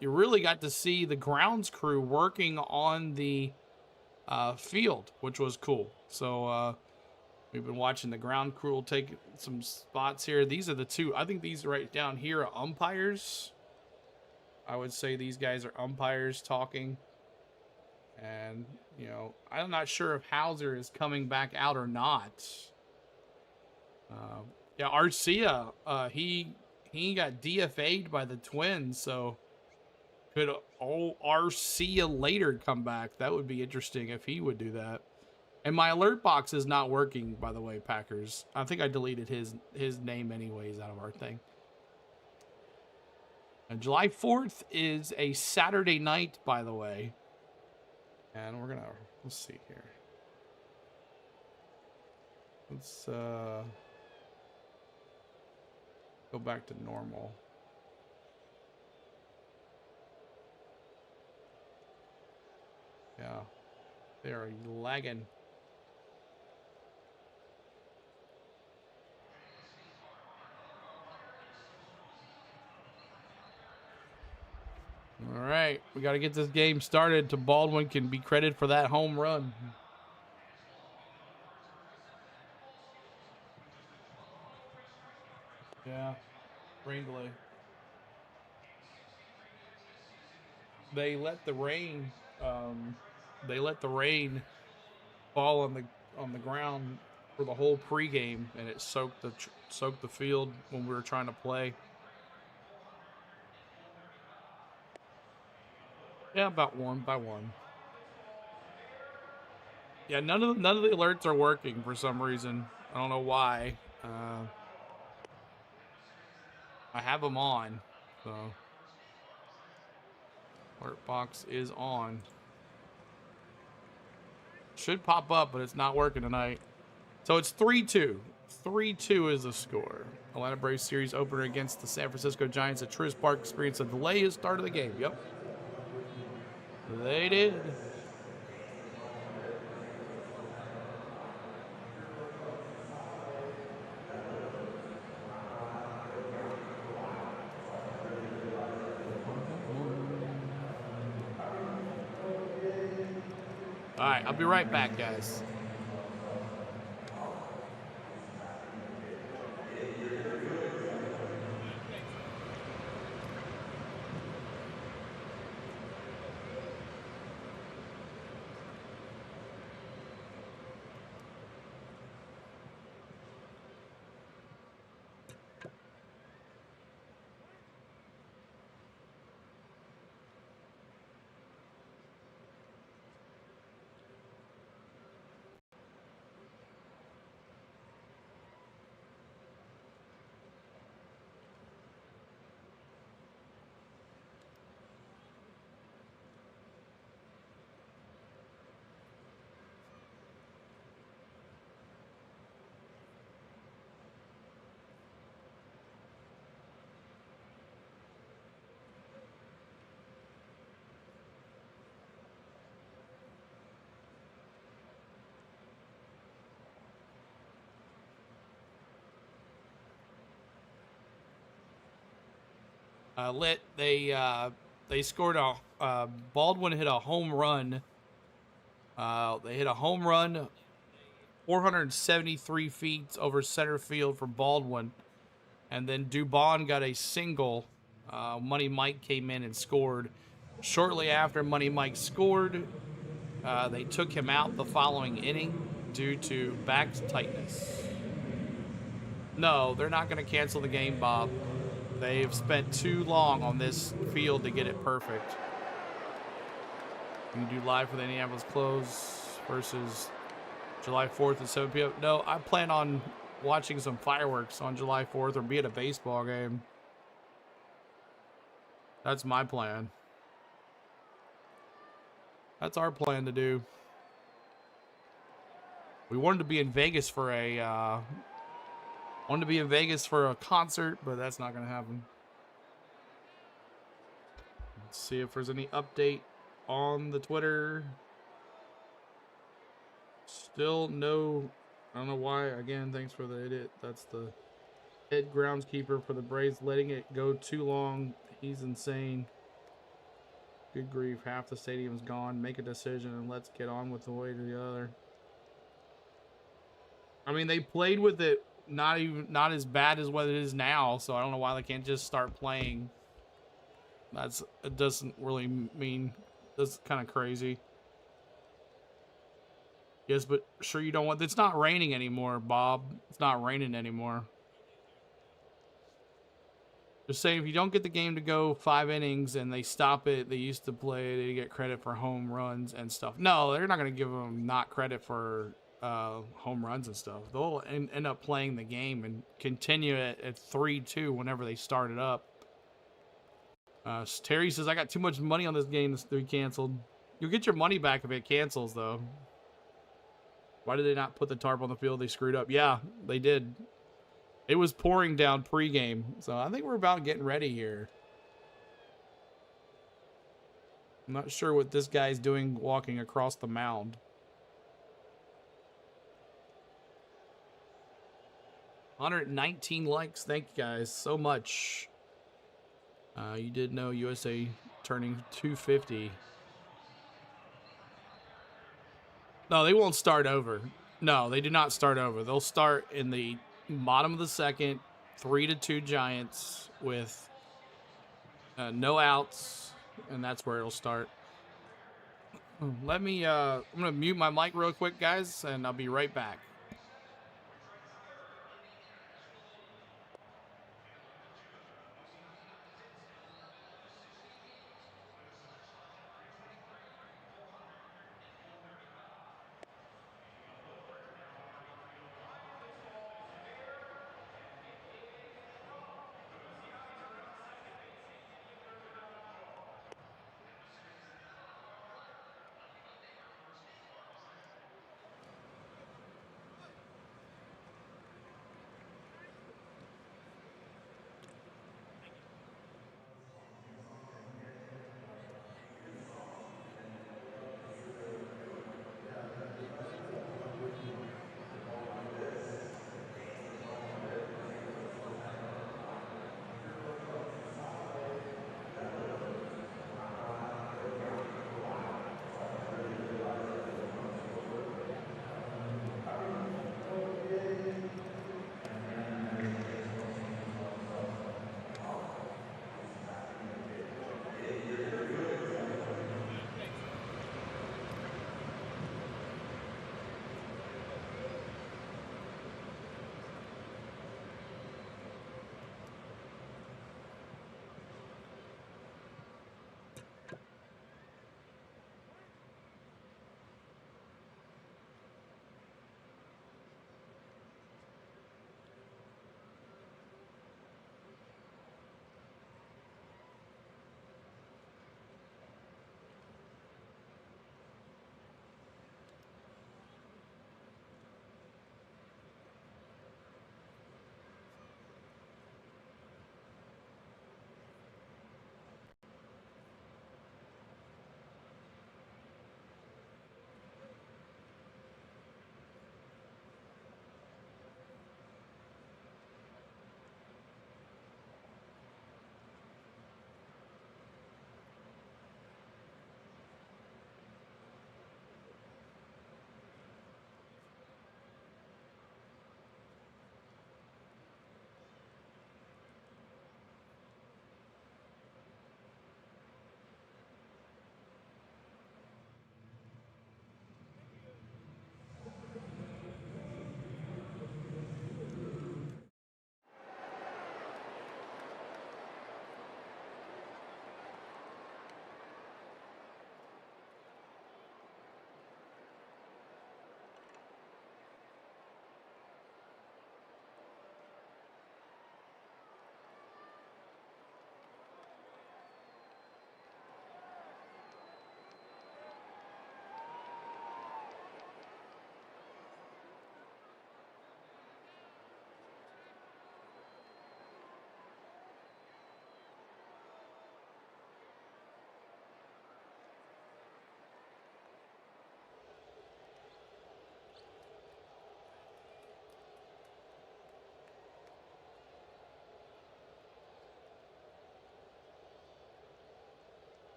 A: you really got to see the grounds crew working on the field, which was cool. So we've been watching the ground crew take some spots here. These are the two. I think these right down here are umpires. I would say these guys are umpires talking. And, you know, I'm not sure if Hauser is coming back out or not. Yeah, Arcia, he got DFA'd by the Twins, so could Arcia later come back? That would be interesting if he would do that. And my alert box is not working, by the way, Packers. I think I deleted his name anyways out of our thing. And July 4th is a Saturday night, by the way. And let's see here. Let's go back to normal. Yeah, they are lagging. All right, we got to get this game started so Baldwin can be credited for that home run. Yeah, rain delay. They let the rain. They let the rain fall on the ground for the whole pregame, and it soaked the field when we were trying to play. Yeah, about one by one. Yeah, none of the alerts are working for some reason. I don't know why. I have them on, so alert box is on. Should pop up, but it's not working tonight. So it's 3-2. 3-2 is the score. Atlanta Braves series opener against the San Francisco Giants at Truist Park experienced a delay at the start of the game. Yep. They did. All right, I'll be right back, guys. They scored a Baldwin hit a home run. They hit a home run 473 feet over center field for Baldwin, and then Dubon got a single. Money Mike came in and scored. Shortly after Money Mike scored, they took him out the following inning due to back tightness. No, they're not going to cancel the game, Bob. They've spent too long on this field to get it perfect. You can do live for the Indianapolis Close versus July 4th at 7 p.m. No, I plan on watching some fireworks on July 4th or be at a baseball game. That's my plan. That's our plan to do. We wanted to be in Vegas for a concert, but that's not going to happen. Let's see if there's any update on the Twitter. Still no. I don't know why. Again, thanks for the edit. That's the head groundskeeper for the Braves letting it go too long. He's insane. Good grief. Half the stadium's gone. Make a decision and let's get on with the way to the other. I mean, they played with it not as bad as what it is now, so I don't know why they can't just start playing. It doesn't really mean, that's kind of crazy. Yes, but sure you don't want, it's not raining anymore, Bob. It's not raining anymore. Just saying, if you don't get the game to go 5 innings and they stop it, they used to play, they get credit for home runs and stuff. No, they're not going to give them not credit for home runs and stuff. They'll end up playing the game and continue it at 3-2 whenever they start it up. Terry says, I got too much money on this game to be canceled. You'll get your money back if it cancels, though. Why did they not put the tarp on the field? They screwed up. Yeah, they did. It was pouring down pregame, so I think we're about getting ready here. I'm not sure what this guy's doing walking across the mound. 119 likes. Thank you guys so much. You did know USA turning 250. No, they won't start over. No, they do not start over. They'll start in the bottom of the second, 3-2 Giants with no outs, and that's where it'll start. Let me, I'm going to mute my mic real quick, guys, and I'll be right back.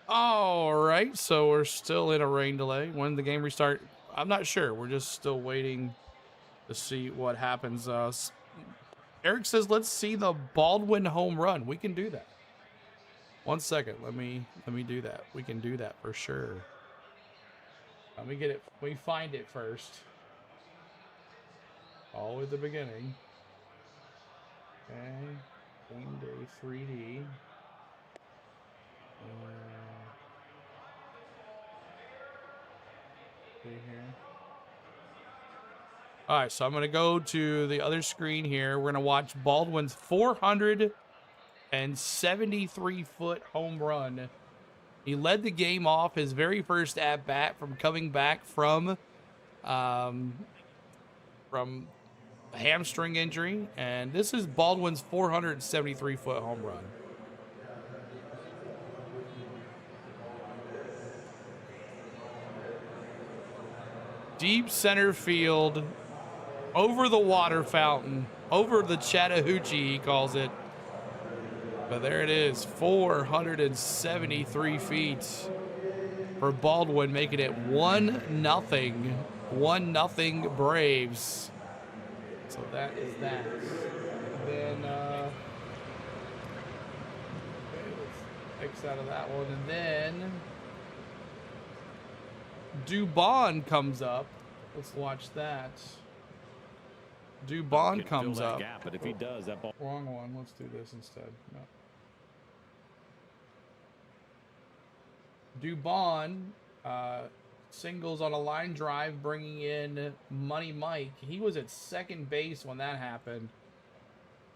A: All right, so we're still in a rain delay. When the game restart, I'm not sure. We're just still waiting to see what happens. Eric says, "Let's see the Baldwin home run." We can do that. 1 second. Let me do that. We can do that for sure. Let me get it. We find it first. All at the beginning. Okay. Game day 3D. See here. All right, so I'm gonna go to the other screen here. We're gonna watch Baldwin's 473-foot home run. He led the game off his very first at bat from coming back from a hamstring injury, and this is Baldwin's 473-foot home run. Deep center field, over the water fountain, over the Chattahoochee, he calls it. But there it is, 473 feet for Baldwin, making it 1-0. 1-0 Braves. So that is that. Then, let's X out of that one. And then Dubon comes up. Let's watch that. Dubon comes up.
I: Gap, but if he does, that ball.
A: Wrong one. Let's do this instead. No. Dubon singles on a line drive, bringing in Money Mike. He was at second base when that happened.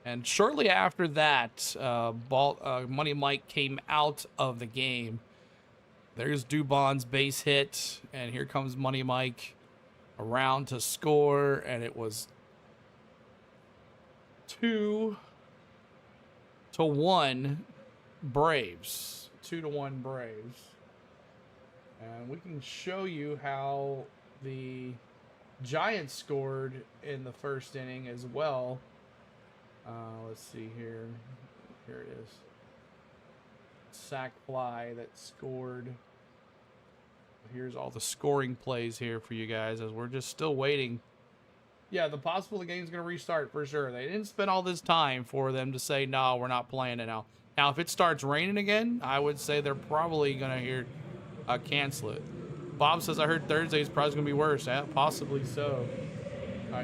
A: And shortly after that, Money Mike came out of the game. There's Dubon's base hit, and here comes Money Mike around to score, and it was 2-1 Braves. 2-1 Braves. And we can show you how the Giants scored in the first inning as well. Let's see here. Here it is. Sack fly that scored. Here's all the scoring plays here for you guys as we're just still waiting. Yeah, the possible the game's going to restart for sure. They didn't spend all this time for them to say, no, we're not playing it now. Now, if it starts raining again, I would say they're probably going to cancel it. Bob says, I heard Thursday's probably going to be worse. Yeah, possibly so.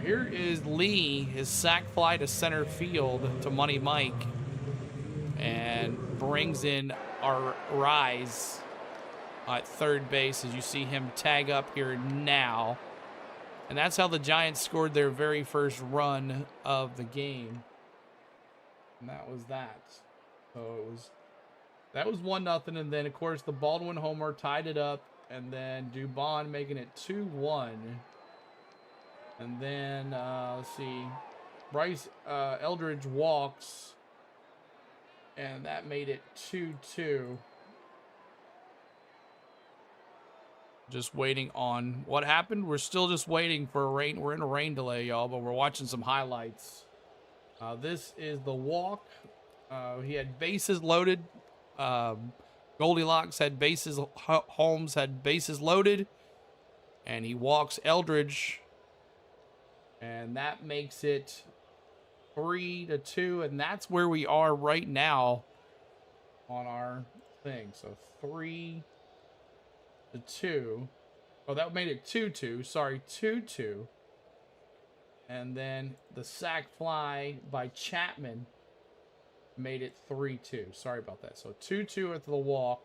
A: Here is Lee, his sack fly to center field to Money Mike, and brings in our Rise at third base as you see him tag up here now. And that's how the Giants scored their very first run of the game. And that was that. So that was 1-0, and then of course the Baldwin homer tied it up, and then Dubon making it 2-1. And then let's see, Bryce Eldridge walks, and that made it 2-2. Just waiting on what happened. We're still just waiting for a rain. We're in a rain delay, y'all, but we're watching some highlights. This is the walk. He had bases loaded. Goldilocks had bases. Holmes had bases loaded, and he walks Eldridge, and that makes it 3-2, and that's where we are right now on our thing. So 3-2. Oh, that made it 2-2. Sorry, 2-2. And then the sack fly by Chapman made it 3-2. Sorry about that. So 2-2 at the walk.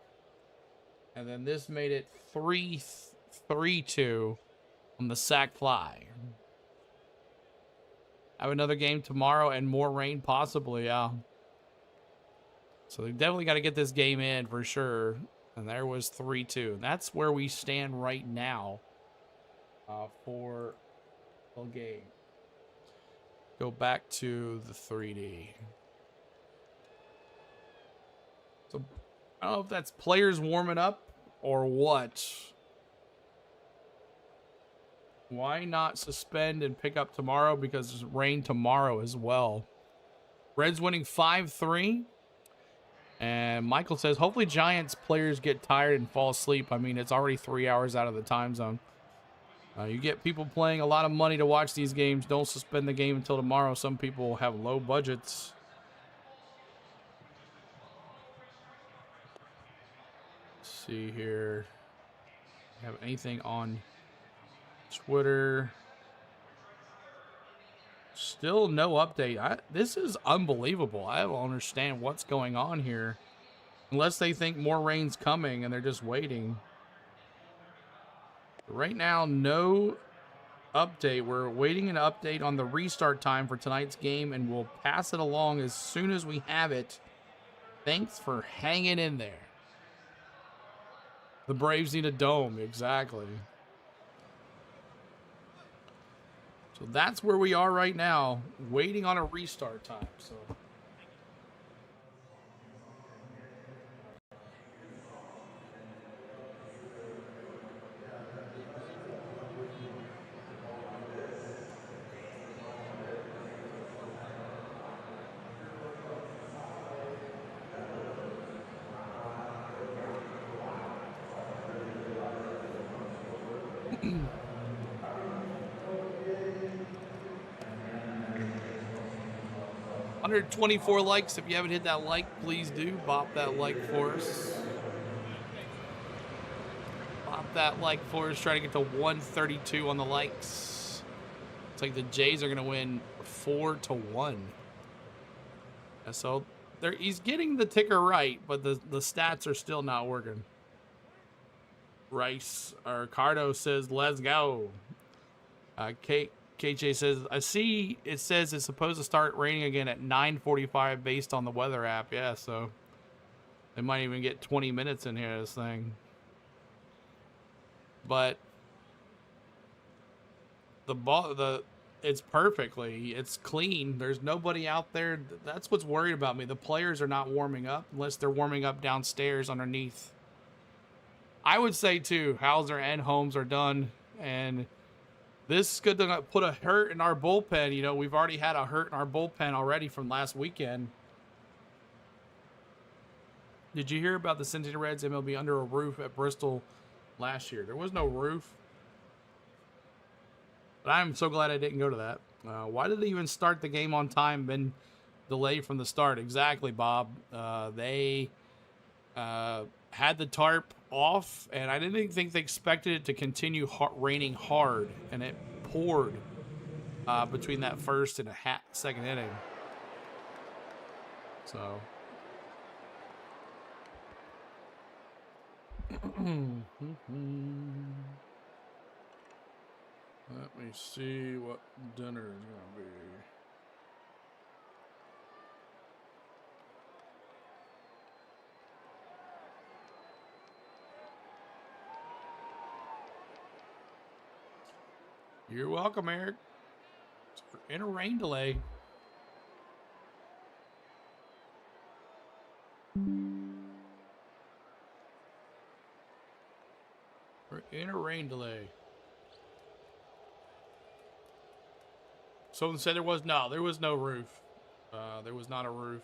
A: And then this made it 3-2 on the sack fly. Have another game tomorrow and more rain possibly, yeah. So they definitely got to get this game in for sure. And there was 3-2. That's where we stand right now for the game. Go back to the 3D. So I don't know if that's players warming up or what. Why not suspend and pick up tomorrow? Because there's rain tomorrow as well. Reds winning 5-3. And Michael says, hopefully Giants players get tired and fall asleep. I mean, it's already 3 hours out of the time zone. You get people playing a lot of money to watch these games. Don't suspend the game until tomorrow. Some people have low budgets. Let's see here. Have anything on Twitter? Still no update. This is unbelievable. I don't understand what's going on here. Unless they think more rain's coming and they're just waiting. Right now, no update. We're waiting an update on the restart time for tonight's game, and we'll pass it along as soon as we have it. Thanks for hanging in there. The Braves need a dome. Exactly. So that's where we are right now, waiting on a restart time. So. $124 likes. If you haven't hit that like, please do. Bop that like for us. Bop that like for us. Try to get to 132 on the likes. It's like the Jays are going to win 4-1. So he's getting the ticker right, but the stats are still not working. Ricardo says, let's go. KJ says, I see it says it's supposed to start raining again at 9:45 based on the weather app. Yeah, so they might even get 20 minutes in here, this thing. But it's it's clean. There's nobody out there. That's what's worried about me. The players are not warming up unless they're warming up downstairs underneath. I would say too, Hauser and Holmes are done, and this is good to put a hurt in our bullpen. You know, we've already had a hurt in our bullpen already from last weekend. Did you hear about the Cincinnati Reds MLB under a roof at Bristol last year? There was no roof. But I'm so glad I didn't go to that. Why did they even start the game on time? Been delayed from the start. Exactly, Bob. They had the tarp off, and I didn't think they expected it to continue raining hard, and it poured between that first and second inning. So let me see what dinner is gonna be. You're welcome, Eric. We're in a rain delay. We're in a rain delay. Someone said there was no roof. There was not a roof.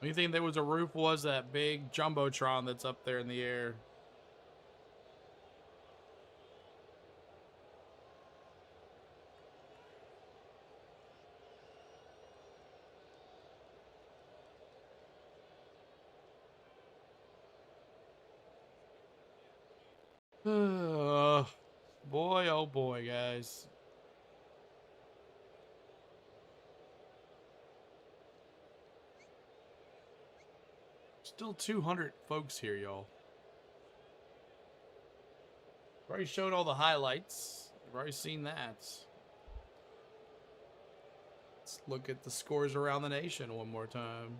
A: The only thing there was a roof was that big jumbotron that's up there in the air. Boy, oh boy, guys. Still 200 folks here, y'all. Already showed all the highlights. You've already seen that. Let's look at the scores around the nation one more time.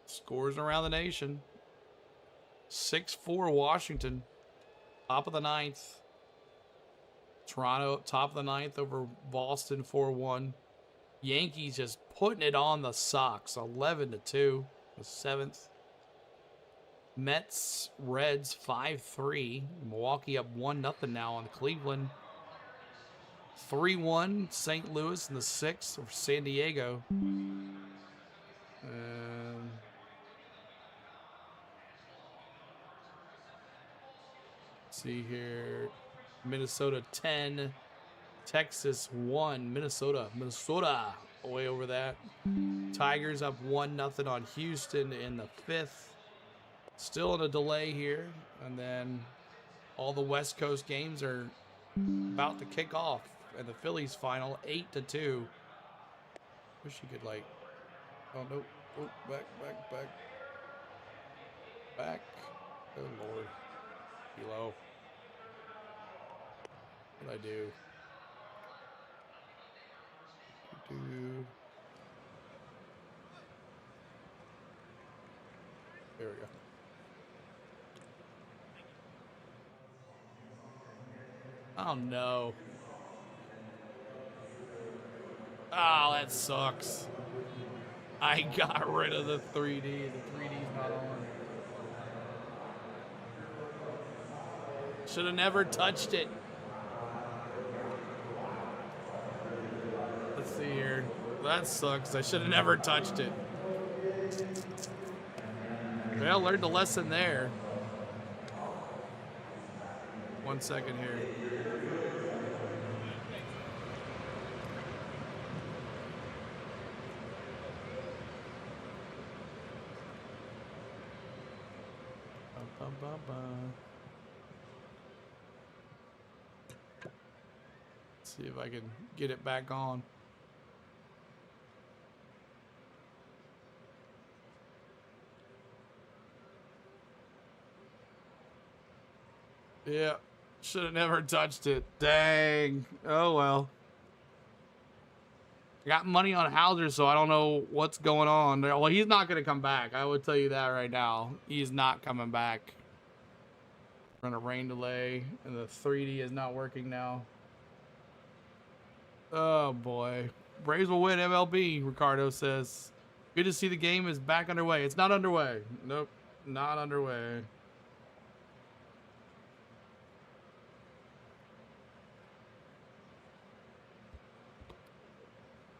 A: Scores around the nation. 6-4 Washington. Top of the ninth. Toronto up top of the ninth over Boston 4-1. Yankees just putting it on the Sox. 11-2. The seventh. Mets, Reds 5-3. Milwaukee up 1-0 now on Cleveland. 3-1 St. Louis in the 6th of San Diego. See here, Minnesota 10, Texas 1, Minnesota way over that. Tigers up 1-0 on Houston in the 5th. Still in a delay here, and then all the West Coast games are about to kick off, and the Phillies final 8-2. Wish you could like, oh no, oh, back. Oh Lord, Kilo. What'd I do? There we go. Oh no. Oh, that sucks. I got rid of the 3D. The 3D's not on. Should have never touched it. Let's see here. That sucks. I should have never touched it. Well, learned a lesson there. 1 second here. Let's see if I can get it back on. Yeah, should have never touched it. Dang. Oh well. Got money on Hauser, so I don't know what's going on. Well, he's not going to come back. I would tell you that right now. He's not coming back. We're on a rain delay, and the 3D is not working now. Oh, boy. Braves will win MLB, Ricardo says. Good to see the game is back underway. It's not underway. Nope, not underway.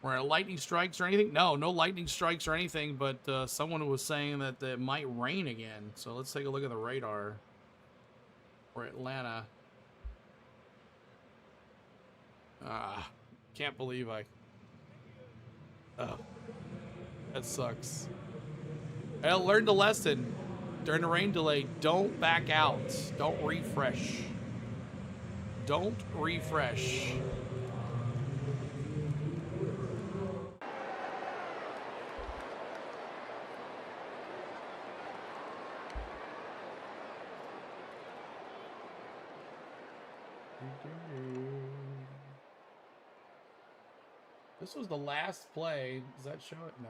A: Were there lightning strikes or anything? No lightning strikes or anything, but someone was saying that it might rain again. So let's take a look at the radar for Atlanta. Can't believe oh, that sucks. I learned a lesson during the rain delay. Don't back out. Don't refresh. Don't refresh. This was the last play. Does that show it? No.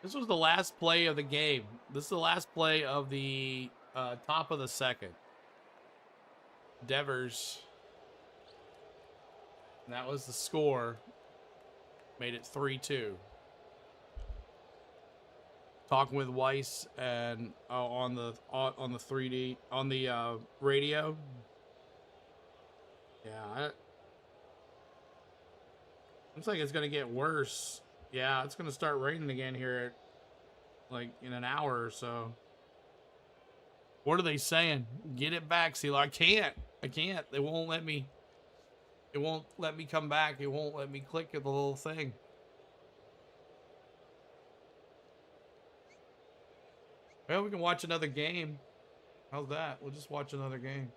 A: This was the last play of the game. This is the last play of the top of the second. Devers. And that was the score. Made it 3-2. Talking with Weiss and on the 3D on the radio. Yeah, looks like it's gonna get worse. Yeah, it's gonna start raining again here, like in an hour or so. What are they saying? Get it back, CeeLo. I can't. They won't let me. It won't let me come back. It won't let me click at the little thing. Well, we can watch another game. How's that? We'll just watch another game.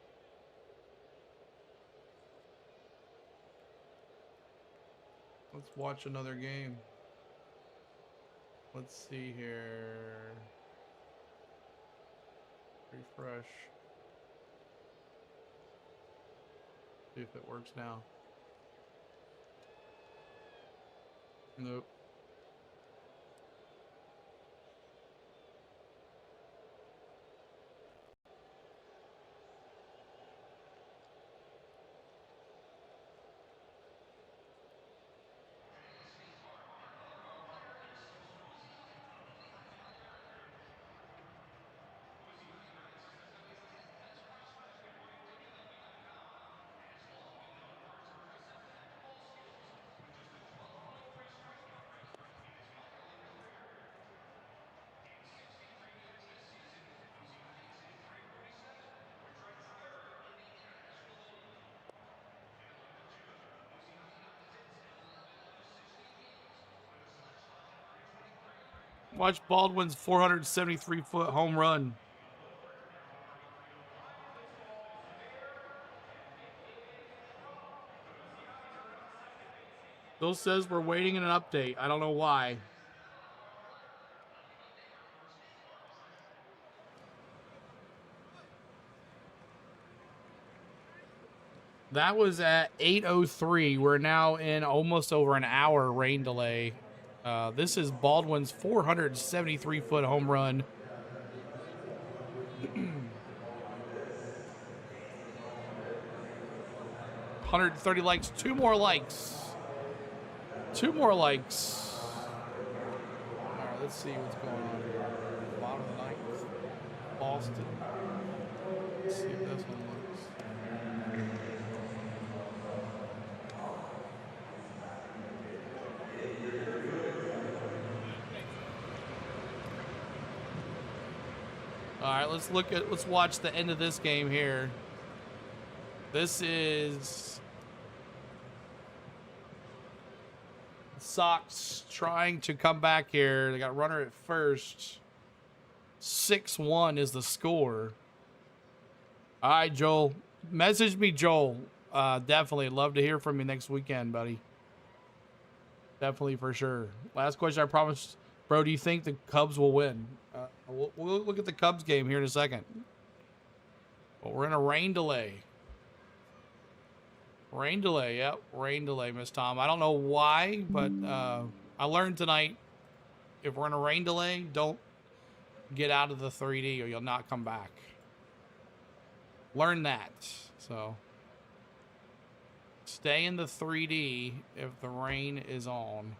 A: Let's watch another game. Let's see here. Refresh. See if it works now. Nope. Watch Baldwin's 473-foot home run. Bill says we're waiting in an update. I don't know why. That was at 8:03. We're now in almost over an hour rain delay. This is Baldwin's 473-foot home run. 130 likes. 2 more likes. 2 more likes. All right, let's see what's going on here. Bottom of the ninth. Boston. Let's see if this one works. All right, let's watch the end of this game here. This is Sox trying to come back here. They got a runner at first. 6-1 is the score. All right, Joel. Message me, Joel. Definitely. Love to hear from you next weekend, buddy. Definitely, for sure. Last question, I promised. Bro, do you think the Cubs will win? We'll look at the Cubs game here in a second. But we're in a rain delay. Rain delay, yep. Rain delay, Miss Tom. I don't know why, but I learned tonight, if we're in a rain delay, don't get out of the 3D or you'll not come back. Learn that. So, stay in the 3D if the rain is on.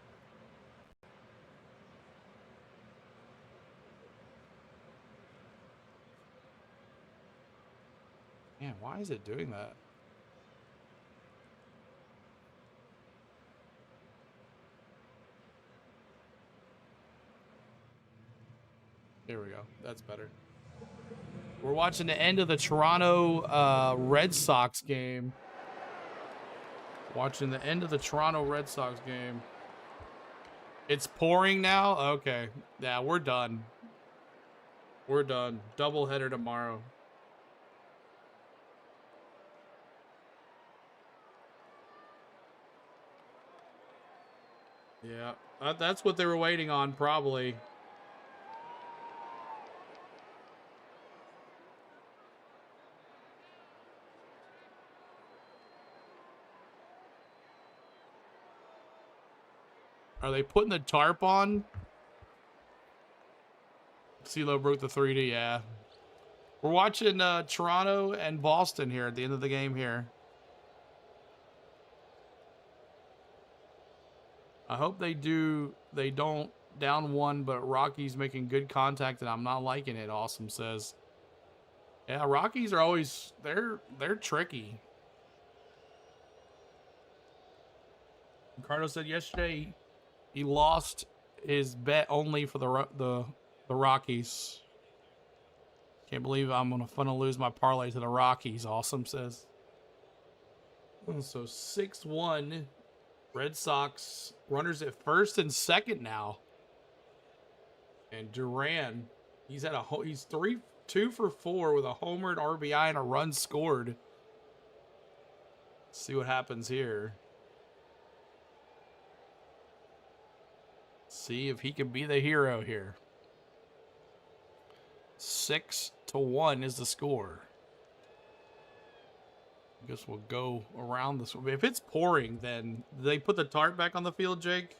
A: Man, why is it doing that? Here we go. That's better. We're watching the end of the Toronto Red Sox game. Watching the end of the Toronto Red Sox game. It's pouring now? Okay. Yeah, we're done. We're done. Doubleheader tomorrow. Yeah, that's what they were waiting on, probably. Are they putting the tarp on? CeeLo broke the 3D, yeah. We're watching Toronto and Boston here at the end of the game here. I hope they don't down 1, but Rockies making good contact and I'm not liking it, Awesome says. Yeah, Rockies are always, they're tricky. Ricardo said yesterday he lost his bet only for the Rockies. Can't believe I'm gonna lose my parlay to the Rockies, Awesome says. So 6-1. Red Sox runners at first and second now. And Duran, he's 2 for 4 with a homer, an RBI, and a run scored. Let's see what happens here. See if he can be the hero here. 6-1 is the score. I guess we'll go around this. If it's pouring, then do they put the tarp back on the field, Jake?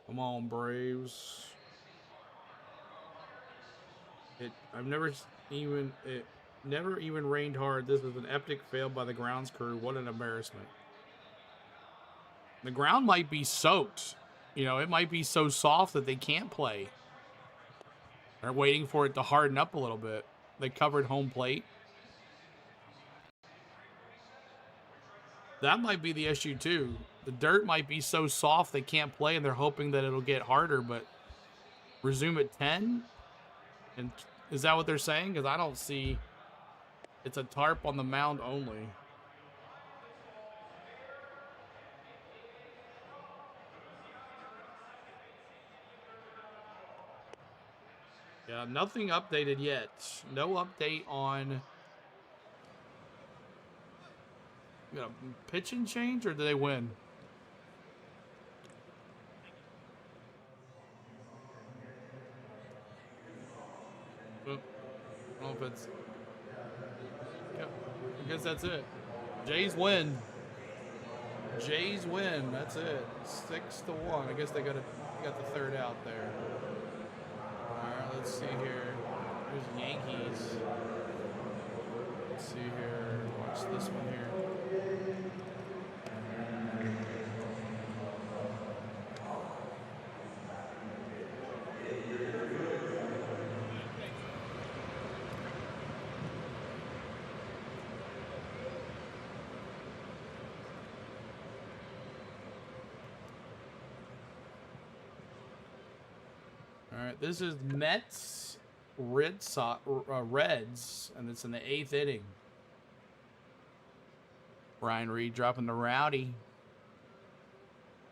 A: Come on, Braves. It never even rained hard. This was an epic fail by the grounds crew. What an embarrassment. The ground might be soaked. You know, it might be so soft that they can't play. They're waiting for it to harden up a little bit. They covered home plate. That might be the issue too. The dirt might be so soft they can't play and they're hoping that it'll get harder, but resume at 10? And is that what they're saying? Because I don't see, it's a tarp on the mound only. Yeah, nothing updated yet. No update on pitching change, or did they win? I don't know if it's. Yep, I guess that's it. Jays win. Jays win. That's it. 6-1. I guess they got the third out there. All right, let's see here. There's Yankees. Let's see here. Watch this one here. All right, this is Mets, Reds, and it's in the 8th inning. Ryan Reed dropping the rowdy.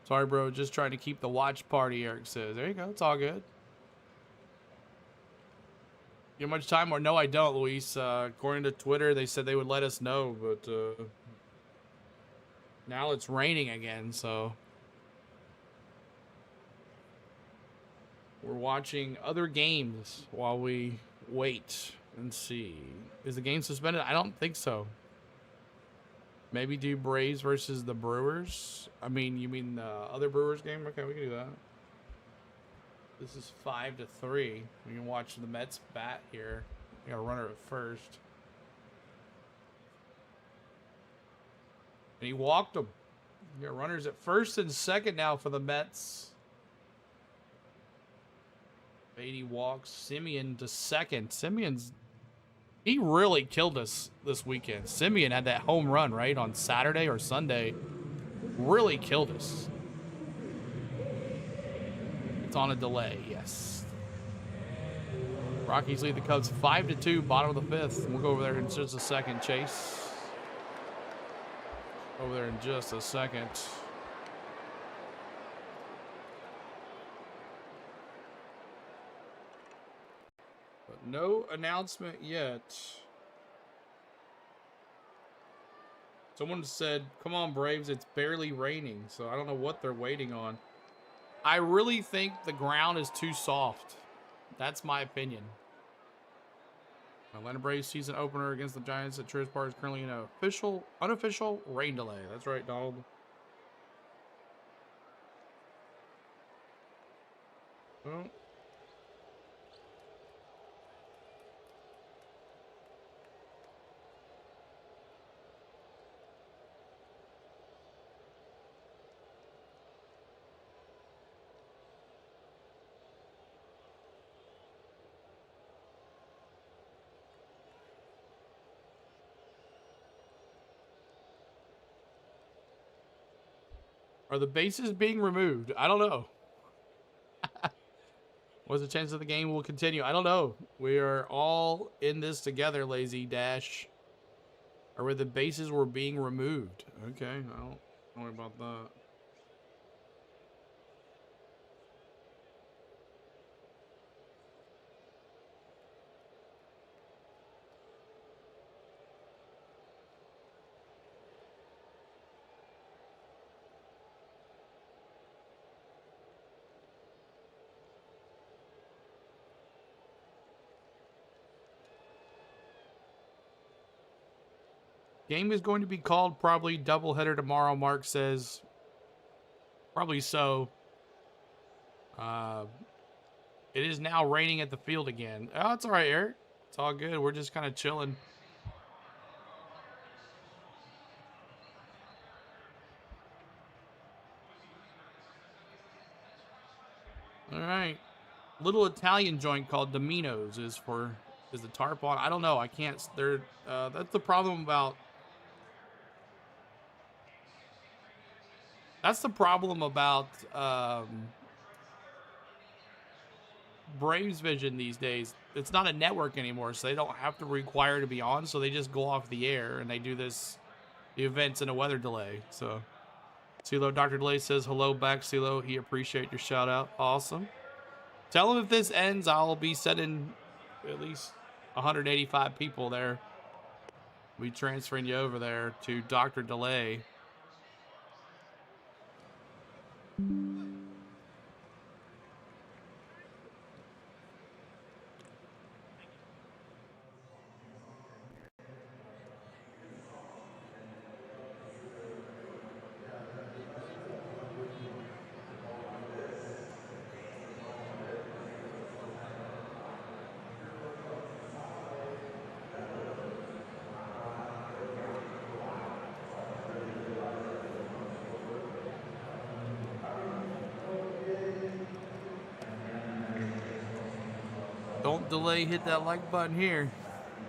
A: Sorry, bro, just trying to keep the watch party, Eric says. There you go, it's all good. You have much time? Or no, I don't, Luis. According to Twitter, they said they would let us know, but now it's raining again, so we're watching other games while we wait and see. Is the game suspended? I don't think so. Maybe do Braves versus the Brewers. I mean, you mean the other Brewers game? Okay, we can do that. This is 5-3. We can watch the Mets bat here. We got a runner at first. And he walked him. We got runners at first and second now for the Mets. Beatty walks Simeon to second. He really killed us this weekend. Simeon had that home run, right, on Saturday or Sunday. Really killed us. It's on a delay, yes. Rockies lead the Cubs 5-2, bottom of the 5th. We'll go over there in just a second, Chase. Over there in just a second. But no announcement yet. Someone said, come on, Braves, it's barely raining. So I don't know what they're waiting on. I really think the ground is too soft. That's my opinion. Atlanta Braves season opener against the Giants at Truist Park is currently in an unofficial rain delay. That's right, Donald. Well, are the bases being removed? I don't know. What's the chance that the game will continue? I don't know. We are all in this together, Lazy Dash. Or where the bases were being removed. Okay, I don't worry about that. Game is going to be called probably doubleheader tomorrow, Mark says. Probably so. It is now raining at the field again. Oh, it's all right, Eric. It's all good. We're just kind of chilling. All right. Little Italian joint called Domino's is the tarp on. I don't know. I can't. That's the problem about. That's the problem about Braves Vision these days. It's not a network anymore, so they don't have to require to be on, so they just go off the air, and they do the events in a weather delay. So, CeeLo, Dr. Delay says hello back, CeeLo. He appreciate your shout-out. Awesome. Tell them if this ends, I'll be sending at least 185 people there. We transferring you over there to Dr. Delay. Don't delay, hit that like button here.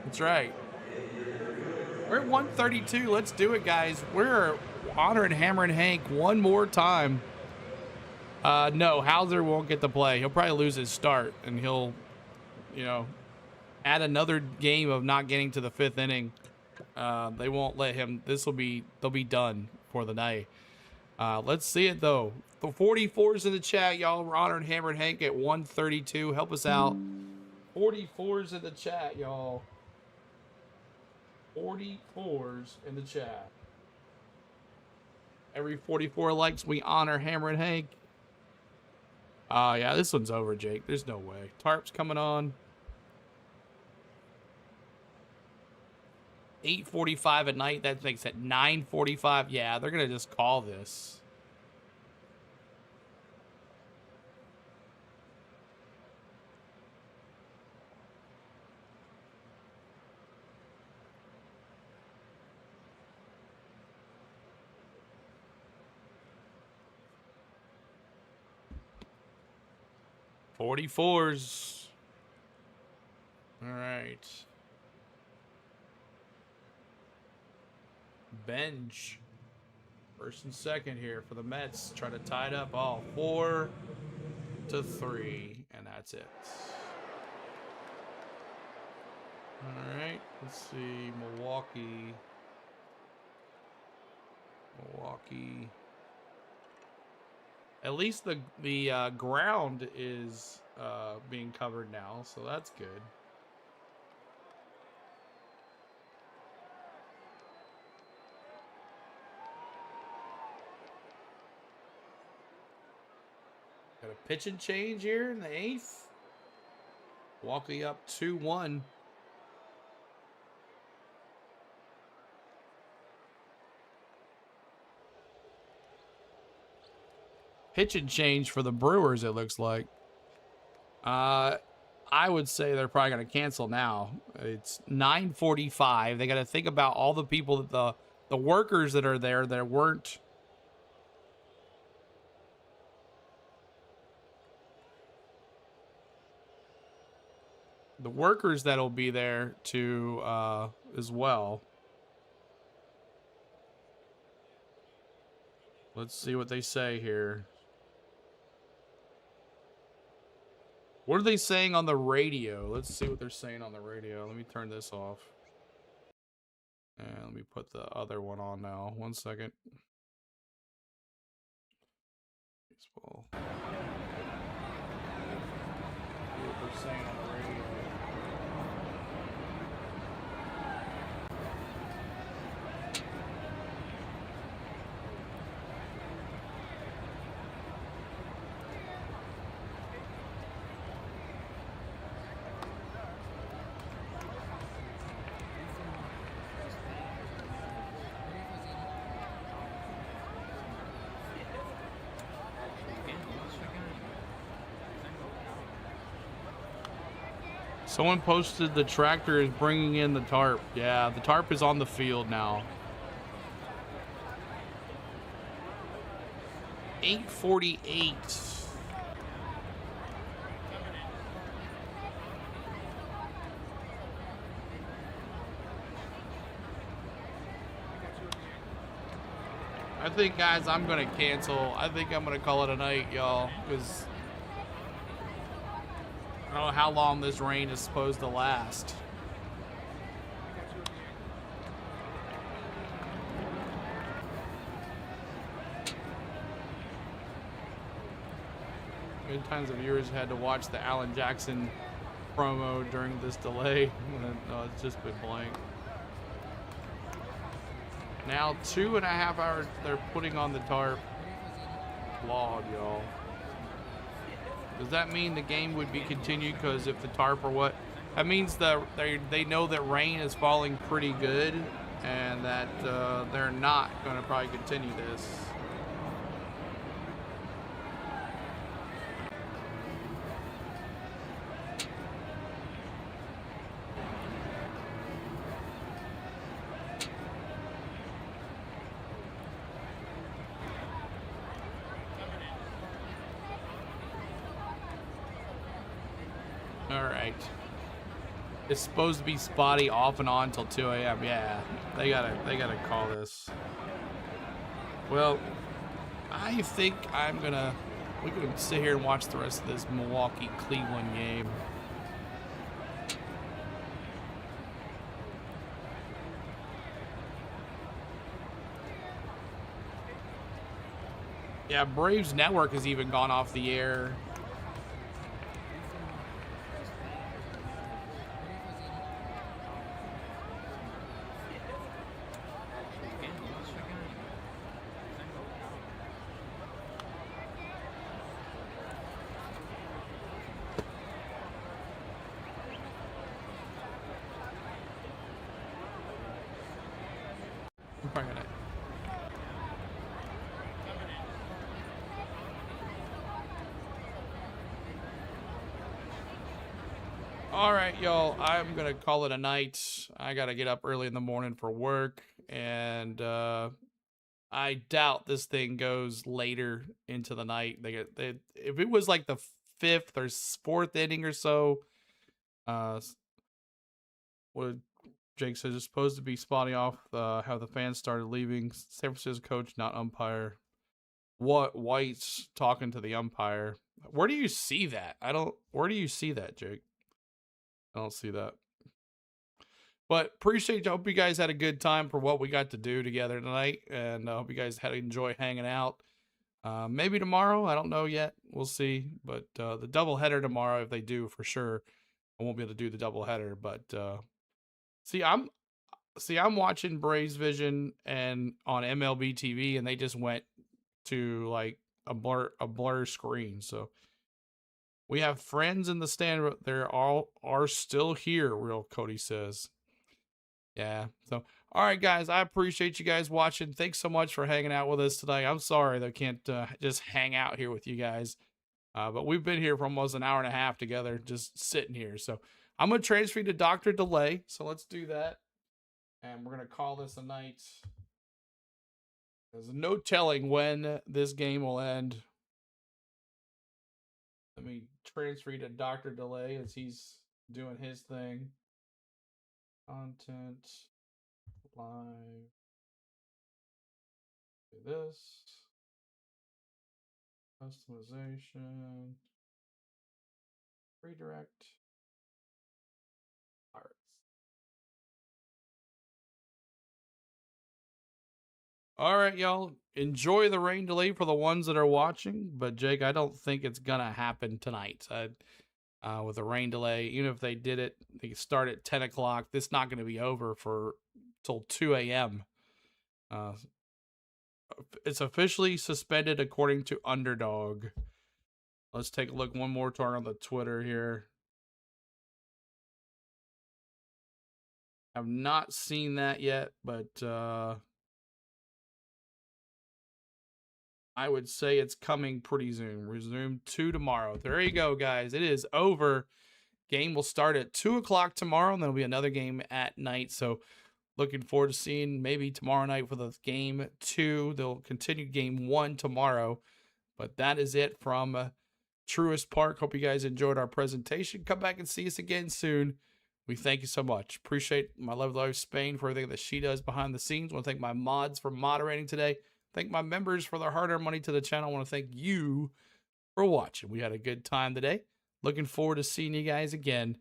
A: That's right. We're at 132. Let's do it, guys. We're honoring Hammer and Hank one more time. No, Hauser won't get to play. He'll probably lose his start, and he'll, you know, add another game of not getting to the 5th inning. They won't let him. They'll be done for the night. Let's see it, though. The 44s in the chat, y'all. We're honoring Hammer and Hank at 132. Help us out. 44s in the chat, y'all. 44s in the chat. Every 44 likes, we honor Hammer and Hank. Yeah, this one's over, Jake. There's no way. Tarp's coming on. 8:45 at night. That makes it 9:45. Yeah, they're going to just call this. .44s. All right. Bench. First and second here for the Mets. Try to tie it up. Oh, 4-3. And that's it. All right. Let's see. Milwaukee. At least the ground is being covered now, so that's good. Got a pitch and change here in the 8th. Milwaukee up 2-1. Pitch and change for the Brewers, it looks like. I would say they're probably going to cancel now. It's 9:45. They got to think about all the people that the workers that are there that weren't. The workers that'll be there to as well. Let's see what they say here. What are they saying on the radio? Let's see what they're saying on the radio. Let me turn this off. And let me put the other one on now. 1 second. Baseball. See what they're saying on the radio. Someone posted the tractor is bringing in the tarp. Yeah, the tarp is on the field now. 8:48. I think, guys, I'm going to cancel. I think I'm going to call it a night, y'all, because I don't know how long this rain is supposed to last. Many times the viewers had to watch the Alan Jackson promo during this delay. No, it's just been blank. Now 2.5 hours they're putting on the tarp. Flawed, y'all. Does that mean the game would be continued? Because if the tarp or what? That means that they know that rain is falling pretty good, and that they're not going to probably continue this. All right. It's supposed to be spotty off and on till 2 a.m. Yeah, they gotta call this. Well, I think we can sit here and watch the rest of this Milwaukee-Cleveland game. Yeah, Braves Network has even gone off the air. All right, y'all, I'm gonna call it a night. I gotta get up early in the morning for work, and I doubt this thing goes later into the night. If it was like the 5th or 4th inning or so, what Jake says it's supposed to be spotting off how the fans started leaving. San Francisco coach, not umpire. What White's talking to the umpire? Where do you see that? Where do you see that, Jake? I don't see that. But appreciate you. Hope you guys had a good time for what we got to do together tonight. And I hope you guys had enjoy hanging out. Maybe tomorrow. I don't know yet. We'll see. But the doubleheader tomorrow, if they do, for sure. I won't be able to do the doubleheader. But I'm watching Braves Vision and on MLB TV, and they just went to like a blur screen. So we have friends in the stand. They're all are still here, real Cody says. Yeah. So, all right, guys, I appreciate you guys watching. Thanks so much for hanging out with us tonight. I'm sorry that I can't just hang out here with you guys. But we've been here for almost an hour and a half together, just sitting here. So I'm going to transfer you to Dr. Delay. So let's do that. And we're going to call this a night. There's no telling when this game will end. Let me transfer you to Dr. Delay as he's doing his thing. Content. Live. Do this. Customization. Redirect. Arts. All right, y'all. Enjoy the rain delay for the ones that are watching. But, Jake, I don't think it's going to happen tonight. With a rain delay, even if they did it, they start at 10 o'clock. This is not going to be over till 2 a.m. It's officially suspended according to Underdog. Let's take a look one more time on the Twitter here. I've not seen that yet, but I would say it's coming pretty soon. Resume 2 tomorrow. There you go, guys. It is over. Game will start at 2 o'clock tomorrow, and there'll be another game at night. So looking forward to seeing maybe tomorrow night for the game 2. They'll continue game 1 tomorrow. But that is it from Truist Park. Hope you guys enjoyed our presentation. Come back and see us again soon. We thank you so much. Appreciate my lovely wife Spain for everything that she does behind the scenes. I want to thank my mods for moderating today. Thank my members for their hard-earned money to the channel. I want to thank you for watching. We had a good time today. Looking forward to seeing you guys again.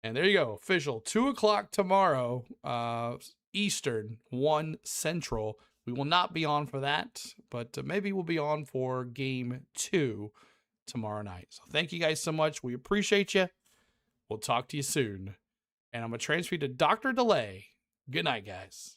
A: And there you go. Official. 2 o'clock tomorrow, Eastern, 1 Central. We will not be on for that, but maybe we'll be on for game 2. tomorrow night. So thank you guys so much. We appreciate you. We'll talk to you soon. And I'm going to transfer you to Dr. Delay. Good night, guys.